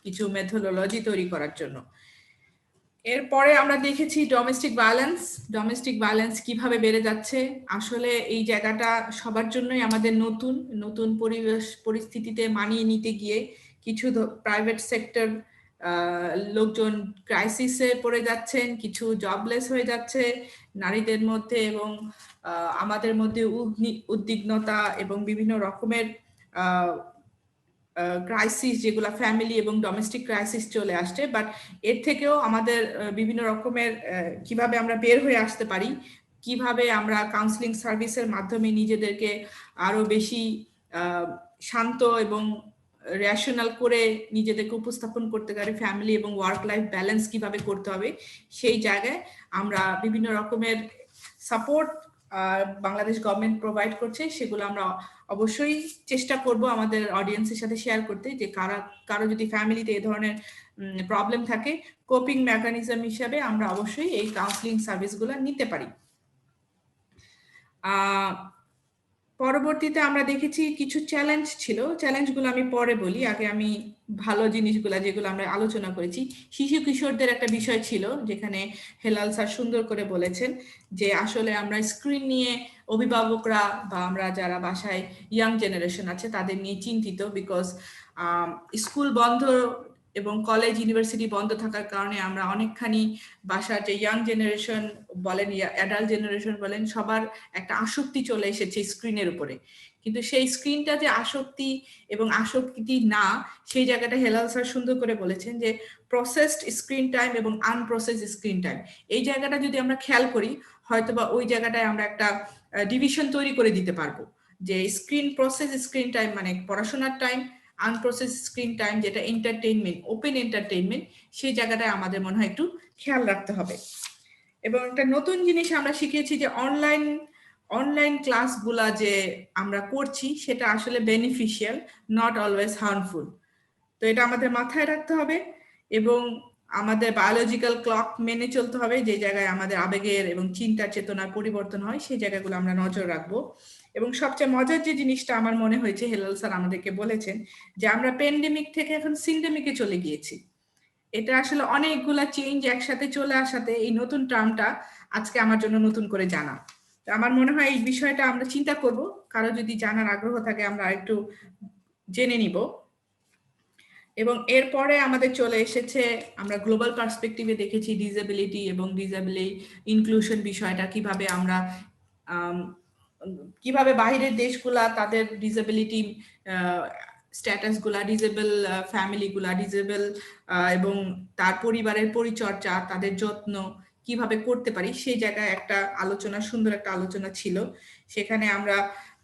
কিছু মেথোডোলজি তৈরি করার জন্য। এরপরে আমরা দেখেছি ডোমেস্টিক ভায়োলেন্স কিভাবে বেড়ে যাচ্ছে। আসলে এই জায়গাটা সবার জন্যই আমাদের নতুন পরিস্থিতিতে মানিয়ে নিতে গিয়ে কিছু প্রাইভেট সেক্টর লোকজন ক্রাইসিসে পড়ে যাচ্ছেন, কিছু জবলেস হয়ে যাচ্ছে নারীদের মধ্যে, এবং আমাদের মধ্যে উদ্বিগ্নতা এবং বিভিন্ন রকমের ক্রাইসিস যেগুলো ফ্যামিলি এবং ডোমেস্টিক ক্রাইসিস চলে আসছে। বাট এর থেকেও আমাদের বিভিন্ন রকমের কিভাবে আমরা বের হয়ে আসতে পারি, কিভাবে আমরা কাউন্সিলিং সার্ভিসের মাধ্যমে নিজেদেরকে আরো বেশি শান্ত এবং রেশনাল করে নিজেদেরকে উপস্থাপন করতে পারি, ফ্যামিলি এবং ওয়ার্ক লাইফ ব্যালেন্স কিভাবে করতে হবে, সেই জায়গায় আমরা বিভিন্ন রকমের সাপোর্ট বাংলাদেশ গভর্নমেন্ট প্রোভাইড করছে। সেগুলো আমরা অবশ্যই চেষ্টা করব আমাদের অডিয়েন্সের সাথে শেয়ার করতে, যে কারো যদি ফ্যামিলিতে এই ধরনের প্রবলেম থাকে, কোপিং মেকানিজম হিসাবে আমরা অবশ্যই এই কাউন্সিলিং সার্ভিসগুলো নিতে পারি। পরবর্তীতে আমরা দেখেছি কিছু চ্যালেঞ্জ ছিল, চ্যালেঞ্জগুলো আমি পরে বলি, আগে আমি ভালো জিনিসগুলো যেগুলো আমরা আলোচনা করেছি। শিশু কিশোরদের একটা বিষয় ছিল যেখানে হেলাল স্যার সুন্দর করে বলেছেন যে আসলে আমরা স্ক্রিন নিয়ে অভিভাবকরা বা আমরা যারা বাসায় ইয়াং জেনারেশন আছে তাদের নিয়ে চিন্তিত, বিকজ স্কুল বন্ধ এবং কলেজ ইউনিভার্সিটি বন্ধ থাকার কারণে আমরা অনেকখানি বাসার যে ইয়াং জেনারেশন বলেন, অ্যাডাল্ট জেনারেশন বলেন, সবার একটা আসক্তি চলে এসেছে স্ক্রিনের উপরে। কিন্তু সেই স্ক্রিনটা যে আসক্তি এবং আসক্তি না, সেই জায়গাটা হেলাল স্যার সুন্দর করে বলেছেন যে প্রসেসড স্ক্রিন টাইম এবং আনপ্রসেসড স্ক্রিন টাইম, এই জায়গাটা যদি আমরা খেয়াল করি হয়তোবা ওই জায়গাটায় আমরা একটা ডিভিশন তৈরি করে দিতে পারবো, যে প্রসেস স্ক্রিন টাইম মানে পড়াশোনার টাইম, আনপ্রসেস স্ক্রিন টাইম যেটা এন্টারটেইনমেন্ট, ওপেন এন্টারটেইনমেন্ট, সেই জায়গাটায় আমাদের মনে হয় একটু খেয়াল রাখতে হবে। এবং একটা নতুন জিনিস আমরা শিখেছি যে অনলাইন ক্লাসগুলা যে আমরা করছি সেটা আসলে বেনিফিশিয়াল, নট অলওয়েজ হার্মফুল। তো এটা আমাদের মাথায় রাখতে হবে এবং আমাদের বায়োলজিক্যাল ক্লক মেনে চলতে হবে, যে জায়গায় আমাদের আবেগের এবং চিন্তা চেতনার পরিবর্তন হয় সেই জায়গাগুলো আমরা নজর রাখবো। এবং সবচেয়ে মজার যে জিনিসটা আমার মনে হয়েছে, হেলাল স্যার আমাদেরকে বলেছেন যে আমরা প্যান্ডেমিক থেকে এখন সিন্ডেমিকে চলে গিয়েছি। এটা আসলে অনেকগুলা চেঞ্জ একসাথে চলে আসাতে এই নতুন টার্মটা আজকে আমার জন্য নতুন করে জানা। আমার মনে হয় এই বিষয়টা আমরা চিন্তা করব, কারো যদি জানার আগ্রহ থাকে আমরা একটু জেনে নিব। এবং এরপরে আমাদের চলে এসেছে, আমরা গ্লোবাল পার্সপেক্টিভে দেখেছি ডিসেবিলিটি এবং ডিসেবিলিটি ইনক্লুশন বিষয়টা, কিভাবে বাইরের দেশগুলা তাদের ডিসেবিলিটি স্ট্যাটাস গুলা, ডিসেবল ফ্যামিলি গুলা, ডিসেবল এবং তার পরিবারের পরিচর্যা, তাদের যত্ন কিভাবে করতে পারি, সেই জায়গায় একটা আলোচনা, সুন্দর একটা আলোচনা ছিল। সেখানে আমরা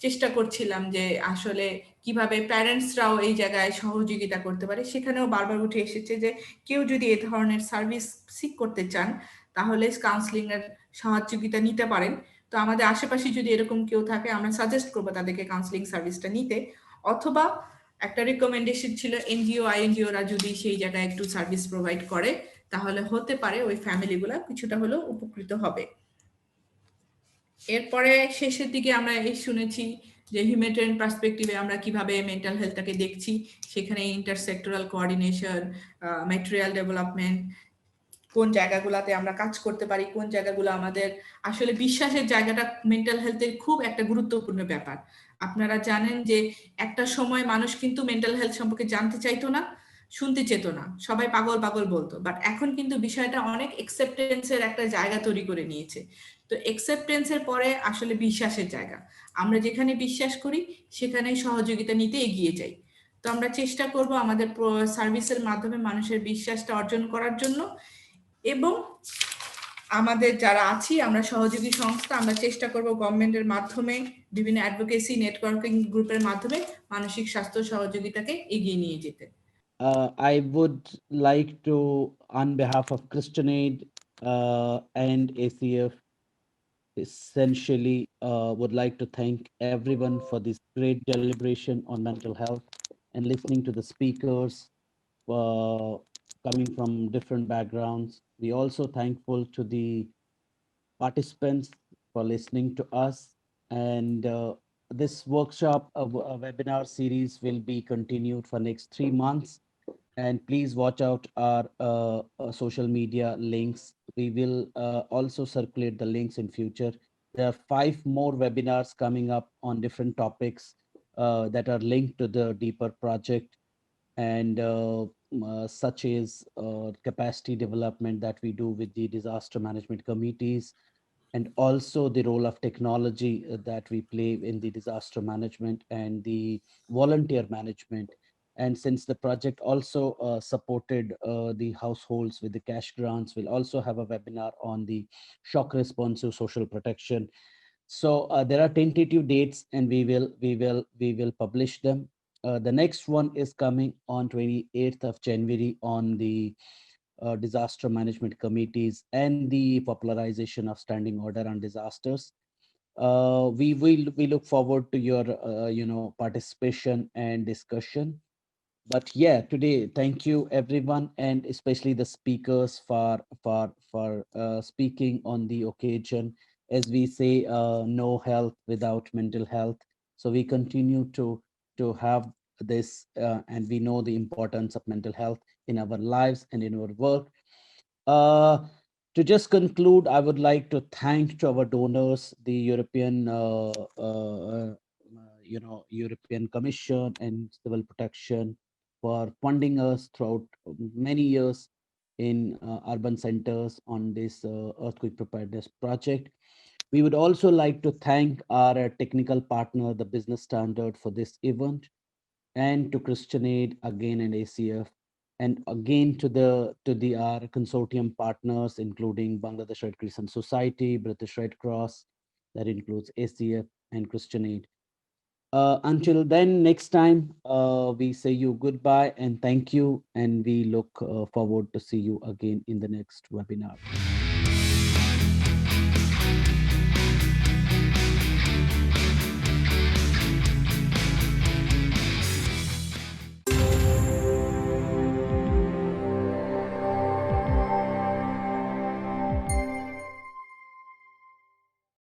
চেষ্টা করছিলাম যে আসলে কিভাবে প্যারেন্টসরাও এই জায়গায় সহযোগিতা করতে পারে। সেখানেও বারবার উঠে এসেছে যে কেউ যদি এই ধরনের সার্ভিস সিক করতে চান তাহলে কাউন্সিলিং এর সহযোগিতা নিতে পারেন। তো আমাদের আশেপাশে যদি এরকম কেউ থাকে আমরা সাজেস্ট করবো তাদেরকে কাউন্সিলিং সার্ভিসটা নিতে, অথবা একটা রিকমেন্ডেশন ছিল এনজিও আইএনজিওরা যদি সেই জায়গায় একটু সার্ভিস প্রোভাইড করে তাহলে হতে পারে ওই ফ্যামিলিগুলা কিছুটা হলেও উপকৃত হবে। এরপরে শেষের দিকে আমরা এই শুনেছি যে হিউম্যানিটেরিয়ান পার্সপেক্টিভে আমরা কিভাবে মেন্টাল হেলথটাকে দেখছি, সেখানে ইন্টারসেক্টরাল কোঅর্ডিনেশন, ম্যাটেরিয়াল ডেভেলপমেন্ট, কোন জায়গাগুলোতে আমরা কাজ করতে পারি, কোন জায়গাগুলো আমাদের আসলে বিশ্বাসের জায়গাটা মেন্টাল হেলথের খুব একটা গুরুত্বপূর্ণ ব্যাপার। আপনারা জানেন যে একটা সময় মানুষ কিন্তু মেন্টাল হেলথ সম্পর্কে জানতে চাইতো না, শুনতে চেত না, সবাই পাগল পাগল বলতো, বাট এখন কিন্তু বিষয়টা অনেক অ্যাকসেপ্টেন্সের একটা জায়গা তৈরি করে নিয়েছে। তো অ্যাকসেপ্টেন্সের পরে আসলে বিশ্বাসের জায়গা, আমরা যেখানে বিশ্বাস করি সেখানে সহযোগিতা নিতে এগিয়ে যাই। তো আমরা চেষ্টা করব আমাদের সার্ভিসের মাধ্যমে মানুষের বিশ্বাসটা অর্জন করার জন্য এবং আমাদের যারা আছি আমরা সহযোগী সংস্থা আমরা চেষ্টা করব গভর্নমেন্টের মাধ্যমে বিভিন্ন অ্যাডভোকেসি নেটওয়ার্কিং গ্রুপের মাধ্যমে মানসিক স্বাস্থ্য সহযোগিতাকে এগিয়ে নিয়ে যেতে। I would like to, on behalf of ChristianAid and ACF, essentially would like to thank everyone for this great deliberation on mental health and listening to the speakers coming from different backgrounds. We also thankful to the participants for listening to us, and this workshop webinar series will be continued for next 3 months. And please watch out our social media links. We will also circulate the links in future. There are 5 more webinars coming up on different topics that are linked to the deeper project, and such as capacity development that we do with the disaster management committees, and also the role of technology that we play in the disaster management and the volunteer management. And since the project also supported the households with the cash grants, we'll also have a webinar on the shock responsive social protection. So there are tentative dates, and we will publish them. The next one is coming on 28th of January on the disaster management committees and the popularization of standing order on disasters. We look forward to your participation and discussion. But yeah, today, thank you everyone, and especially the speakers for speaking on the occasion. As we say, no health without mental health. So we continue to have this, and we know the importance of mental health in our lives and in our work. To just conclude, I would like to thank to our donors, the European European Commission and Civil Protection, for funding us throughout many years in urban centers on this earthquake preparedness project. We would also like to thank our technical partner, the Business Standard, for this event, and to ChristianAid again and ACF, and again to our consortium partners, including Bangladesh Red Crescent Society, British Red Cross, that includes ACF and ChristianAid. Until then, next time, we say you goodbye and thank you, and we look forward to see you again in the next webinar.